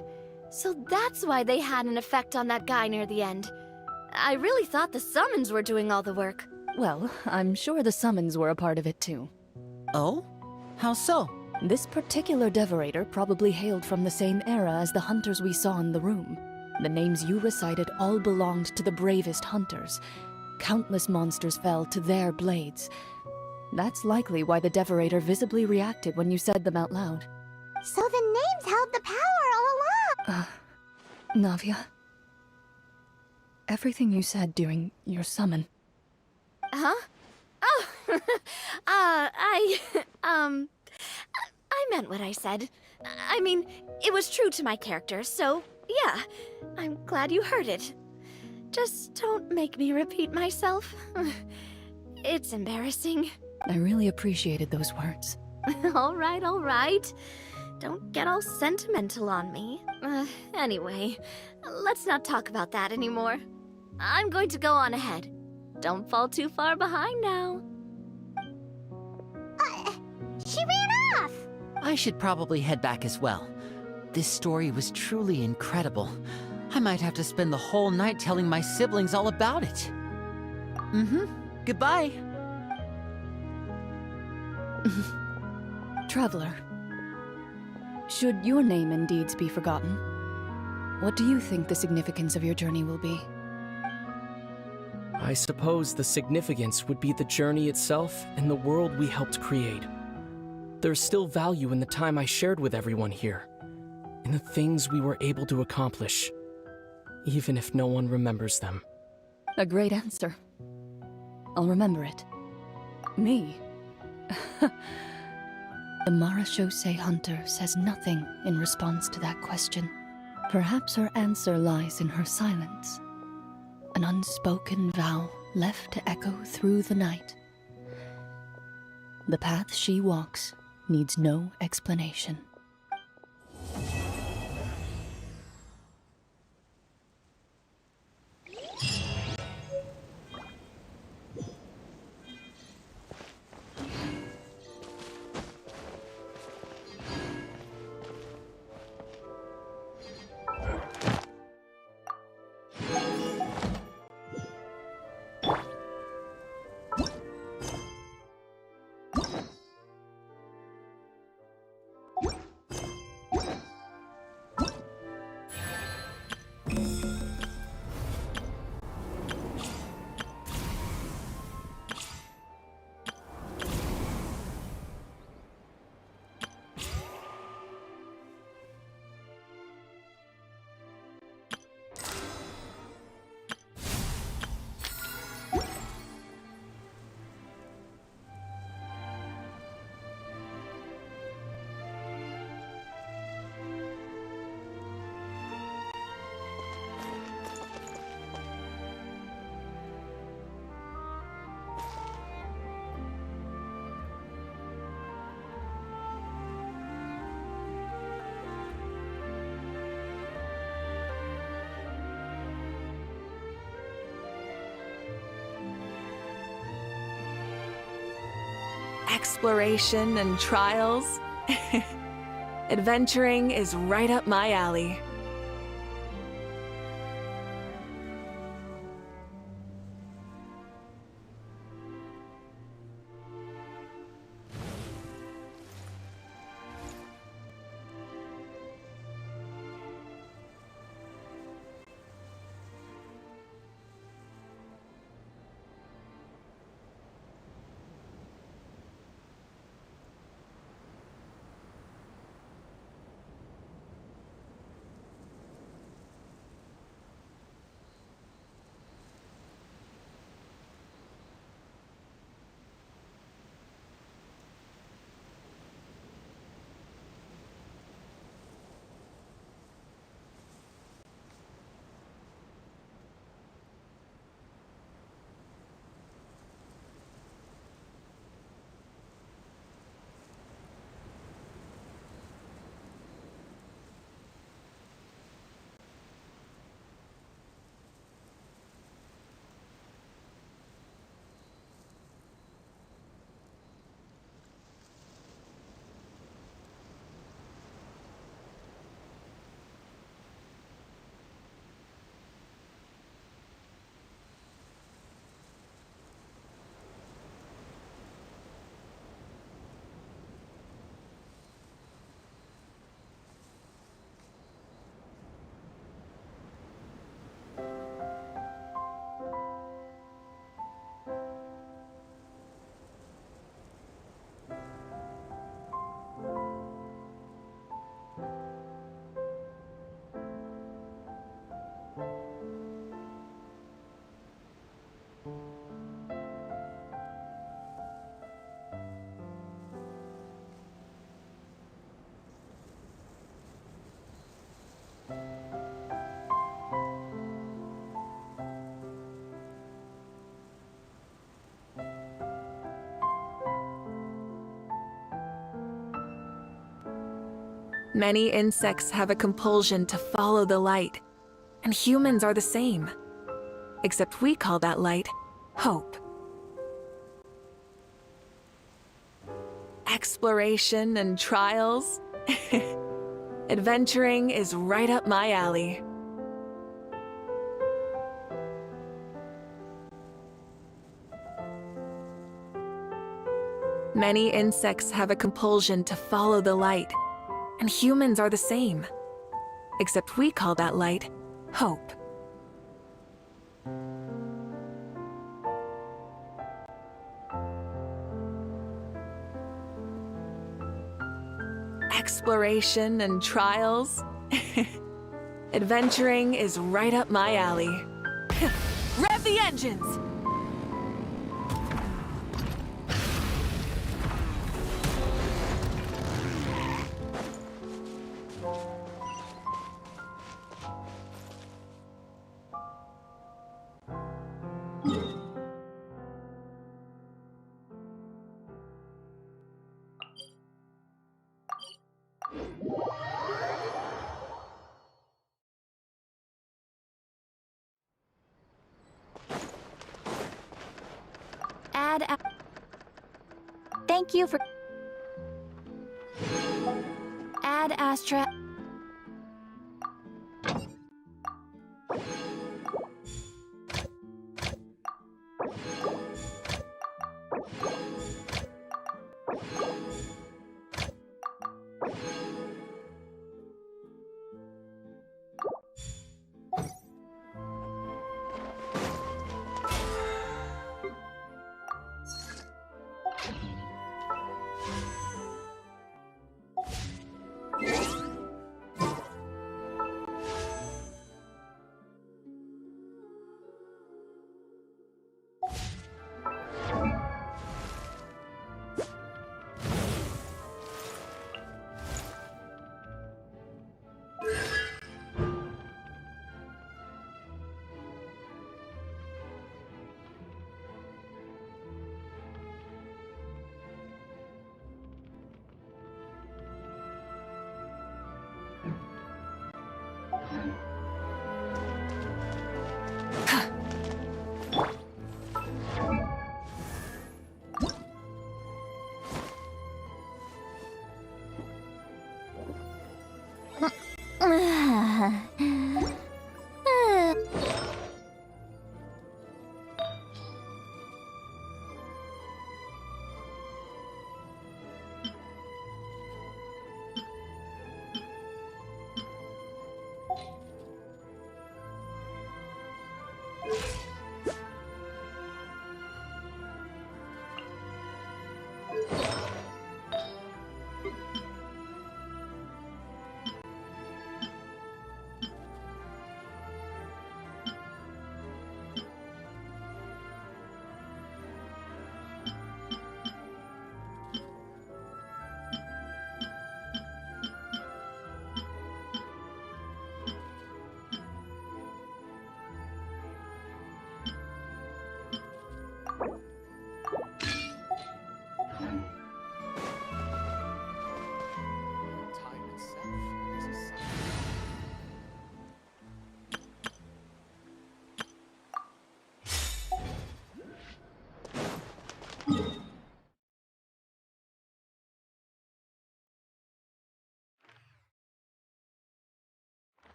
so that's why they had an effect on that guy near the end. I really thought the summons were doing all the work. Well, I'm sure the summons were a part of it too. Oh? How so? This particular devorator probably hailed from the same era as the hunters we saw in the room. The names you recited all belonged to the bravest hunters. Countless monsters fell to their blades. That's likely why the devorator visibly reacted when you said them out loud. So the names held the power all along! Navia. Everything you said during your summon. Huh? Oh, I meant what I said. I mean, it was true to my character, so yeah, I'm glad you heard it. Just don't make me repeat myself. It's embarrassing. I really appreciated those words. All right. Don't get all sentimental on me. Anyway, let's not talk about that anymore. I'm going to go on ahead. Don't fall too far behind now. She ran off! I should probably head back as well. This story was truly incredible. I might have to spend the whole night telling my siblings all about it. Goodbye. Traveler. Should your name and deeds be forgotten, what do you think the significance of your journey will be? I suppose the significance would be the journey itself and the world we helped create. There's still value in the time I shared with everyone here, in the things we were able to accomplish, even if no one remembers them. A great answer. I'll remember it. Me? The Marachose hunter says nothing in response to that question. Perhaps her answer lies in her silence. An unspoken vow left to echo through the night. The path she walks needs no explanation. Exploration and trials. Adventuring is right up my alley. Many insects have a compulsion to follow the light, and humans are the same. Except we call that light hope. Exploration and trials. Adventuring is right up my alley. Many insects have a compulsion to follow the light, and humans are the same. Except we call that light hope. Exploration and trials. Adventuring is right up my alley. Rev the engines! Thank you for... Ad Astra...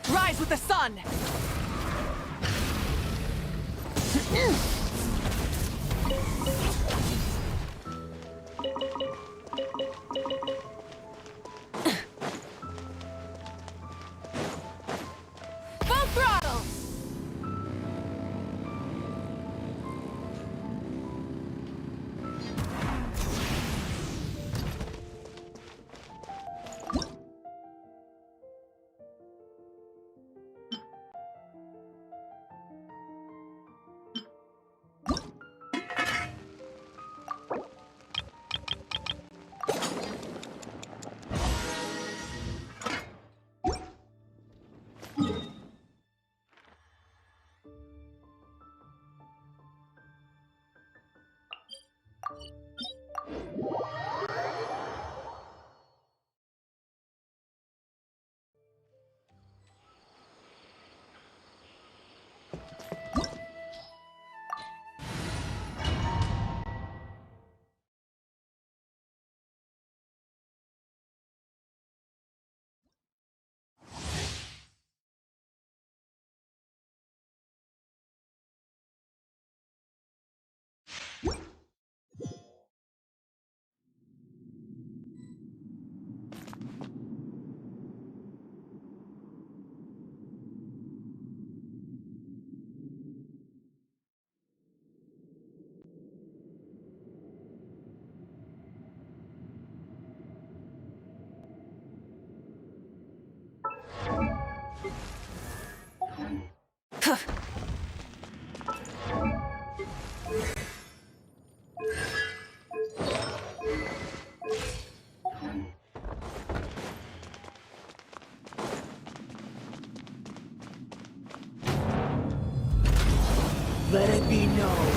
Rise with the sun! Full throttle! Let it be known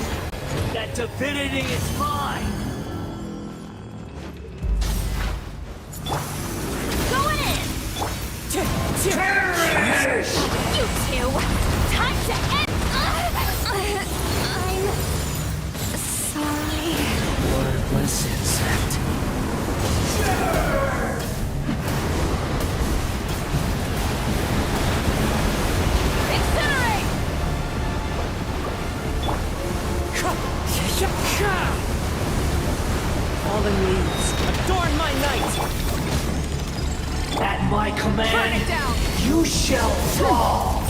that divinity is mine! Going in! Terrorists! You two! Time to end! I'm sorry. Wordless insect. Incinerate! Fallen leaves, adorn my night! At my Burn command, it down! you shall fall!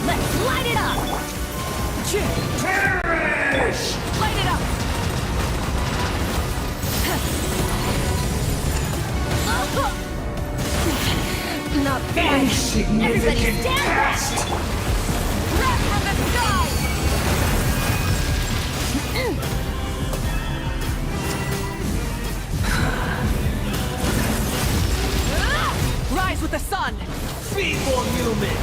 Let's light it up! Perish! Light it up! Not bad. Everybody Insignificant stand back! pest! Wrap from the sky! Rise with the sun! Feeble human!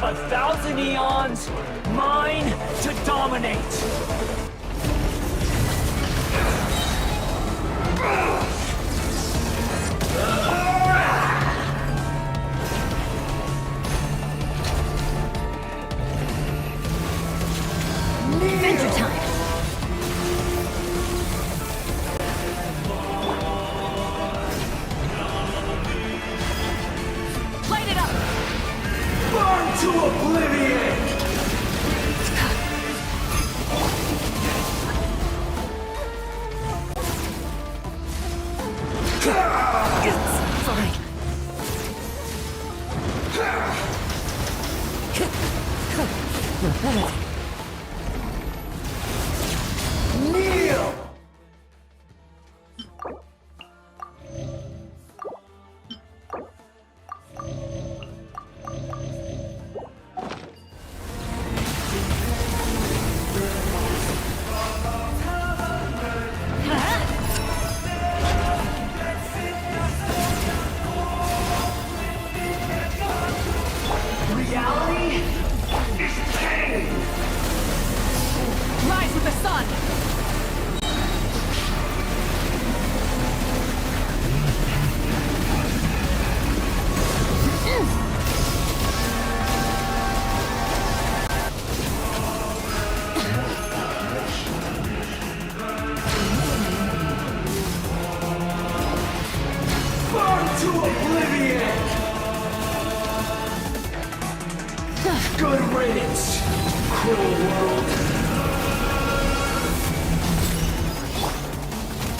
A thousand eons, mine to dominate! Adventure time! Light it up! Burn to oblivion!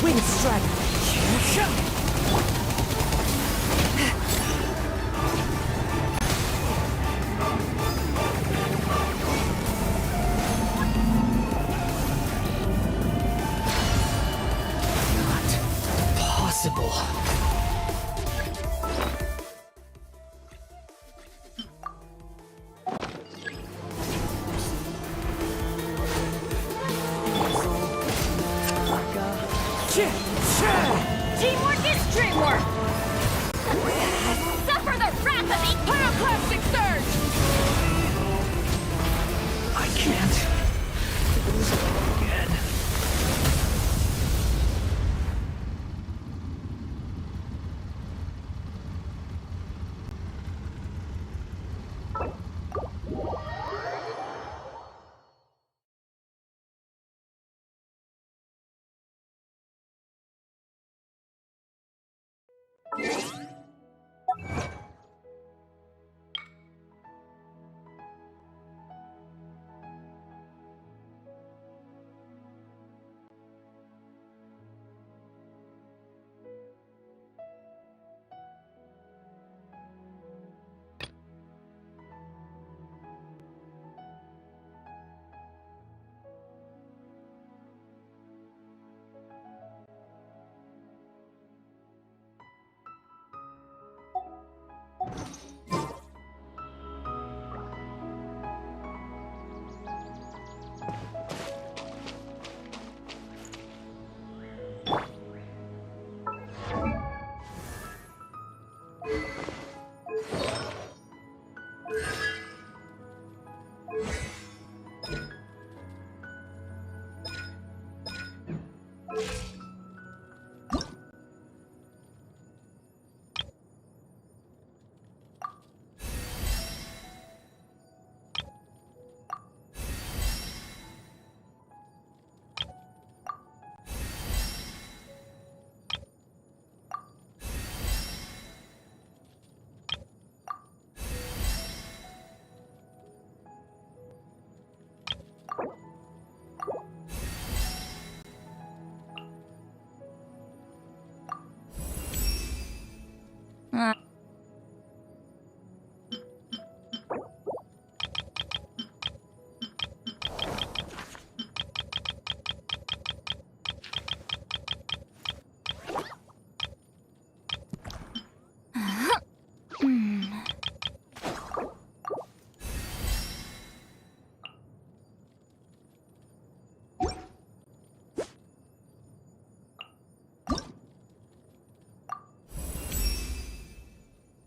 Wing strike! Not possible. Teamwork is dreamwork! Suffer the wrath of the Pyroclastic Surge! I can't lose it all again.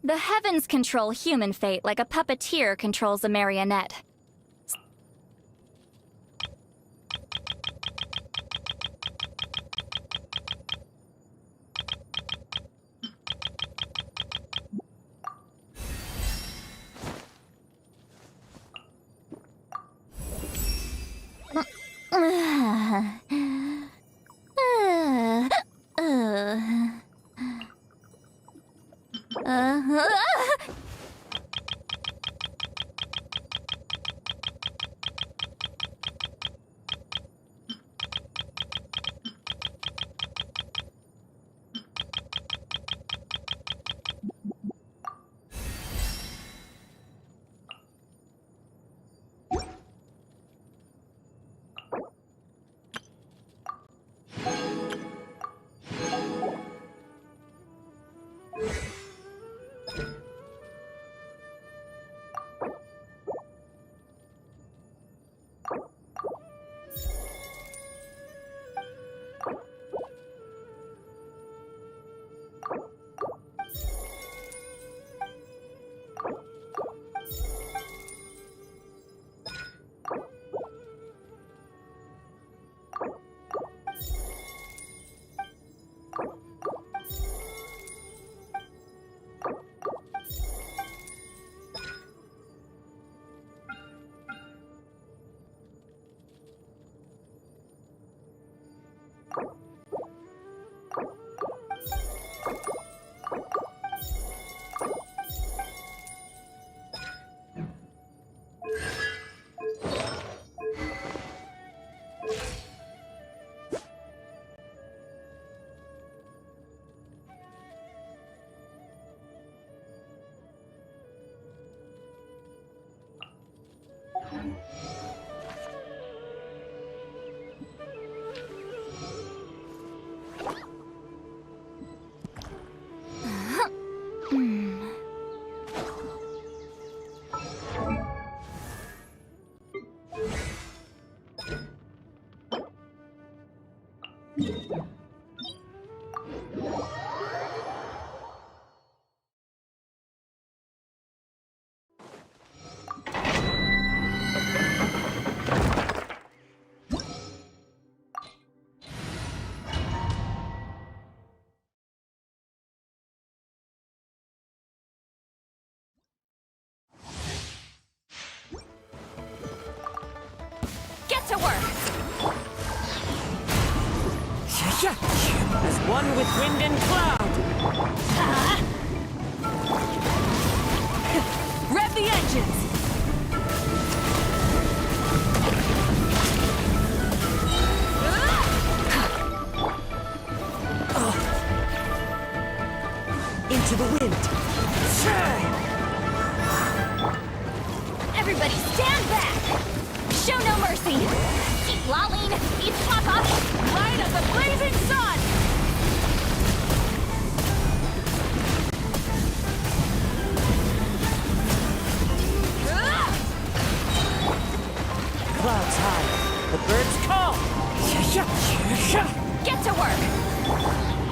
The heavens control human fate like a puppeteer controls a marionette. As one with wind and cloud! Rev the engines! Into the wind! Everybody stand back! Show no mercy! Keep lolling! Eat off! Light of the blazing sun! Clouds high, the birds call! Get to work!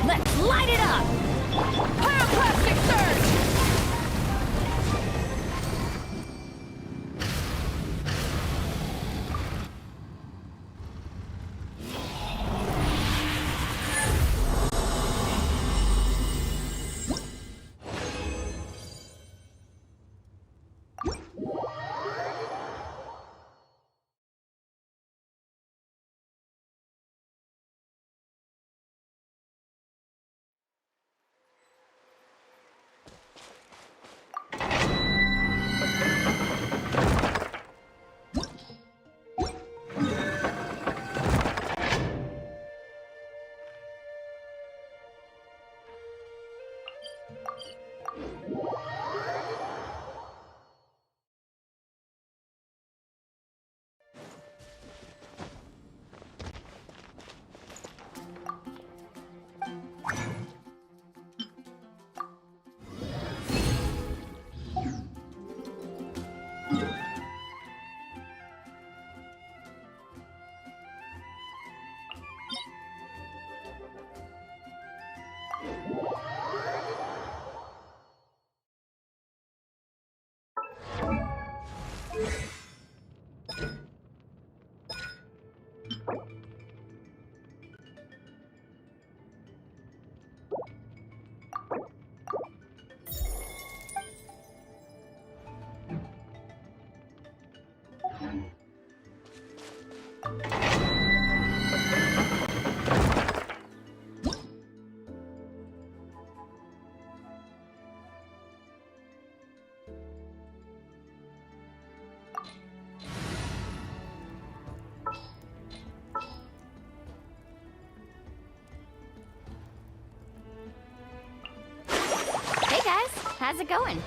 Let's light it up! Pyroclastic surge! Hey guys, how's it going?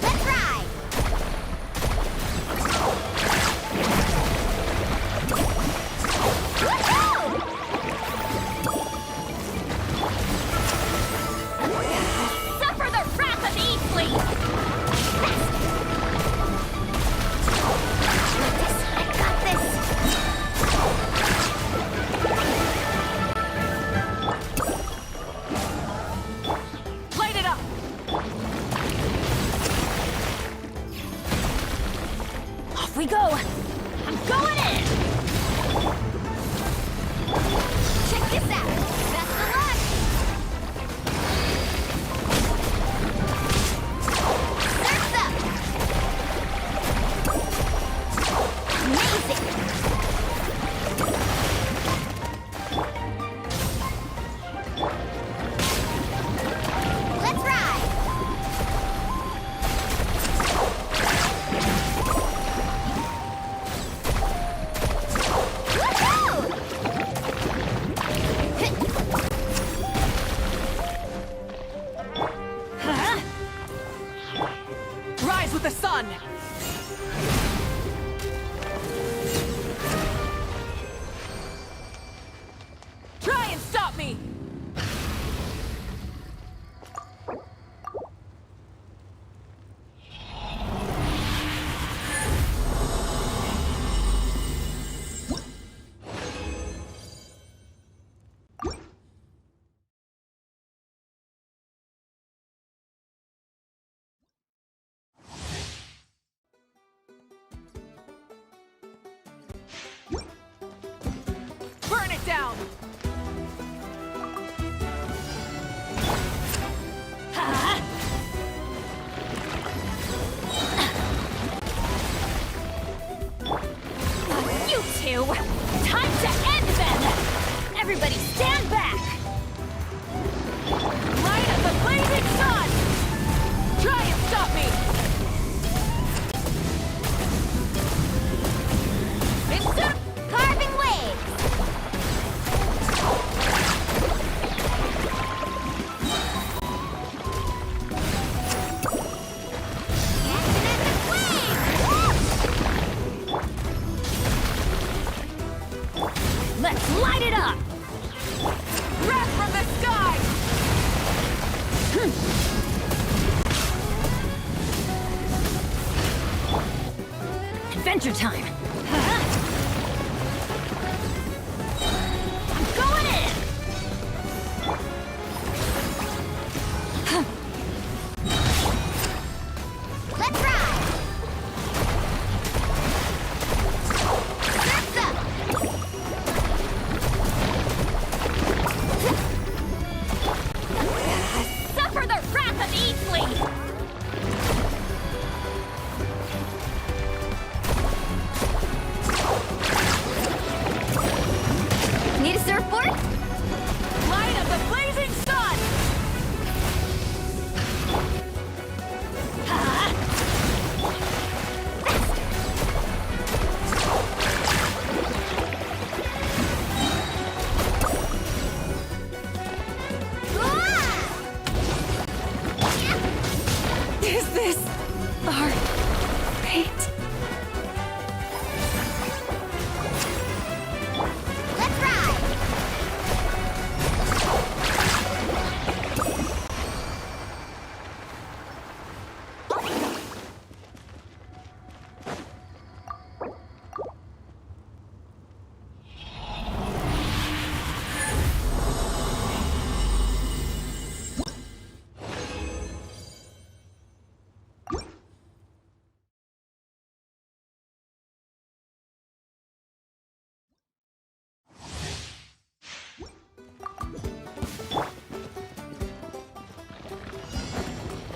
Let's ride! Suffer the wrath of E-Fleet! I got this! Light it up! Off we go! I'm going in! Check this out! Best of luck! Surf's up! Amazing! Let's ride! Rise with the sun! Try and stop me! Adventure time! I'm going in! Let's ride! Surf's up! Suffer the wrath of Eatley! Need a surfboard? Light of the blazing sun! Is this our fate? Let's ride!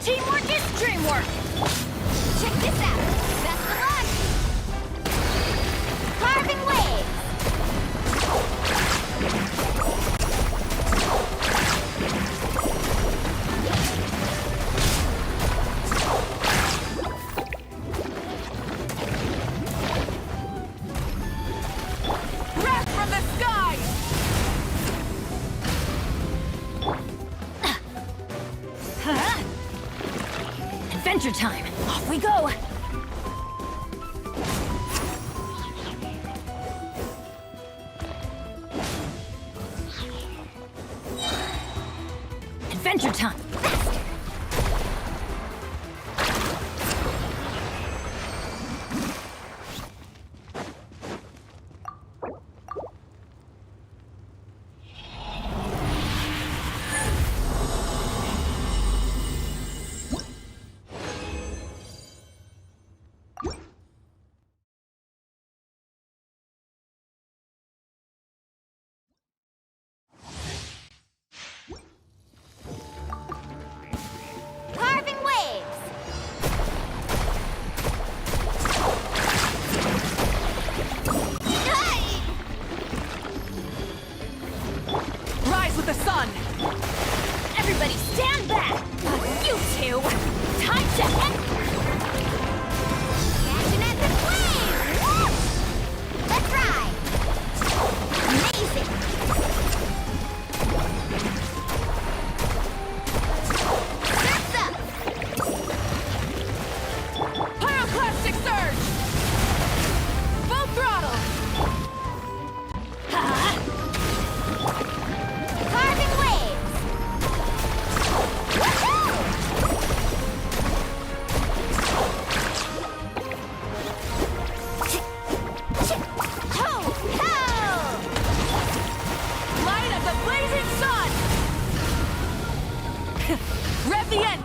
Teamwork is dreamwork! Check this out! Best of luck! Carving waves! Wrath from the sky! Adventure time! Off we go! Adventure time! Carving waves! Hey! Rise with the sun! Everybody stand back! You two! Time to end! Catching at the flames! Woo! Let's ride! Amazing! Surf's up! Pyroclastic surge! Full throttle! Carving waves! Woohoo! Ho! Ho! Light of the blazing sun! Rev the end!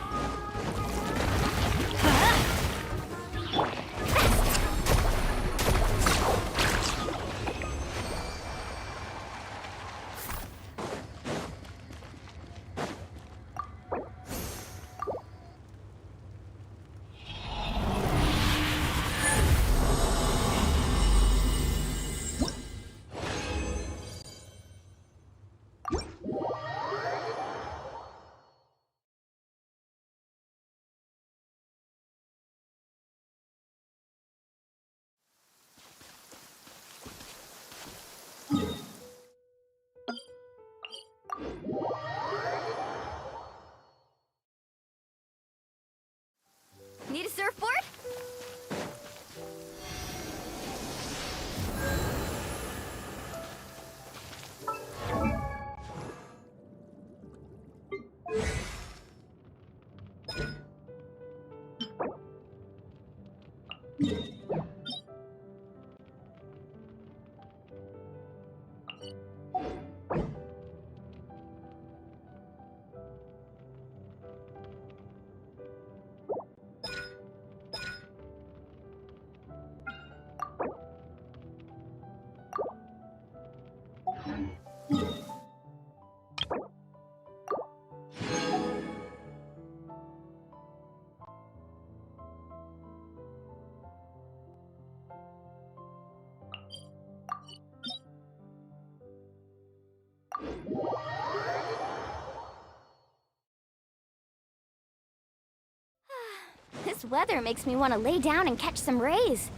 This weather makes me want to lay down and catch some rays.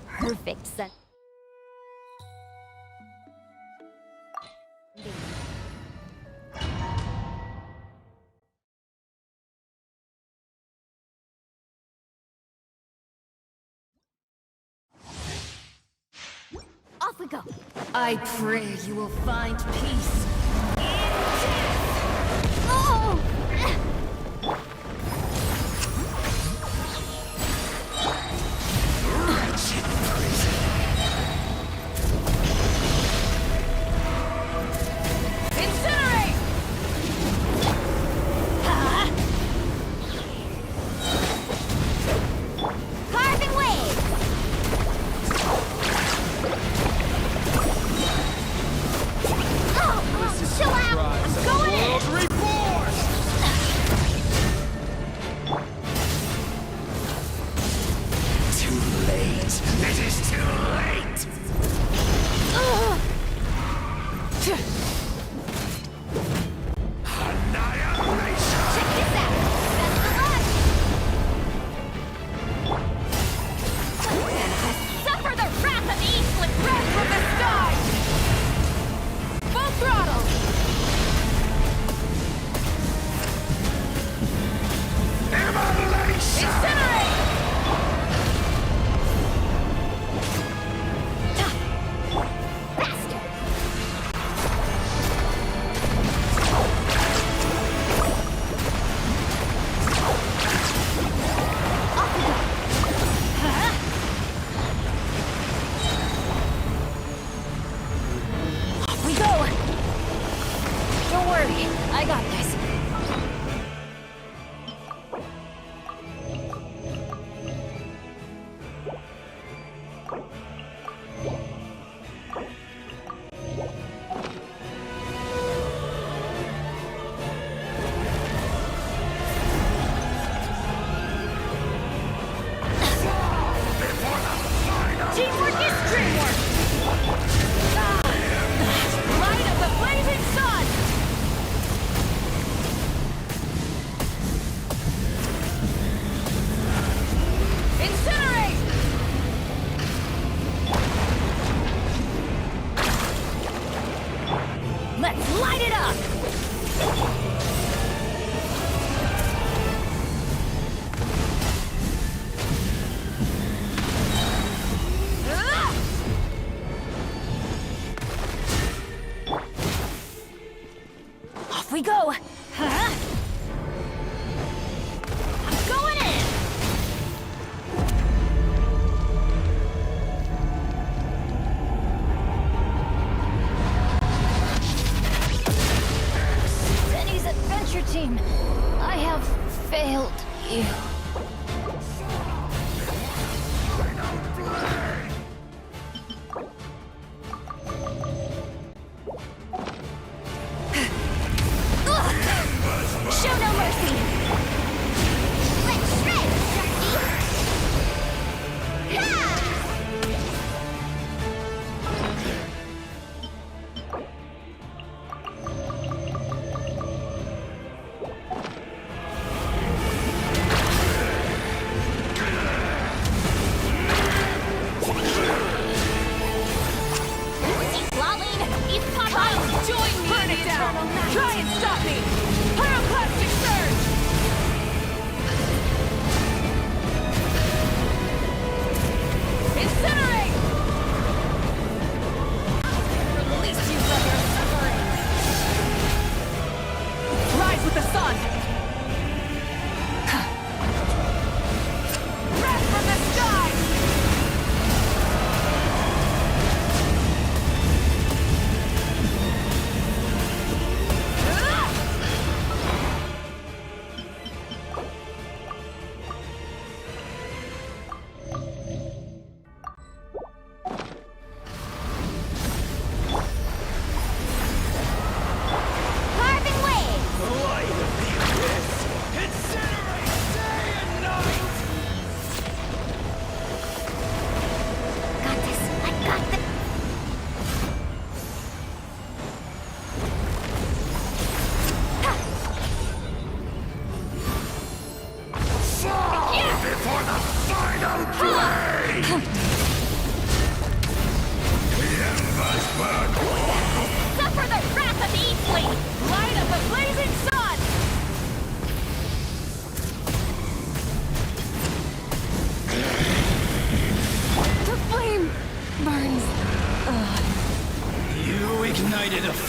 Perfect sun. Off we go. I pray you will find peace. Oh! Incinerate! Carving waves! Oh, chill out! I'm going in! Too late. It is too late. Annihilation. Check this out! That's the rush! Suffer the wrath of East with breath from the sky! Full throttle! Immolation. Incinerate! Faster! Off we go! Off we go! Don't worry, I got this. Teamwork is dreamwork! Light of the blazing sun! Incinerate! Let's light it up! Off we go! I'm going in! Benny's adventure team, I have failed you. Show no mercy! Let's shred, Junkie! Ha! Clorinde, East Papa! Join me! Burn it down! Try and stop me! Pyroclastic surge! Incinerate! Release you from your suffering! Rise with the sun! Wrath from the sky! Carving waves! The light of the abyss.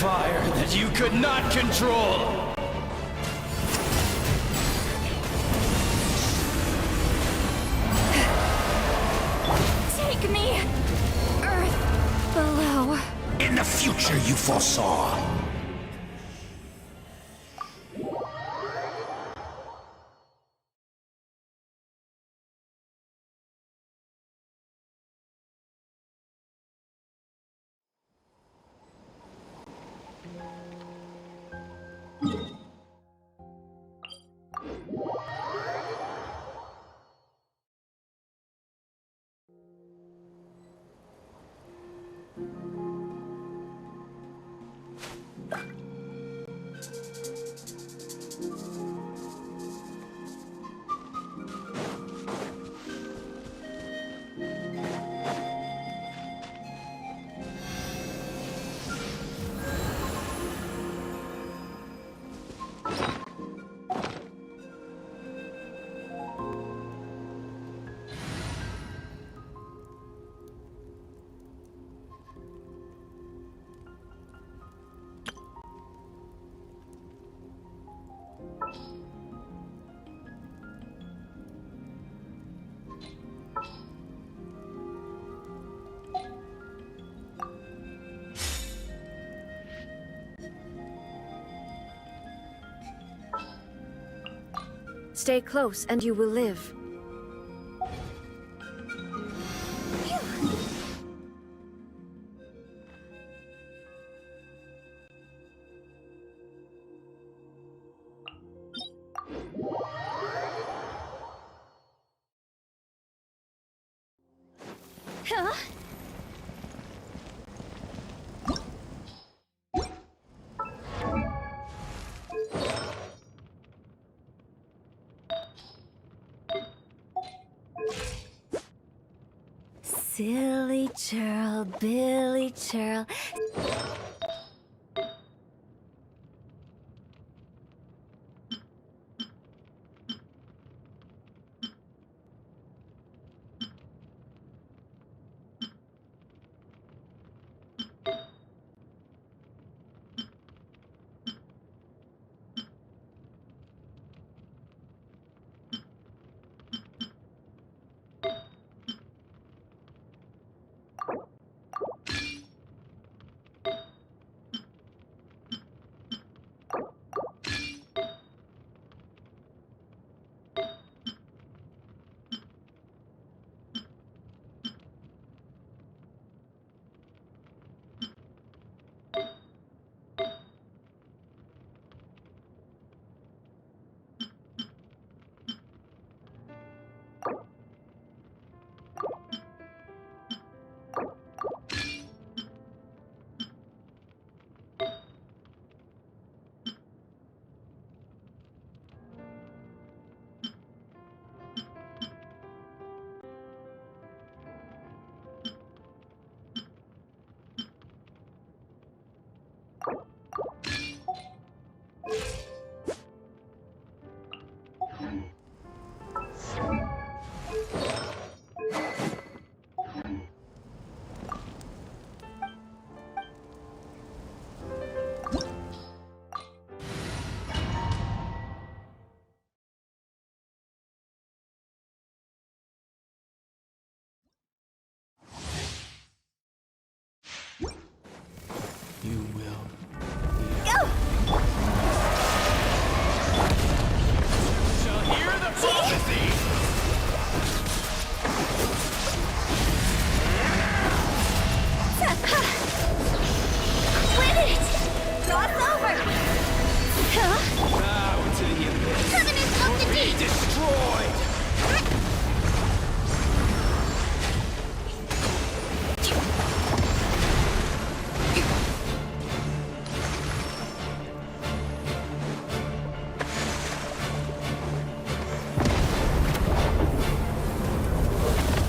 fire that you could not control! Take me! Earth below. In the future you foresaw. Stay close and you will live. Huh? Silly churl, Billy churl. You will. Shall hear the prophecy! Win it! Cross over! Huh? Bow to the abyss! Covenant of the Be Deep! destroyed!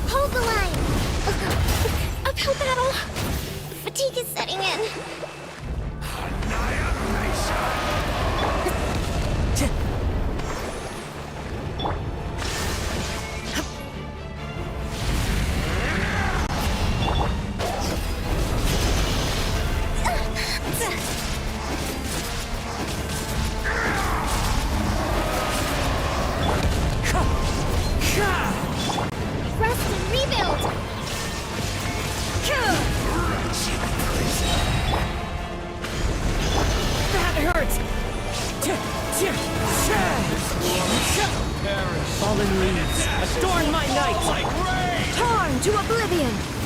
Hold the line! Uphill battle! Fatigue is setting in. Fallen leaves, adorn my night! Torn to oblivion!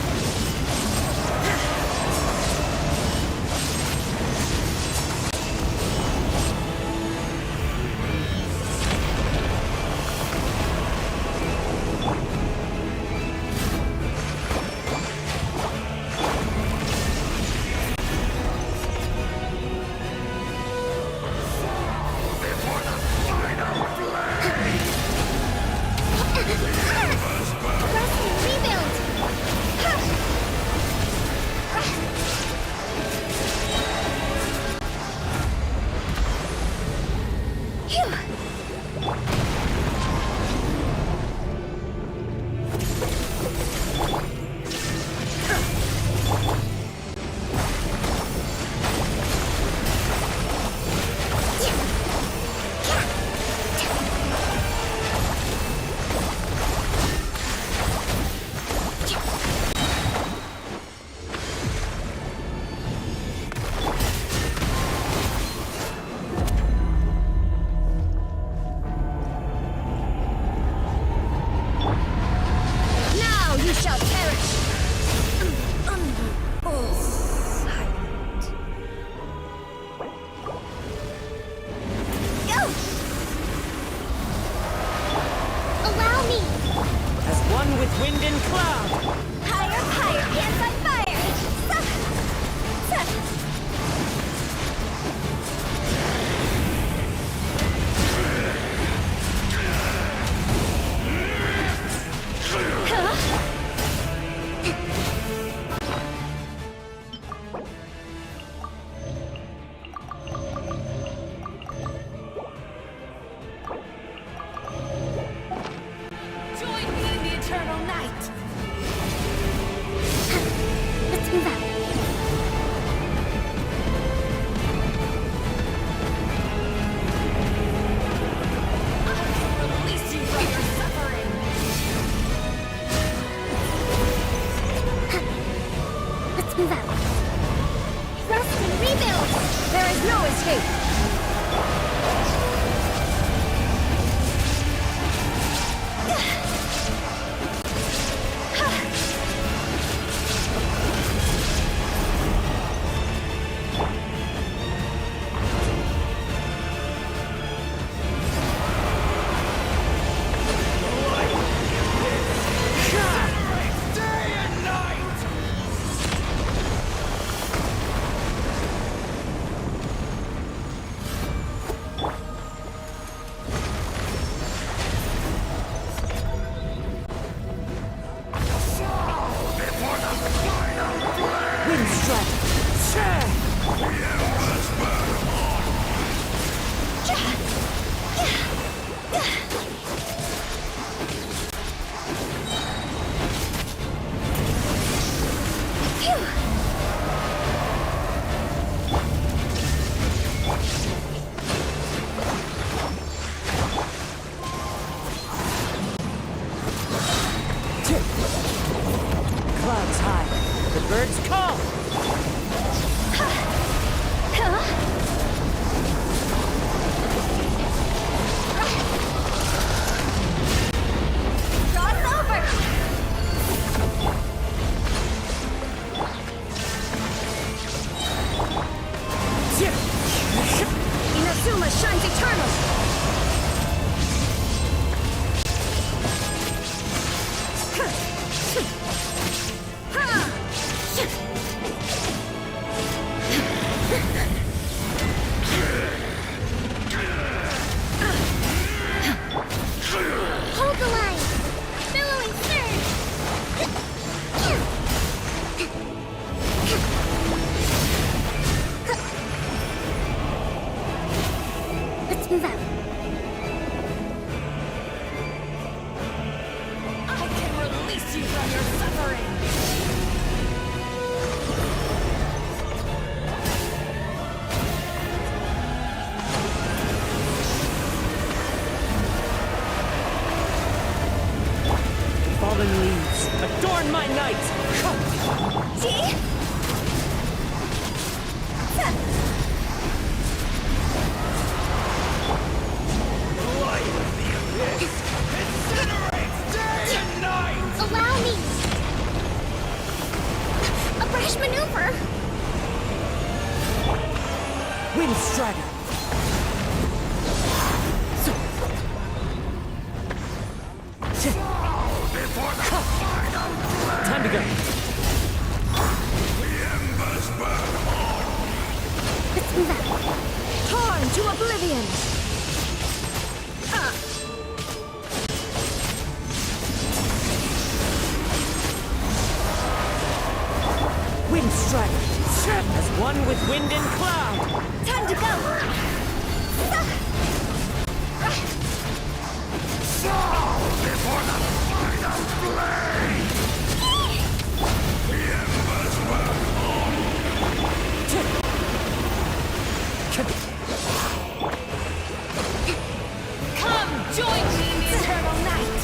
with wind and cloud! Time to go! Before the final blade! The embers will Come, join me in the eternal night!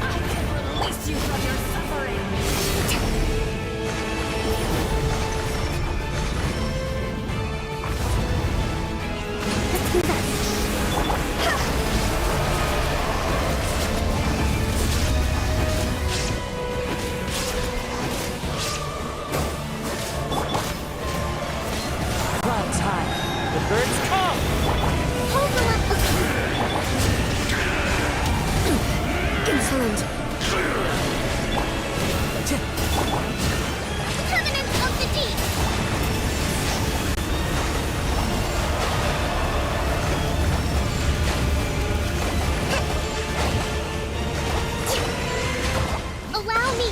I can release you from your suffering! Clouds high, the birds call! Insolent. Permanence of the deep! Allow me!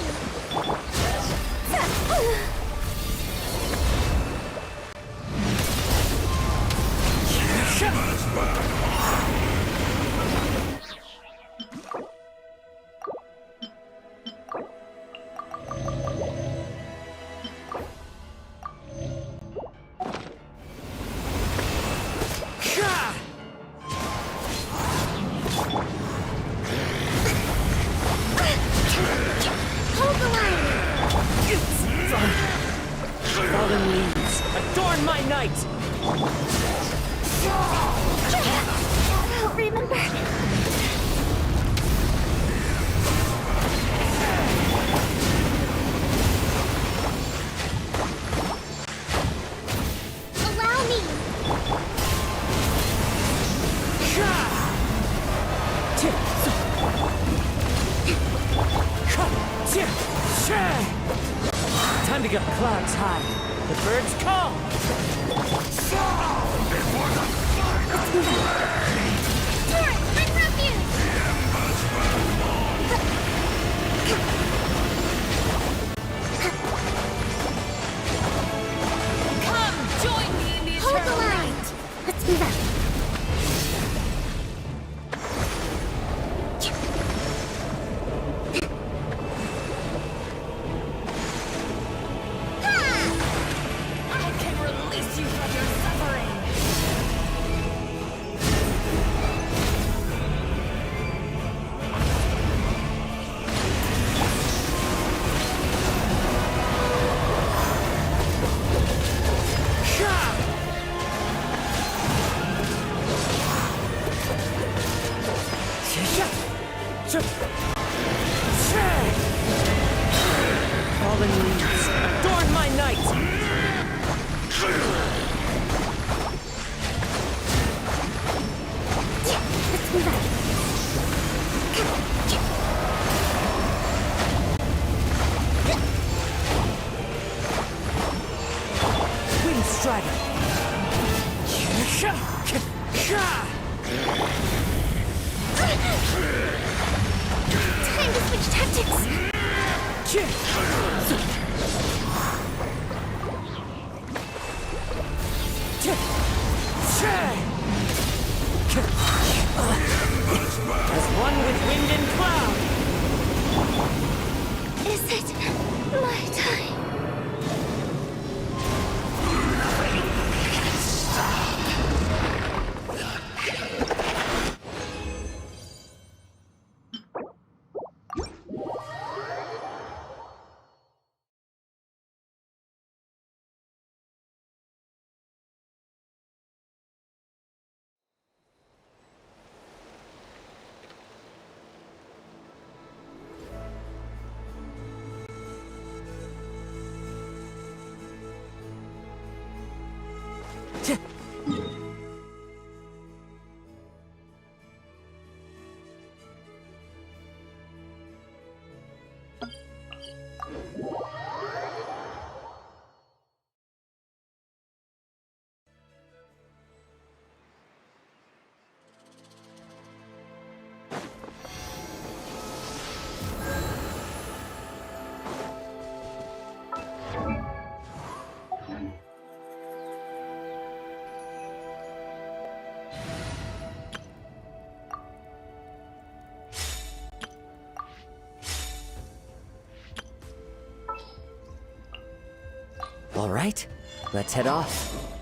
Hold the line! Fallen leaves, adorn my night! I'll remember. Allow me. Time to go. Clouds high, the birds call! before the final blade! Torrent, bring refuge! Come, join me in the Hold the eternal line! night! Let's move out. I can release you from your suffering! Fallen leaves, adorn my night! Let's move out. Wind strider! Time to switch tactics. As one with wind and cloud! Is it my time? All right, let's head off.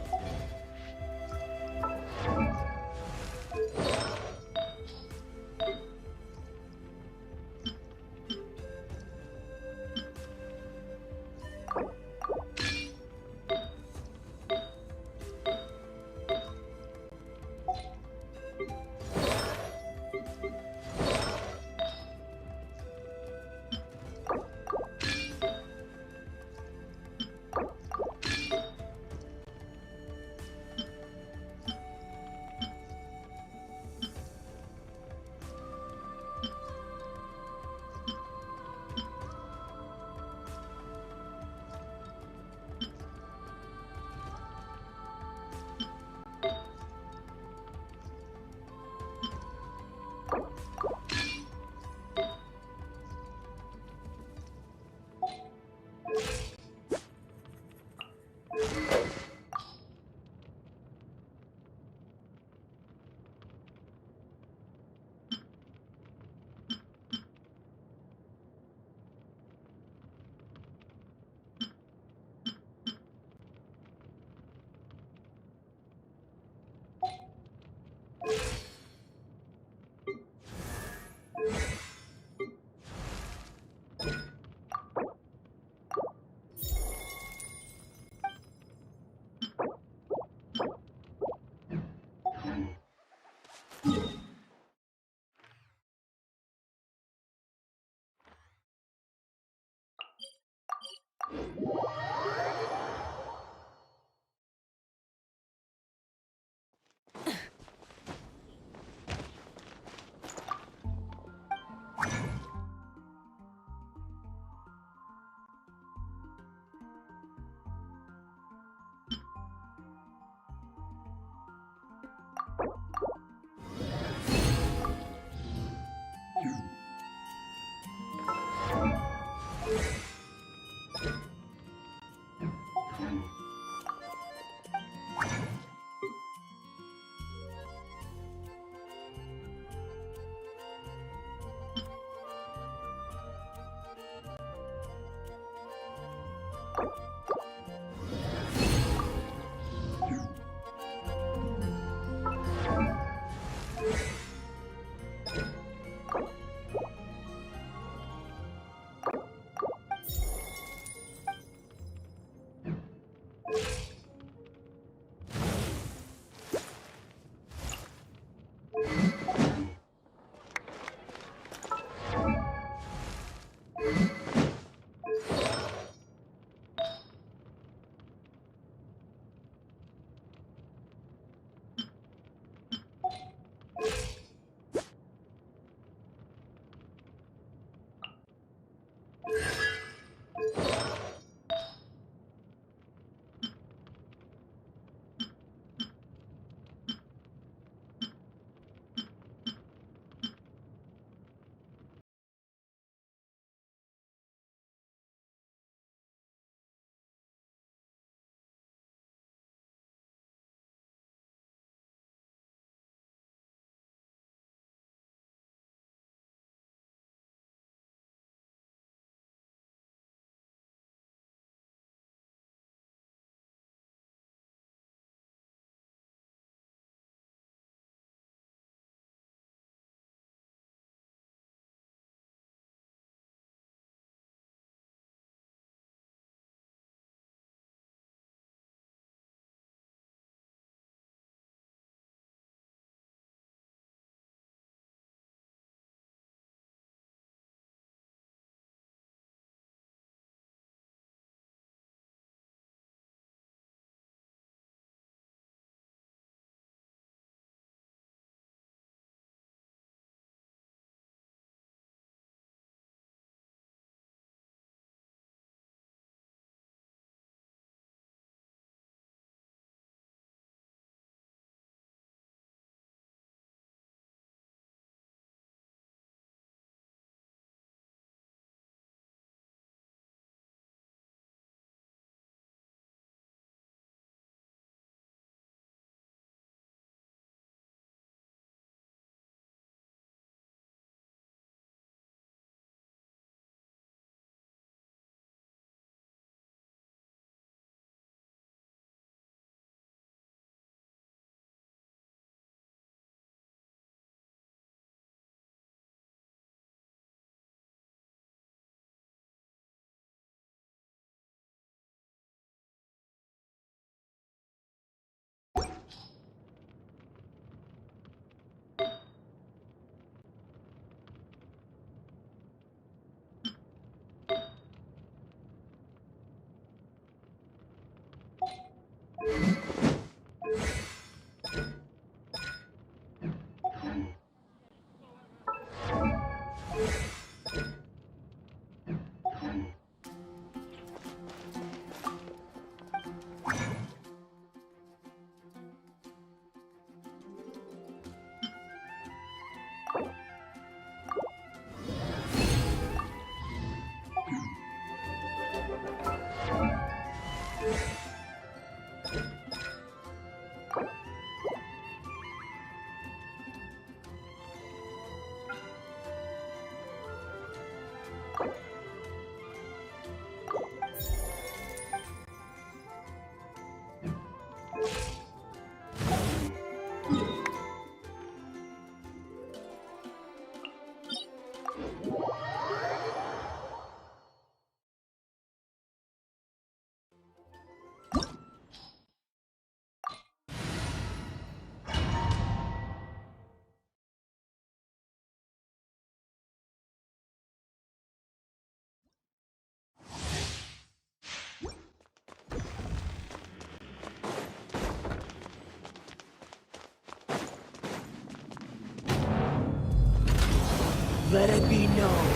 Let it be known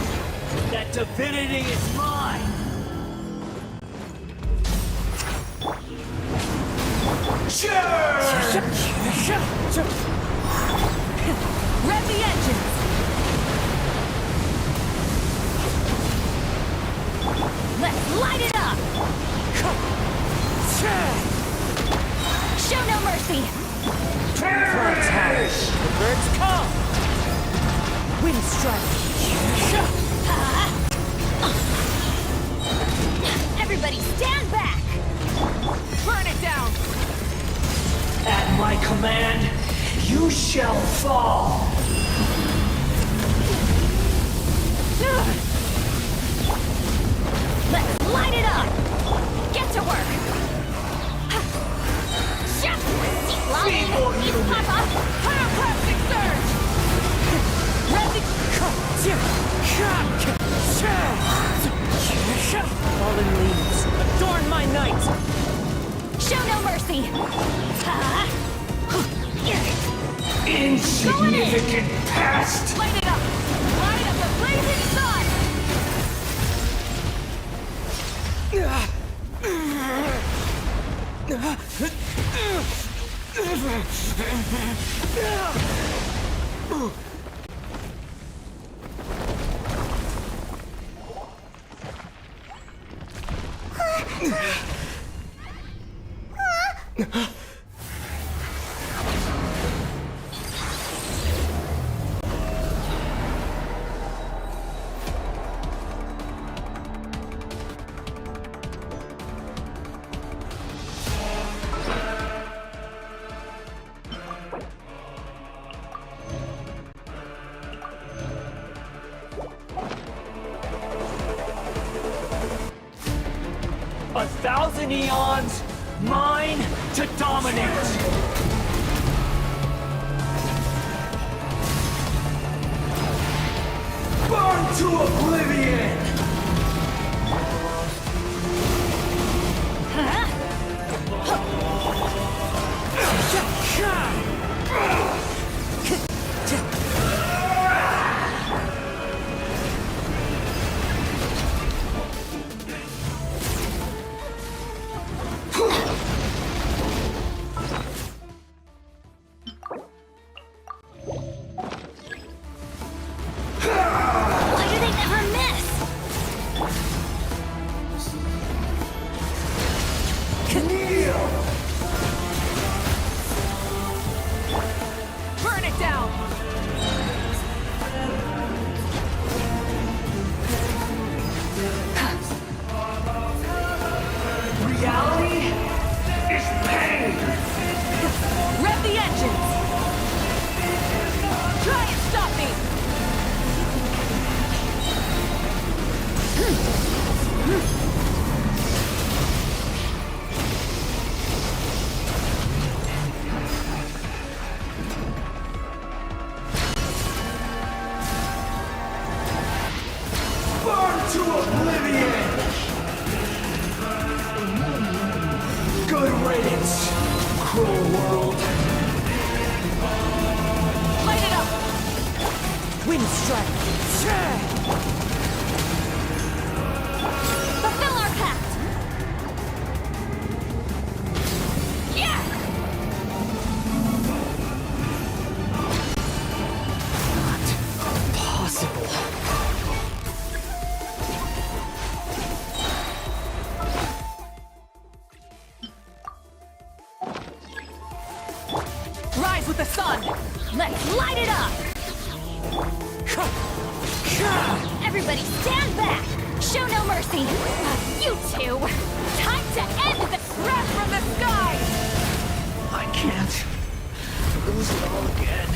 that divinity is mine! Rev the engines! Let's light it up! Show no mercy! Fantastic! The birds come! Wind strike! Everybody stand back! Burn it down! At my command, you shall fall! Let's light it up! Get to work! Feeble human! Papa! Pyroclastic surge! Fallen leaves, adorn my night! Show no mercy! Insignificant past! Light it up! Light up the blazing sun! A thousand eons, mine to dominate! Burn to oblivion! Why do they never miss? Kneel! Burn it down! Reality is pain! Rev the engines! Try and stop me! Burn to oblivion! Good riddance, cruel world! Light it up! Wind strike! Fulfill our pact! Yeah! Possible. Rise with the sun! Let's light it up! Everybody stand back! Show no mercy! You two! Time to end this wrath from the sky! I can't lose it all again.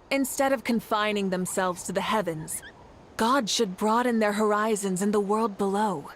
Instead of confining themselves to the heavens, God should broaden their horizons in the world below.